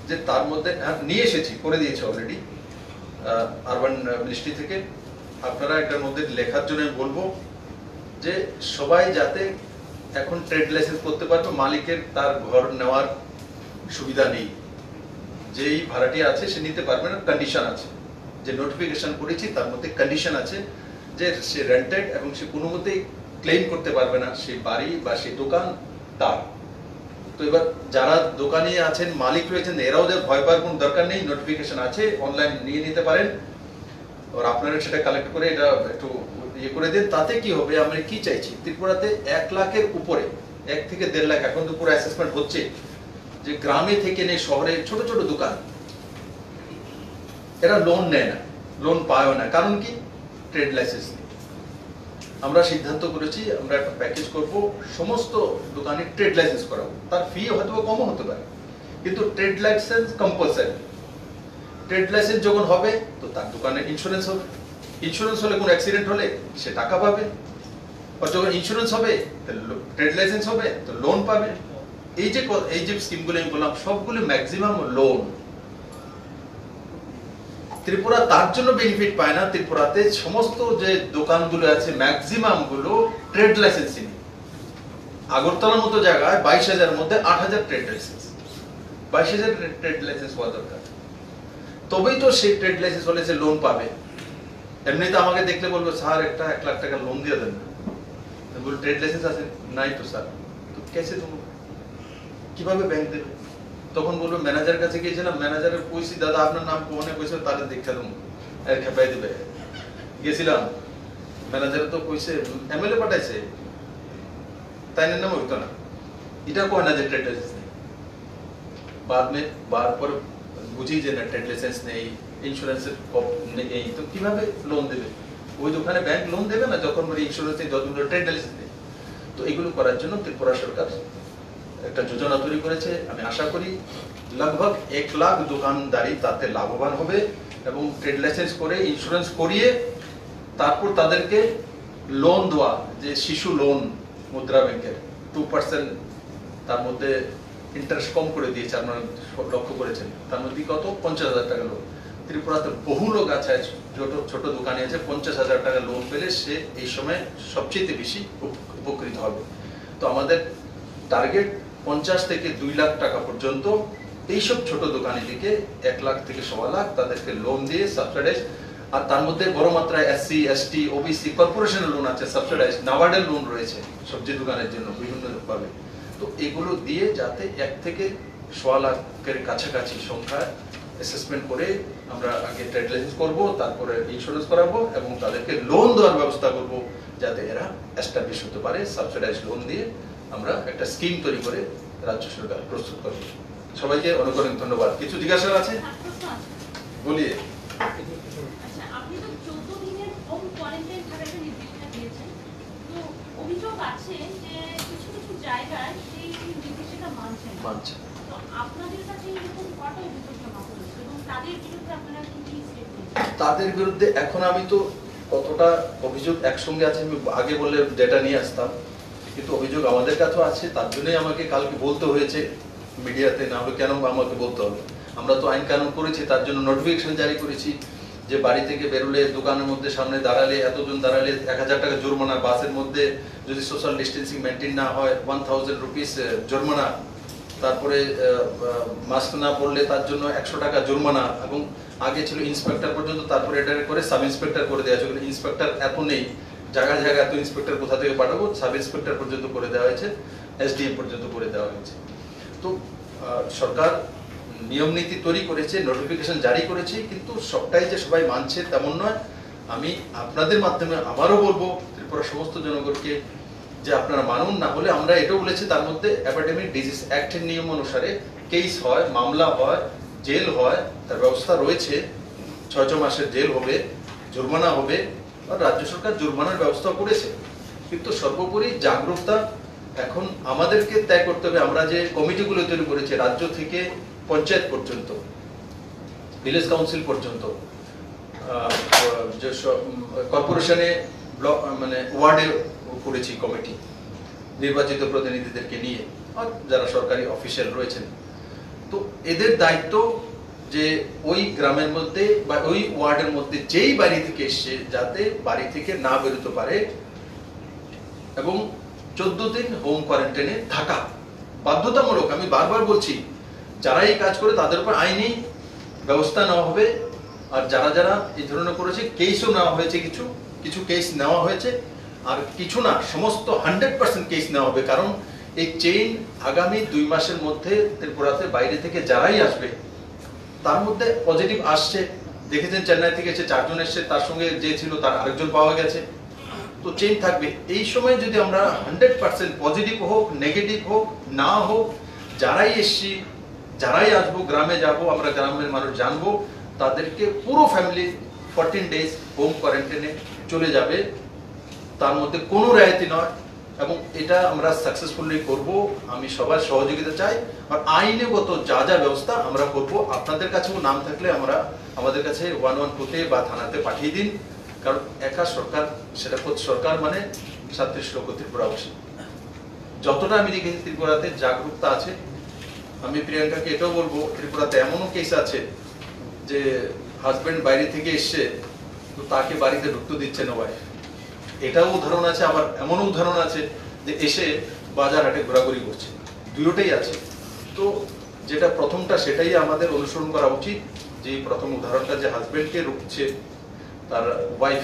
যে তার মধ্যে নিয়ে এসেছি, করে দিয়েছে অলরেডি আরবান মিনিস্ট্রি থেকে। আপনারা এটার মধ্যে লেখার জন্য বলবো যে সবাই যাতে এখন ট্রেড লাইসেন্স করতে পারবে, মালিকের তার ঘর নেওয়ার সুবিধা নেই, যেই ভাড়াটিয়া আছে সে নিতে পারবে না। কন্ডিশন আছে, যে নোটিফিকেশন করেছি তার মধ্যে কন্ডিশন আছে যে সে রেন্টেড এবং সে কোনো মতেই ক্লেম করতে পারবে না সেই বাড়ি বা সেই দোকান তার। তো এবার যারা দোকানে আছেন, মালিক রয়েছেন, এরাও যে ভয় পাওয়ার কোনো দরকার নেই, নোটিফিকেশন আছে, অনলাইন নিয়ে নিতে পারেন। আর আপনারা সেটা কালেক্ট করে এটা একটু ইয়ে করে দিন। তাতে কি হবে, আমরা কি চাইছি, ত্রিপুরাতে 1 লাখের উপরে, 1 থেকে 1.5 লাখ, এখন তো পুরো অ্যাসেসমেন্ট হচ্ছে, যে গ্রামে থেকে নেই শহরে ছোট ছোট দোকান, এরা লোন নেয় না, লোন পায়ও না। কারণ কি, ট্রেড লাইসেন্স নেই। আমরা সিদ্ধান্ত করেছি আমরা একটা প্যাকেজ করব, সমস্ত দোকানে ট্রেড লাইসেন্স করাবো। তার ফি হয়তো কমও হতে পারে, কিন্তু trade licence compulsory. Trade licence যখন হবে তো তার দোকানে ইন্স্যুরেন্স হবে, ইন্স্যুরেন্স হলে কোনো অ্যাক্সিডেন্ট হলে সে টাকা পাবে। আর যখন ইন্স্যুরেন্স হবে, ট্রেড লাইসেন্স হবে, তো লোন পাবে। এই যে স্কিমগুলো আমি বললাম সবগুলো ম্যাক্সিমাম লোন। ত্রিপুরা তার জন্য বেনিফিট পায় না, ত্রিপুরাতে সমস্ত যে দোকানগুলো আছে ম্যাক্সিমাম গুলো ট্রেড লাইসেন্স নেই। আগরতলার মতো জায়গায় 22,000 মধ্যে 8,000 ট্রেড লাইসেন্স, 22,000 ট্রেড লাইসেন্স হওয়া দরকার, তবেই তো সেই ট্রেড লাইসেন্স হলে সে লোন পাবে। এমনিতে আমাকে দেখলে বলবো, স্যার একটা 1 লাখ টাকা লোন দিয়ে দেন। বল ট্রেড লাইসেন্স আছে নাই তো স্যার, তো কেসে তুমি কিভাবে ব্যাংক দেবে? তখন বলবো ম্যানেজার কাছে গিয়েছিলাম, ম্যানেজারের কইছি দাদা আপনার নাম কোনে কইছে, তাহলে দেখতে দেবো আর খেপাই দেবে। গেছিলাম, ম্যানেজার তো কইছে এমএলএ পাঠাইছে, তাই নাম হইতো না, এটা কয় না যে ট্রেড লাইসেন্স নেই। বার পর বুঝি যে না ট্রেড লাইসেন্স নেই, ইন্স্যুরেন্সের নেই, তো কিভাবে লোন দেবে? ওই দোকানে ব্যাংক লোন দেবে না যখন ইন্স্যুরেন্সে যতগুলো ট্রেড লাইসেন্স। তো এগুলো করার জন্য ত্রিপুরা সরকার একটা যোজনা তৈরি করেছে। আমি আশা করি লগভগ 1 লাখ দোকানদারি তাতে লাভবান হবে এবং ট্রেড লাইসেন্স করে ইন্স্যুরেন্স করিয়ে তারপর তাদেরকে লোন দেওয়া, যে শিশু লোন মুদ্রা ব্যাংকের 2% তার মধ্যে ইন্টারেস্ট কম করে দিয়েছে, আপনারা লক্ষ্য করেছেন। তার মধ্যে কত 50,000 টাকা লোন। ত্রিপুরাতে বহু লোক আছে, ছোট দোকানে আছে, 50,000 টাকা লোন পেলে সে এই সময় সবচেয়ে বেশি উপকৃত হবে। তো আমাদের টার্গেট 50 থেকে 2 লাখ টাকা পর্যন্ত এইসব ছোট দোকানিদেরকে 1 লাখ থেকে 1.25 লাখ তাদেরকে লোন দিয়ে সাবসিডাইজ, আর তার মধ্যে বড় মাত্রায় SC, ST, OBC কর্পোরেশনের লোন আছে, সাবসিডাইজ নাবার্ডের লোন রয়েছে সবজি দোকানের জন্য বিভিন্ন ভাবে। তো এগুলো দিয়ে যাতে 1 থেকে 1.25 লাখের কাছাকাছি সংখ্যা অ্যাসেসমেন্ট করে আমরা আগে ট্রেড লাইসেন্স করবো, তারপরে ইন্স্যুরেন্স করাবো এবং তাদেরকে লোন দেওয়ার ব্যবস্থা করবো যাতে এরা এস্টাবলিশ হতে পারে। সাবসিডাইজ লোন দিয়ে আমরা একটা স্কিম তৈরি করে রাজ্য সরকার প্রস্তুত করবে। সবাইকে অনেক অনেক ধন্যবাদ। কিছু জিজ্ঞাসা আছে বলিয়ে। আচ্ছা, আপনি তো 14 দিনের হোম কোয়ারেন্টাইন থাকার একটা নির্দেশনা দিয়েছেন। তো অভিযোগ আছে যে কিছু কিছু জায়গায় সেই নির্দেশনা মানছে। তো আপনাদের কাছে এরকম কটা অভিযোগ জমা পড়েছে এবং তাদের বিরুদ্ধে আপনারা কি স্টেপ নিয়েছেন? তাদের বিরুদ্ধে এখন আমি তো কতটা অভিযোগ একসঙ্গে আছে আমি আগে বললে ডেটা নিয়ে আসতাম, কিন্তু অভিযোগ আমাদের কাছেও আছে। তার জন্যই আমাকে কালকে বলতে হয়েছে মিডিয়াতে, না হলে কেন আমাকে বলতে হবে? আমরা তো আইন কানুন করেছি, তার জন্য নোটিফিকেশন জারি করেছি যে বাড়ি থেকে বেরোলে, দোকানের মধ্যে সামনে দাঁড়ালে, এতজন দাঁড়ালে 1000 টাকা জরিমানা, বাসের মধ্যে যদি সোশ্যাল ডিস্টেন্সিং মেনটেন না হয় 1000 রুপিস জরিমানা, তারপরে মাস্ক না পরলে তার জন্য 100 টাকা জরিমানা, এবং আগে ছিল ইন্সপেক্টর পর্যন্ত, তারপরে এটা করে সাব ইন্সপেক্টর করে দেওয়া হয়েছে। ইন্সপেক্টর এত নেই, জায়গায় জায়গায় এত ইন্সপেক্টর কোথা থেকে পাঠাবো, সাব ইন্সপেক্টর পর্যন্ত করে দেওয়া হয়েছে, SDM পর্যন্ত করে দেওয়া হয়েছে। তো সরকার নিয়ম নীতি তৈরি করেছে, নোটিফিকেশন জারি করেছে, কিন্তু সবটাই যে সবাই মানছে তেমন নয়। আমি আপনাদের মাধ্যমে আবারও বলবো ত্রিপুরা সমস্ত জনগণকে যে আপনারা মানুন, না হলে আমরা এটাও বলেছি তার মধ্যে এপিডেমিক ডিজিজ অ্যাক্টের নিয়ম অনুসারে কেস হয়, মামলা হয়, জেল হয়, তার ব্যবস্থা রয়েছে। 6 মাসের জেল হবে, জরিমানা হবে, আর রাজ্য সরকার জরিমানার ব্যবস্থা করেছে। কিন্তু সর্বোপরি জাগরুকতা এখন আমাদেরকে ত্যাগ করতে হবে। আমরা যে কমিটিগুলো তৈরি করেছি রাজ্য থেকে পঞ্চায়েত পর্যন্ত, ভিলেজ কাউন্সিল পর্যন্ত, যে কর্পোরেশনে ব্লক মানে ওয়ার্ডে করেছি কমিটি নির্বাচিত প্রতিনিধিদেরকে নিয়ে, আর যারা সরকারি অফিসিয়াল রয়েছেন। তো এদের দায়িত্ব যে ওই গ্রামের মধ্যে বা ওই ওয়ার্ডের মধ্যে যেই বাড়ি থেকে এসছে যাতে বাড়ি থেকে না বেরোতে পারে, এবং 14 দিন হোম কোয়ারেন্টাইনে থাকা বাধ্যতামূলক। আমি বারবার বলছি, যারা এই কাজ করে তাদের উপর আইনি ব্যবস্থা নেওয়া হবে। আর যারা যারা এই ধরনের করেছে কেসও নেওয়া হয়েছে, কিছু কিছু কেস নেওয়া হয়েছে, আর কিছু না, সমস্ত 100% কেস নেওয়া হবে। কারণ এই চেইন আগামী 2 মাসের মধ্যে ত্রিপুরাতে বাইরে থেকে যারাই আসবে তার মধ্যে পজিটিভ আসছে। দেখেছেন চেন্নাই থেকে এসে 4 জন এসছে, তার সঙ্গে যে ছিল তার আরেকজন পাওয়া গেছে। তো চেইন থাকবে। এই সময় যদি আমরা 100% পজিটিভ হোক, নেগেটিভ হোক, না হোক, যারাই এসছি, যারাই আসবো, গ্রামে যাব, আমরা গ্রামের মানুষ জানবো, তাদেরকে পুরো ফ্যামিলি 14 ডেজ হোম কোয়ারেন্টাইনে চলে যাবে। তার মধ্যে কোনো রেয়াতি নয়, এবং এটা আমরা সাকসেসফুলি করব। আমি সবার সহযোগিতা চাই, আর আইনগত যা যা ব্যবস্থা আমরা করব। আপনাদের কাছেও নাম থাকলে আমরা আমাদের কাছে 112-তে বা থানাতে পাঠিয়ে দিন। কারণ একা সরকার, সেটা সরকার মানে 37 লক্ষ ত্রিপুরাবাসী। যতটা আমি দেখেছি ত্রিপুরাতে জাগরুকতা আছে। আমি প্রিয়াঙ্কাকে এটাও বলবো, ত্রিপুরাতে এমনও কেস আছে যে হাজবেন্ড বাইরে থেকে এসছে, তো তাকে বাড়িতে ঢুকতে দিচ্ছে না ভাই। এটাও উদাহরণ আছে। আবার এমনও উদাহরণ আছে যে এসে বাজার হাটে ঘোরাঘুরি করছে। দুটোটাই আছে। তো যেটা প্রথমটা সেটাই আমাদের অনুসরণ করা উচিত। যে প্রথম উদাহরণটা যে হাজবেন্ডকে রুখছে তার ওয়াইফ,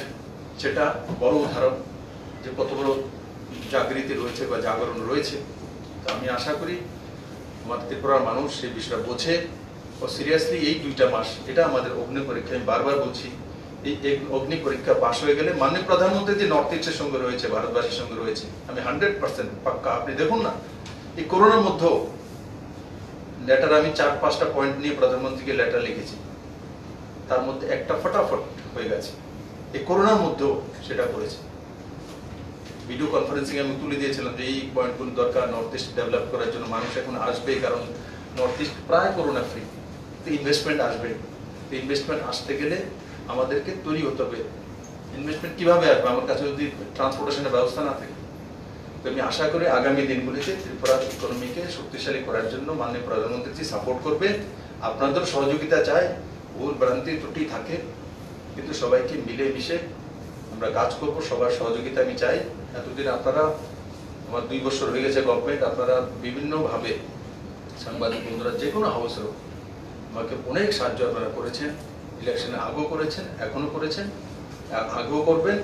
সেটা বড় উদাহরণ যে কত বড় জাগৃতি রয়েছে বা জাগরণ রয়েছে। তো আমি আশা করি আমার ত্রিপুরার মানুষ সেই বিষয়টা বোঝে ও সিরিয়াসলি এই 2টা মাস এটা আমাদের অগ্নি পরীক্ষা। আমি বারবার বলছি, এই অগ্নি পরীক্ষা পাশ হয়ে গেলে মাননীয় প্রধানমন্ত্রী যে নর্থ ইস্টের সঙ্গে রয়েছে, ভারতবাসীর সঙ্গে রয়েছে, আমি 100% পাক্কা। আপনি দেখুন না, এই করোনার মধ্যেও লেটার আমি 4-5টা পয়েন্ট নিয়ে প্রধানমন্ত্রীকে লেটার লিখেছি, তার মধ্যে একটা ফটাফট হয়ে গেছে। এই করোনার মধ্যেও সেটা করেছে। ভিডিও কনফারেন্সিং আমি তুলে দিয়েছিলাম যে এই পয়েন্টগুলো দরকার নর্থ ইস্ট ডেভেলপ করার জন্য। মানুষ এখন আসবে, কারণ নর্থ ইস্ট প্রায় করোনা ফ্রি, তো ইনভেস্টমেন্ট আসবে। তো ইনভেস্টমেন্ট আসতে গেলে আমাদেরকে তৈরি হতে হবে। ইনভেস্টমেন্ট কিভাবে আসবে? আমার কাছে যদি ট্রান্সপোর্টেশনের ব্যবস্থা না থাকে। তো আমি আশা করি আগামী দিনগুলিতে ত্রিপুরার ইকোনমিকে শক্তিশালী করার জন্য মাননীয় প্রধানমন্ত্রী সাপোর্ট করবে। আপনাদের সহযোগিতা চাই, ভুল ভ্রান্তি ত্রুটি থাকে, কিন্তু সবাইকে মিলে মিশে আমরা কাজ করব। সবার সহযোগিতা আমি চাই। এতদিন আপনারা, আমার 2 বছর হয়ে গেছে গভর্নমেন্ট, আপনারা বিভিন্নভাবে সাংবাদিক বন্ধুরা যে কোনো হাউসেও আমাকে অনেক সাহায্য আপনারা করেছেন। ইলেকশনে আগেও করেছেন, এখনো করেছেন, আগেও করবেন।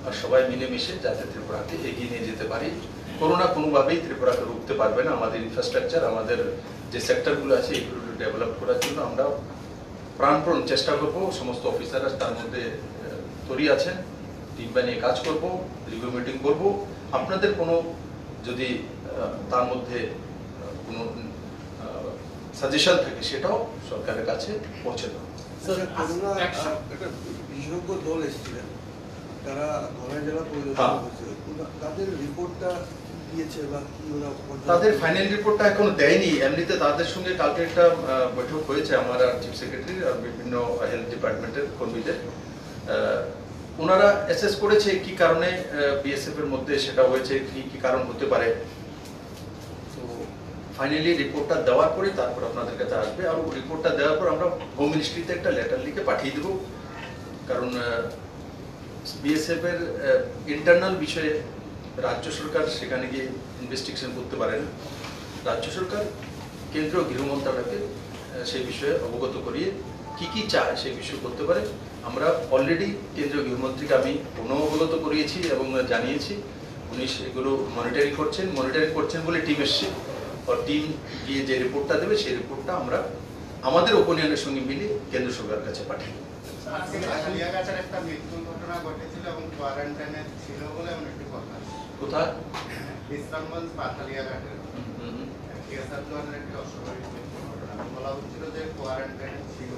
আর সবাই মিলেমিশে যাতে ত্রিপুরাকে এগিয়ে নিয়ে যেতে পারি। করোনা কোনোভাবেই ত্রিপুরাকে রুখতে পারবে না। আমাদের ইনফ্রাস্ট্রাকচার, আমাদের যে সেক্টরগুলো আছে এগুলো ডেভেলপ করার জন্য আমরা প্রাণপণ চেষ্টা করব। সমস্ত অফিসাররা তার মধ্যে তৈরি আছেন, টিম বানিয়ে কাজ করব, রিভিউ মিটিং করব। আপনাদের কোনো যদি তার মধ্যে কোনো সাজেশন থাকে সেটাও সরকারের কাছে পৌঁছে দেবো। একটা বিশেষজ্ঞ দল এসেছিলেন, তারা ধলাই জেলা পরিদর্শন করেছিল, তাদের রিপোর্টটা দিয়েছে বা কি ওরা তাদের ফাইনাল রিপোর্টটা এখনো দেয়নি। এমনিতে তাদের সঙ্গে কালকে একটা বৈঠক হয়েছে আমার আর চিফ সেক্রেটারি আর বিভিন্ন হেলথ ডিপার্টমেন্টের কর্মীদের। ওনারা অ্যাসেস করেছে কি কারণে বিএসএফ এর মধ্যে সেটা হয়েছে, কি কি কারণ হতে পারে। তো ফাইনালি রিপোর্টটা দেওয়ার পরে তারপর আপনাদের কাছে আসবে। আর রিপোর্টটা দেওয়ার পর আমরা হোম মিনিস্ট্রিতে একটা লেটার লিখে পাঠিয়ে দেবো। কারণ বিএসএফ এর ইন্টারনাল বিষয়ে রাজ্য সরকার সেখানে গিয়ে ইনভেস্টিগেশন করতে পারে না। রাজ্য সরকার কেন্দ্রীয় গৃহ মন্ত্রণালয়কে সেই বিষয়ে অবগত করিয়ে কি কি চায় সেই বিষয় করতে পারে। আমরা অলরেডি কেন্দ্রীয় গৃহমন্ত্রীকে আমি পুনঃ অবগত করিয়েছি এবং জানিয়েছি। উনি সেগুলো মনিটরিং করছেন বলে টিম এসছে। আর টিম গিয়ে যে রিপোর্টটা দেবে সেই রিপোর্টটা আমরা আমাদের ওপিনিয়নের সঙ্গে মিলিয়ে কেন্দ্র সরকারের কাছে পাঠাই। একটা মৃত্যুর ঘটনা ঘটেছিল এবং কোয়ারেন্টাইনে ছিল বলে একটি কথা। কোথায়? বিশ্রামগঞ্জ পাথালিয়াঘাটের একটি অস্বাভাবিক ঘটনা বলা হচ্ছিল যে কোয়ারেন্টাইনে ছিল।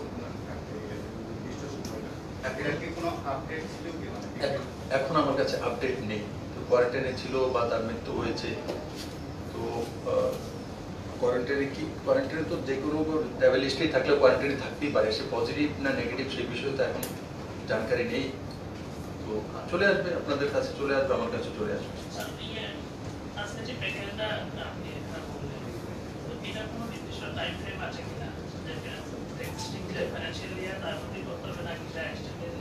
এখন আমার কাছে আপডেট নেই তো কোয়ারেন্টাইনে ছিল বা তার মৃত্যু হয়েছে। তো কোয়ারেন্টাইনে তো যে কোনো ট্রাভেল হিস্ট্রি থাকলে কোয়ারেন্টাইনে থাকতেই পারে। সে পজিটিভ না নেগেটিভ সেই বিষয়ে তো এখন জানকারি নেই। তো চলে আসবে, আপনাদের কাছে চলে আসবে, আমার কাছে চলে আসবে।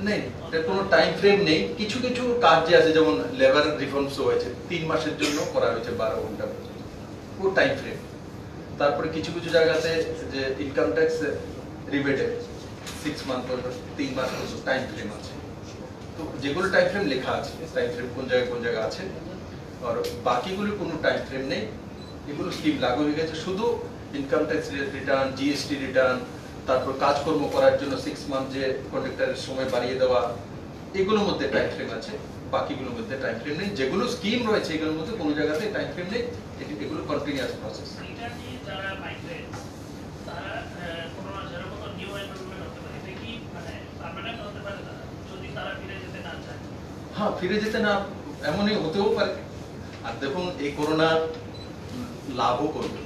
নেই, এটা কোনো টাইম ফ্রেম নেই। কিছু কিছু কাজ যে আছে, যেমন লেবার রিফর্মস হয়েছে 3 মাসের জন্য করা হয়েছে 12 ঘন্টা পর্যন্ত, ও টাইম ফ্রেম। তারপরে কিছু কিছু জায়গাতে যে ইনকাম ট্যাক্স রিবেটে 6 মান্থ পর্যন্ত 3 মাস পর্যন্ত টাইম ফ্রেম আছে। তো যেগুলো টাইম ফ্রেম লেখা আছে, টাইম ফ্রেম কোন জায়গায় আছে, আর বাকিগুলো কোনো টাইম ফ্রেম নেই। এগুলো স্কিম লাগু হয়ে গেছে। শুধু income tax return, GST return, তারপর কাজকর্ম করার জন্য 6 মান্থ যে কন্ট্রাক্টরের সময় বাড়িয়ে দেওয়া, এগুলোর মধ্যে টাইম ফ্রেম আছে। বাকিগুলোর মধ্যে টাইম ফ্রেম নেই। যেগুলো স্কিম রয়েছে এগুলোর মধ্যে কোনো জায়গাতে টাইম ফ্রেম নেই। এগুলো কন্টিনিউয়াস প্রসেস। হ্যাঁ, ফিরে যেতে না এমনই হতেও পারে। আর দেখুন, এই করোনা লাভও করবে,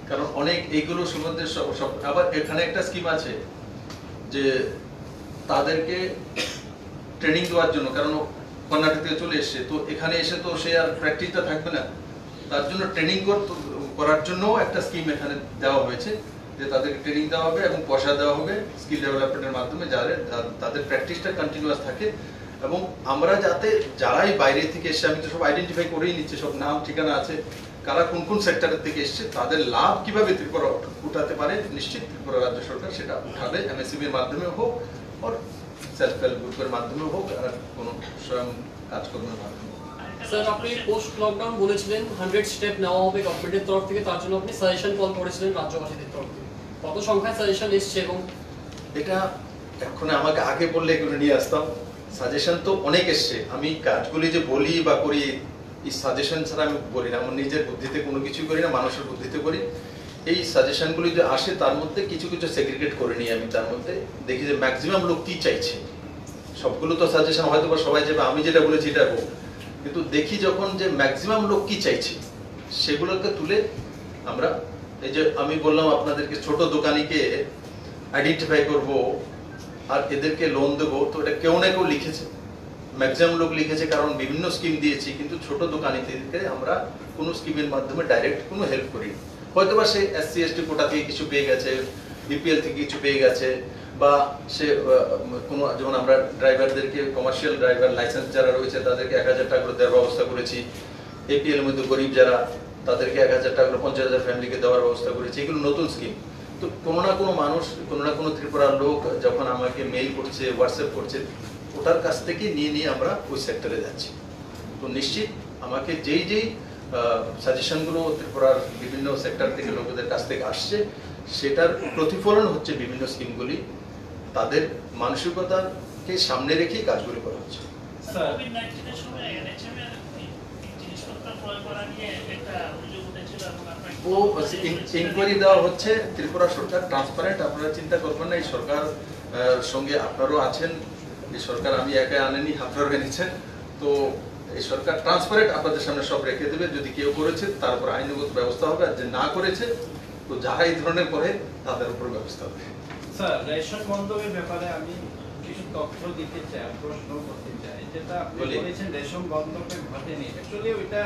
কারণ অনেক এইগুলো সম্বন্ধে সব আবার এখানে একটা স্কিম আছে যে তাদেরকে ট্রেনিং দেওয়ার জন্য, কারণ কর্ণাটক থেকে চলে এসছে, তো এখানে এসে তো সে আর প্র্যাকটিসটা থাকবে না। তার জন্য ট্রেনিং করার জন্য একটা স্কিম এখানে দেওয়া হয়েছে যে তাদেরকে ট্রেনিং দেওয়া হবে এবং পয়সা দেওয়া হবে স্কিল ডেভেলপমেন্টের মাধ্যমে, তাদের প্র্যাকটিসটা কন্টিনিউয়াস থাকে। এবং আমরা যাতে যারাই বাইরে থেকে এসে, আমি তো সব আইডেন্টিফাই করেই নিচ্ছি, সব নাম ঠিকানা আছে, কারা কোন কোন সেক্টরের থেকে এসছে, তাদের লাভ কিভাবে ত্রিপুরা উঠাতে পারে, নিশ্চিত ত্রিপুরা রাজ্য সরকার সেটা উঠাবে। এমএসএমইর মাধ্যমে হোক আর সেলফ হেল্প গ্রুপের মাধ্যমে হোক, আর কোনো স্বয়ং কাজকর্মের মাধ্যমে। স্যার, আপনি পোস্ট লকডাউন বলেছিলেন 100 স্টেপ নেওয়া হবে গভর্নমেন্টের তরফ থেকে, তার জন্য আপনি সাজেশন কল করেছিলেন রাজ্যবাসীদের তরফ থেকে। কত সংখ্যায় সাজেশন এসছে? এবং এটা এখন আমাকে আগে বললে এগুলো নিয়ে আসতাম। সাজেশন তো অনেক এসছে। আমি কাজগুলি যে বলি বা করি, এই সাজেশন ছাড়া আমি বলি না। আমার নিজের বুদ্ধিতে কোনো কিছু করি না, মানুষের বুদ্ধিতে করি। এই সাজেশনগুলি যে আসে তার মধ্যে কিছু কিছু সেগ্রিগেট করে নিই আমি। তার মধ্যে দেখি যে ম্যাক্সিমাম লোক কি চাইছে, সবগুলো তো সাজেশন হয়তো বা সবাই যাবে, আমি যেটা বলেছি এটা হোক, কিন্তু দেখি যখন যে ম্যাক্সিমাম লোক কি চাইছে সেগুলোকে তুলে আমরা এই যে আমি বললাম আপনাদেরকে ছোট দোকানিকে আইডেন্টিফাই করব আর এদেরকে লোন দেবো, তো এটা কেউ না কেউ লিখেছে, ম্যাক্সিমাম লোক লিখেছে, কারণ বিভিন্ন স্কিম দিয়েছি, কিন্তু ছোট দোকানিদেরকে আমরা কোনো স্কিমের মাধ্যমে ডাইরেক্ট কোনো হেল্প করি। হয়তো বা সে SC ST কোটা থেকে কিছু পেয়ে গেছে, BPL থেকে কিছু পেয়ে গেছে, বা সে কোনো, যেমন আমরা ড্রাইভারদেরকে, কমার্শিয়াল ড্রাইভার লাইসেন্স যারা রয়েছে তাদেরকে 1000 টাকা করে দেওয়ার ব্যবস্থা করেছি। APL এর মধ্যে গরিব যারা তাদেরকে 1000 টাকা করে 50,000 ফ্যামিলিকে দেওয়ার ব্যবস্থা করেছি। এগুলো নতুন স্কিম। তো কোনো না কোনো মানুষ, কোনো না কোনো ত্রিপুরার লোক যখন আমাকে মেইল করছে, হোয়াটসঅ্যাপ করছে, ওটার কাছ থেকে নিয়ে আমরা ওই সেক্টরে যাচ্ছি। তো নিশ্চিত আমাকে যেই সাজেশনগুলো ত্রিপুরার বিভিন্ন সেক্টর থেকে লোকদের কাছ থেকে আসছে, সেটার প্রতিফলন হচ্ছে বিভিন্ন স্কিমগুলি, তাদের মানসিকতাকে সামনে রেখেই কাজগুলি করা হচ্ছে। কোভিড-19 এর সময় NHM এর জিনিসপত্র ক্রয় করা নিয়ে একটা অভিযোগ উঠেছিল এবং আপনার ও ইনকোয়ারি দেওয়া হচ্ছে। ত্রিপুরা সরকার ট্রান্সপারেন্ট, আপনারা চিন্তা করবেন না। এই সরকার সঙ্গে আপনারাও আছেন, এই সরকার আমি একা আনেনি, আপনারাও এনেছেন। তো এই সরকার ট্রান্সপারেন্ট, আপনাদের সামনে সব রেখে দেবে। যদি কেউ করেছে তার উপর আইনগত ব্যবস্থা হবে, আর যে না করেছে তো যারা এই ধরনের করে তাদের উপর ব্যবস্থা হবে। স্যার, রেশন বন্ধকের ব্যাপারে আমি কিছু তথ্য দিতে চাই, প্রশ্ন করতে চাই। যেটা আপনি বলেছেন রেশন বন্ধকে ঘটেনি, অ্যাকচুয়ালি ওইটা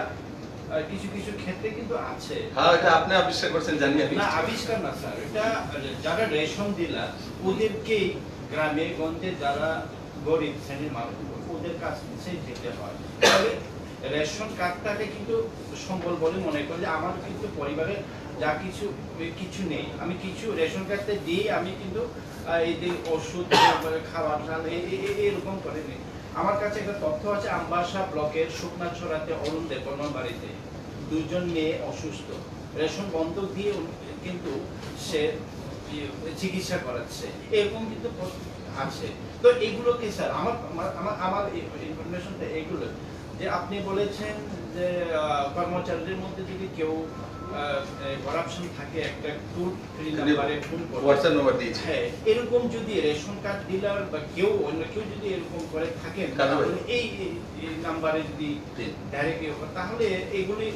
কিছু কিছু ক্ষেত্রে কিন্তু আছে। হ্যাঁ, এটা আপনি আবিষ্কার করছেন জানি আমি। না, আবিষ্কার না স্যার, এটা যারা রেশন ডিলার ওদেরকেই গ্রামে গঞ্জে যারা গরিব শ্রেণীর মানুষ ওদের কাছে যেতে হয়। তবে রেশন কার্ডটাকে কিন্তু সম্বল বলে মনে করি যে আমার কিন্তু পরিবারে যা কিছু নেই, আমি কিছু রেশন কার্ডটা দিয়ে আমি কিন্তু এই যে ওষুধ, খাবার, ডাল এরকম করে নেই। আমার কাছে একটা তথ্য আছে, আমবাসা ব্লকের শুকনাছড়াতে অরুণ দেববর্মার বাড়িতে 2 জন মেয়ে অসুস্থ, রেশন বন্ধক দিয়ে কিন্তু সে চিকিৎসা করাচ্ছে, এরকম কিন্তু আছে। তো এগুলো কি স্যার, আমার ইনফরমেশনটা এগুলো যে আপনি বলেছেন যে কর্মচারীদের মধ্যে যদি কেউ করাপশন থাকে, একটা টোল ফ্রি নাম্বারে ফোন করে, হোয়াটসঅ্যাপ নাম্বার দিয়েছে, হ্যাঁ, এরকম যদি রেশন কার্ড ডিলার বা কেউ অন্য কেউ যদি এরকম করে থাকেন, তাহলে এই নাম্বারে যদি ডাইরেক্ট তাহলে এগুলি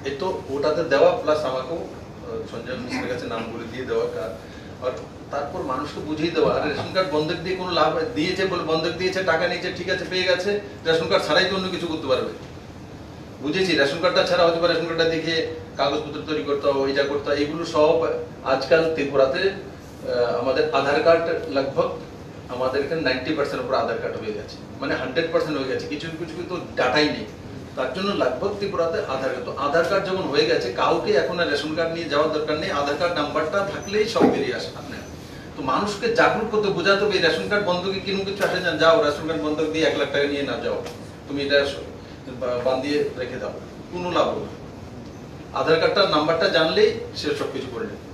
এই তো ওটাতে দেওয়া, প্লাস আমাকেও সঞ্জয় মিশ্রের কাছে নামগুলি দিয়ে দেওয়া, আর তারপর মানুষকে বুঝিয়ে দেওয়া। আর রেশন কার্ড বন্ধক দিয়ে কোনো লাভ, দিয়েছে বলে বন্ধক দিয়েছে, টাকা নিয়েছে, ঠিক আছে, পেয়ে গেছে, রেশন কার্ড ছাড়াই তো অন্য কিছু করতে পারবে। বুঝেছি, রেশন কার্ডটা ছাড়া হতে পারে, রেশন কার্ডটা দেখে কাগজপত্র তৈরি করতে হবে, ওইটা করতে হবে, এগুলো সব আজকাল ত্রিপুরাতে আমাদের আধার কার্ড লগভগ আমাদের এখানে 90% উপর আধার কার্ড হয়ে গেছে, মানে 100% হয়ে গেছে। কিছু কিছু কিন্তু ডাটাই নেই, তার জন্য লগভগ ত্রিপুরাতে আধার কার্ড। তো আধার কার্ড যখন হয়ে গেছে, কাউকে এখন আর রেশন কার্ড নিয়ে যাওয়ার দরকার নেই, আধার কার্ড নাম্বারটা থাকলেই সব বেরিয়ে আসে আপনার। তো মানুষকে জাগরুক করতে, বোঝাতে হবে রেশন কার্ড বন্ধকে কিরকম কিছু আসে না, যাও রেশন কার্ড বন্ধক দিয়ে 1 লাখ টাকা নিয়ে না যাও, তুমি এটা বাঁধিয়ে রেখে দাও, কোনো লাভ হবে। আধার কার্ডটার নাম্বারটা জানলেই সে সবকিছু করে নেবে।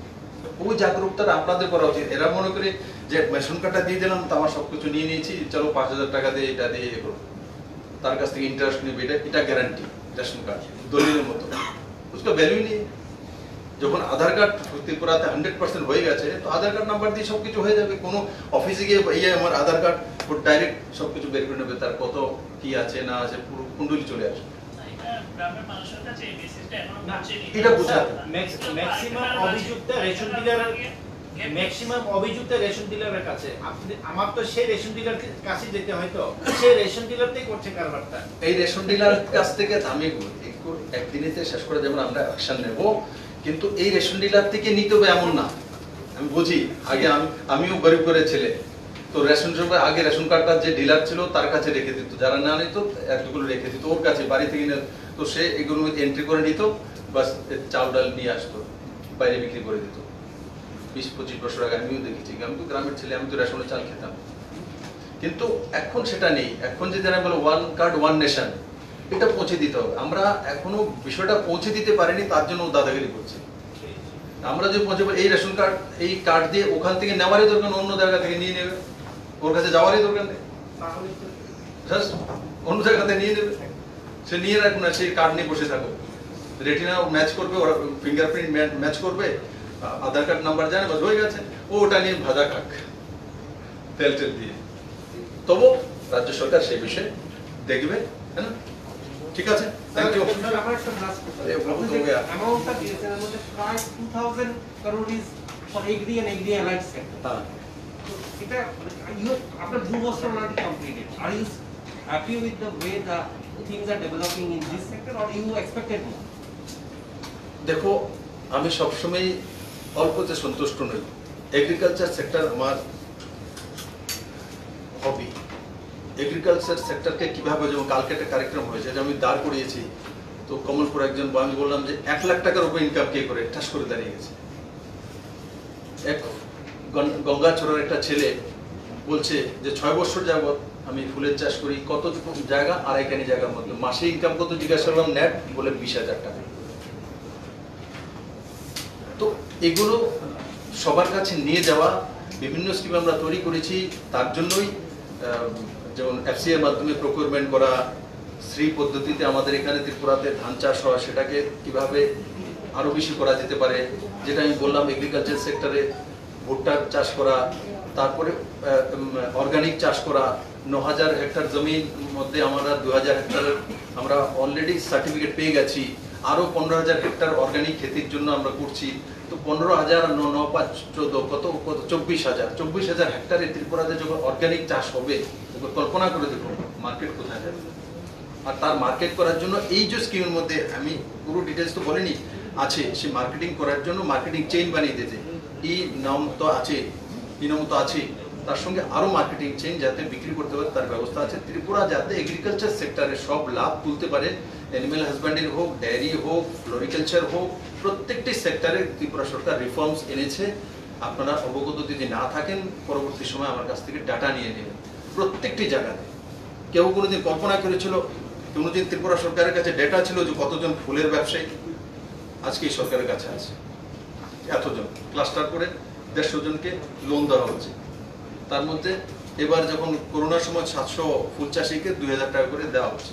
ওই জাগরুকতাটা আপনাদের করা উচিত। এরা মনে করে যে রেশন কার্ডটা দিয়ে দিলাম তো আমার সবকিছু নিয়ে নিয়েছি, চলো 5,000 টাকা দিয়ে এটা দিয়ে এ করো, তার কাছ থেকে ইন্টারেস্ট নেবে, এটা গ্যারান্টি। রেশন কার্ড দলিলের মতো, उसका ভ্যালু নেই। যখন আধার কার্ড ত্রিপুরাতে 100% হয়ে গেছে, তো আধার কার্ড নাম্বার দিয়ে সবকিছু হয়ে যাবে। কোনো অফিসে গিয়ে আমার আধার কার্ড ডাইরেক্ট সবকিছু বের করে নেবে, তার কত কি আছে না আছে পুরো কুণ্ডলি চলে আসবে। গ্রামের মানুষের কাছে এই মেসেজটা এখনো পৌঁছেনি। এটা বোঝাতে ম্যাক্সিমাম অভিযুক্ত রেশন ডিলারের রেশন ডিলারের কাছে। আমার তো সেই রেশন ডিলার কাছে যেতে হয়, তো সেই রেশন ডিলারটাই করছে কারবারটা। এই রেশন ডিলার কাছ থেকে আমি একদিনেতে শেষ করে যেমন আমরা অ্যাকশন নেব, কিন্তু এই রেশন ডিলার থেকে নিতে হবে এমন না। আমি বুঝি, আগে আমিও গরিব করে ছেলে, তো রেশন শপে আগে রেশন কার্ডটা যে ডিলার ছিল তার কাছে রেখে দিত, যারা না নিত এতগুলো রেখে দিত ওর কাছে, বাড়ি থেকে তো সে এগুলো এন্ট্রি করে নিত, বাস চাল ডাল নিয়ে আসতো, বাইরে বিক্রি করে দিত। 20-25 বছর আগে আমিও দেখেছি, আমি তো গ্রামের ছেলে, আমি তো রেশনের চাল খেতাম। কিন্তু এখন সেটা নেই। এখন যদি আমি বলো 1 কার্ড 1 নেশন, এটা পৌঁছে দিতে হবে। আমরা এখনো বিষয়টা পৌঁছে দিতে পারিনি, তার জন্য দাদাগিরি করছি। আমরা যে পৌঁছে এই রেশন কার্ড, এই কার্ড দিয়ে ওখান থেকে নেওয়ারই দরকার, অন্য জায়গা থেকে নিয়ে নেবে, ওর কাছে যাওয়ারই দরকার নেই, অন্য জায়গাতে নিয়ে নেবে। সে নিয়ে রাখুন না, সেই কার্ড নিয়ে বসে থাকো, রেটিনা ম্যাচ করবে, ওরা ফিঙ্গারপ্রিন্ট ম্যাচ করবে, আধার কার্ড নাম্বার জানে, বাস হয়ে গেছে। ও ওটা নিয়ে ভাজা খাক তেল দিয়ে। তবু রাজ্য সরকার সেই বিষয়ে দেখবে, হ্যাঁ না? ঠিক আছে, থ্যাংক ইউ। আমার একটা লাস্ট অ্যামাউন্টটা দিয়েছেন এর মধ্যে প্রায় 2000 crore is for agri and agri allied sector. হ্যাঁ, এটা you after 2 বছর already completed. Are you happy with the way the things are developing in this sector or you expected more? দেখো আমি সবসময় অল্পতে সন্তুষ্ট নই। এগ্রিকালচার সেক্টর আমার হবি। এগ্রিকালচার সেক্টরকে কিভাবে, যেমন কালকে একটা কার্যক্রম হয়েছে যে আমি দাঁড় করিয়েছি, তো কমলপুর একজন আমি বললাম যে 1 লাখ টাকার উপর ইনকাম কে করে, ঠাস করে দাঁড়িয়ে গেছে। এক গঙ্গাচড়ার একটা ছেলে বলছে যে 6 বছর যাবত আমি ফুলের চাষ করি, কত জায়গা, 2.5 কানি জায়গার মধ্যে, মাসে ইনকাম কত জিজ্ঞাসা করলাম, নেট বলে 20,000 টাকা। তো এগুলো সবার কাছে নিয়ে যাওয়া, বিভিন্ন স্কিম আমরা তৈরি করেছি, তার জন্যই যেমন এফসি এর মাধ্যমে প্রকিউরমেন্ট করা, শ্রী পদ্ধতিতে আমাদের এখানে ত্রিপুরাতে ধান চাষ হয়, সেটাকে কিভাবে আরো বেশি করা যেতে পারে, যেটা আমি বললাম এগ্রিকালচার সেক্টরে ভুট্টার চাষ করা, তারপরে অর্গানিক চাষ করা। 9,000 হেক্টর জমির মধ্যে আমরা 2,000 হেক্টর আমরা অলরেডি সার্টিফিকেট পেয়ে গেছি, আরো 15,000 হেক্টর অর্গানিক খেতির জন্য আমরা করছি। তো 15,000 আর 9, 5, 14 কত 24,000 হেক্টরে ত্রিপুরাতে যখন অর্গানিক চাষ হবে, কল্পনা করে দেখুন মার্কেট কোথায় যাবে। আর তার মার্কেট করার জন্য এই যে স্কিমের মধ্যে আমি পুরো ডিটেলস তো বলিনি, আছে সে মার্কেটিং করার জন্য মার্কেটিং চেইন বানিয়ে দিয়েছে। এই নাম তো আছে, তার সঙ্গে আরো মার্কেটিং চেইন যাতে বিক্রি করতে পারে তার ব্যবস্থা আছে। ত্রিপুরা যাতে এগ্রিকালচার সেক্টরে সব লাভ তুলতে পারে, অ্যানিম্যাল হাজব্যান্ডারি হোক, ডেয়ারি হোক, ফ্লোরিকালচার হোক, প্রত্যেকটি সেক্টরে ত্রিপুরা সরকার রিফর্মস এনেছে। আপনারা অবগত যদি না থাকেন, পরবর্তী সময় আমার কাছ থেকে ডাটা নিয়ে নেবেন। প্রত্যেকটি জায়গাতে কেউ কোনোদিন কল্পনা করেছিল, কোনোদিন ত্রিপুরা সরকারের কাছে ডেটা ছিল যে কতজন ফুলের ব্যবসায়ী, আজকে এই সরকারের কাছে আছে এতজন, ক্লাস্টার করে 150 জনকে লোন দেওয়া হচ্ছে। তার মধ্যে এবার যখন করোনার সময় 700 ফুল চাষিকে 2,000 টাকা করে দেওয়া হচ্ছে।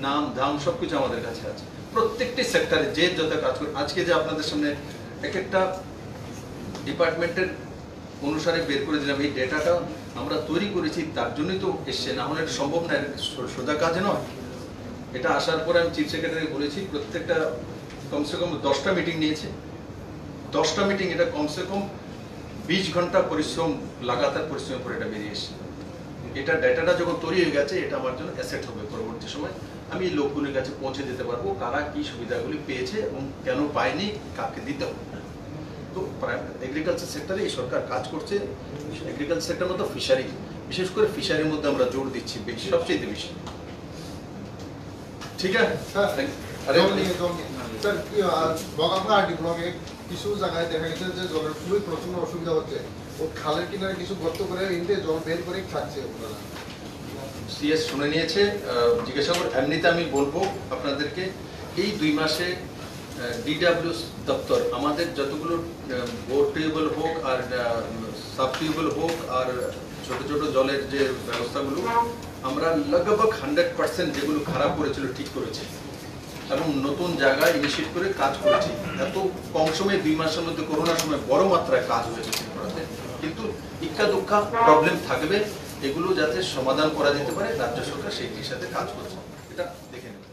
নাম ধাম সবকিছু আমাদের কাছে আছে। প্রত্যেকটি সেক্টরে যে যত কাজ করে, আজকে যে আপনাদের সামনে এক একটা ডিপার্টমেন্টের অনুসারে বের করে দিলাম, এই ডেটাটা আমরা তৈরি করেছি, তার জন্যই তো এসছে, না হলে এটা সম্ভব না, সোজা কাজ নয়। এটা আসার পরে আমি চিফ সেক্রেটারি বলেছি, প্রত্যেকটা কমসে কম 10টা মিটিং নিয়েছে। 10টা মিটিং, এটা কমসে কম 20 ঘন্টা পরিশ্রম, লাগাতার পরিশ্রম করে এটা বেরিয়ে এসছে। এটা ডেটাটা যখন তৈরি হয়ে গেছে, এটা আমার জন্য অ্যাসেট হবে। পরবর্তী সময় আমি এই লোকগুলির কাছে পৌঁছে দিতে পারবো, কারা কি সুবিধাগুলি পেয়েছে এবং কেন পায়নি, কাকে দিতে হবে। তো এগ্রিকালচার সেক্টরে এই সরকার কাজ করছে। এগ্রিকালচার সেক্টর মতো ফিশারি, বিশেষ করে ফিশারির মধ্যে আমরা জোর দিচ্ছি সবচেয়ে বেশি। ঠিক আছে স্যার, বগানঘাটি ব্লকে কিছু জায়গায় দেখা গেছে যে জলের খুবই প্রচন্ড অসুবিধা হচ্ছে। ও খালের কিনারে কিছু গর্ত করে ইনটে জল বের করে খাচ্ছে ওনারা। সিএস শুনে নিয়েছে, জিজ্ঞাসা করে। এমনিতে আমি বলবো আপনাদেরকে, এই 2 মাসে ডিডব্লিউএস দপ্তর আমাদের যতগুলো বোর টিউবওয়েল হোক আর সাব টিউবওয়েল হোক আর ছোট ছোট জলের যে ব্যবস্থাগুলো, আমরা লগভগ 100% যেগুলো খারাপ করেছিল ঠিক করেছি এবং নতুন জায়গায় ইনিশিয়েট করে কাজ করেছি। এত কম সময়ে 2 মাসের মধ্যে করোনার সময় বড় মাত্রায় কাজ হয়েছে ত্রিপুরাতে, কিন্তু ইক্কা দুঃখা প্রবলেম থাকবে, এগুলো যাতে সমাধান করা যেতে পারে রাজ্য সরকার সেইটির সাথে কাজ করছে। এটা দেখে নেব।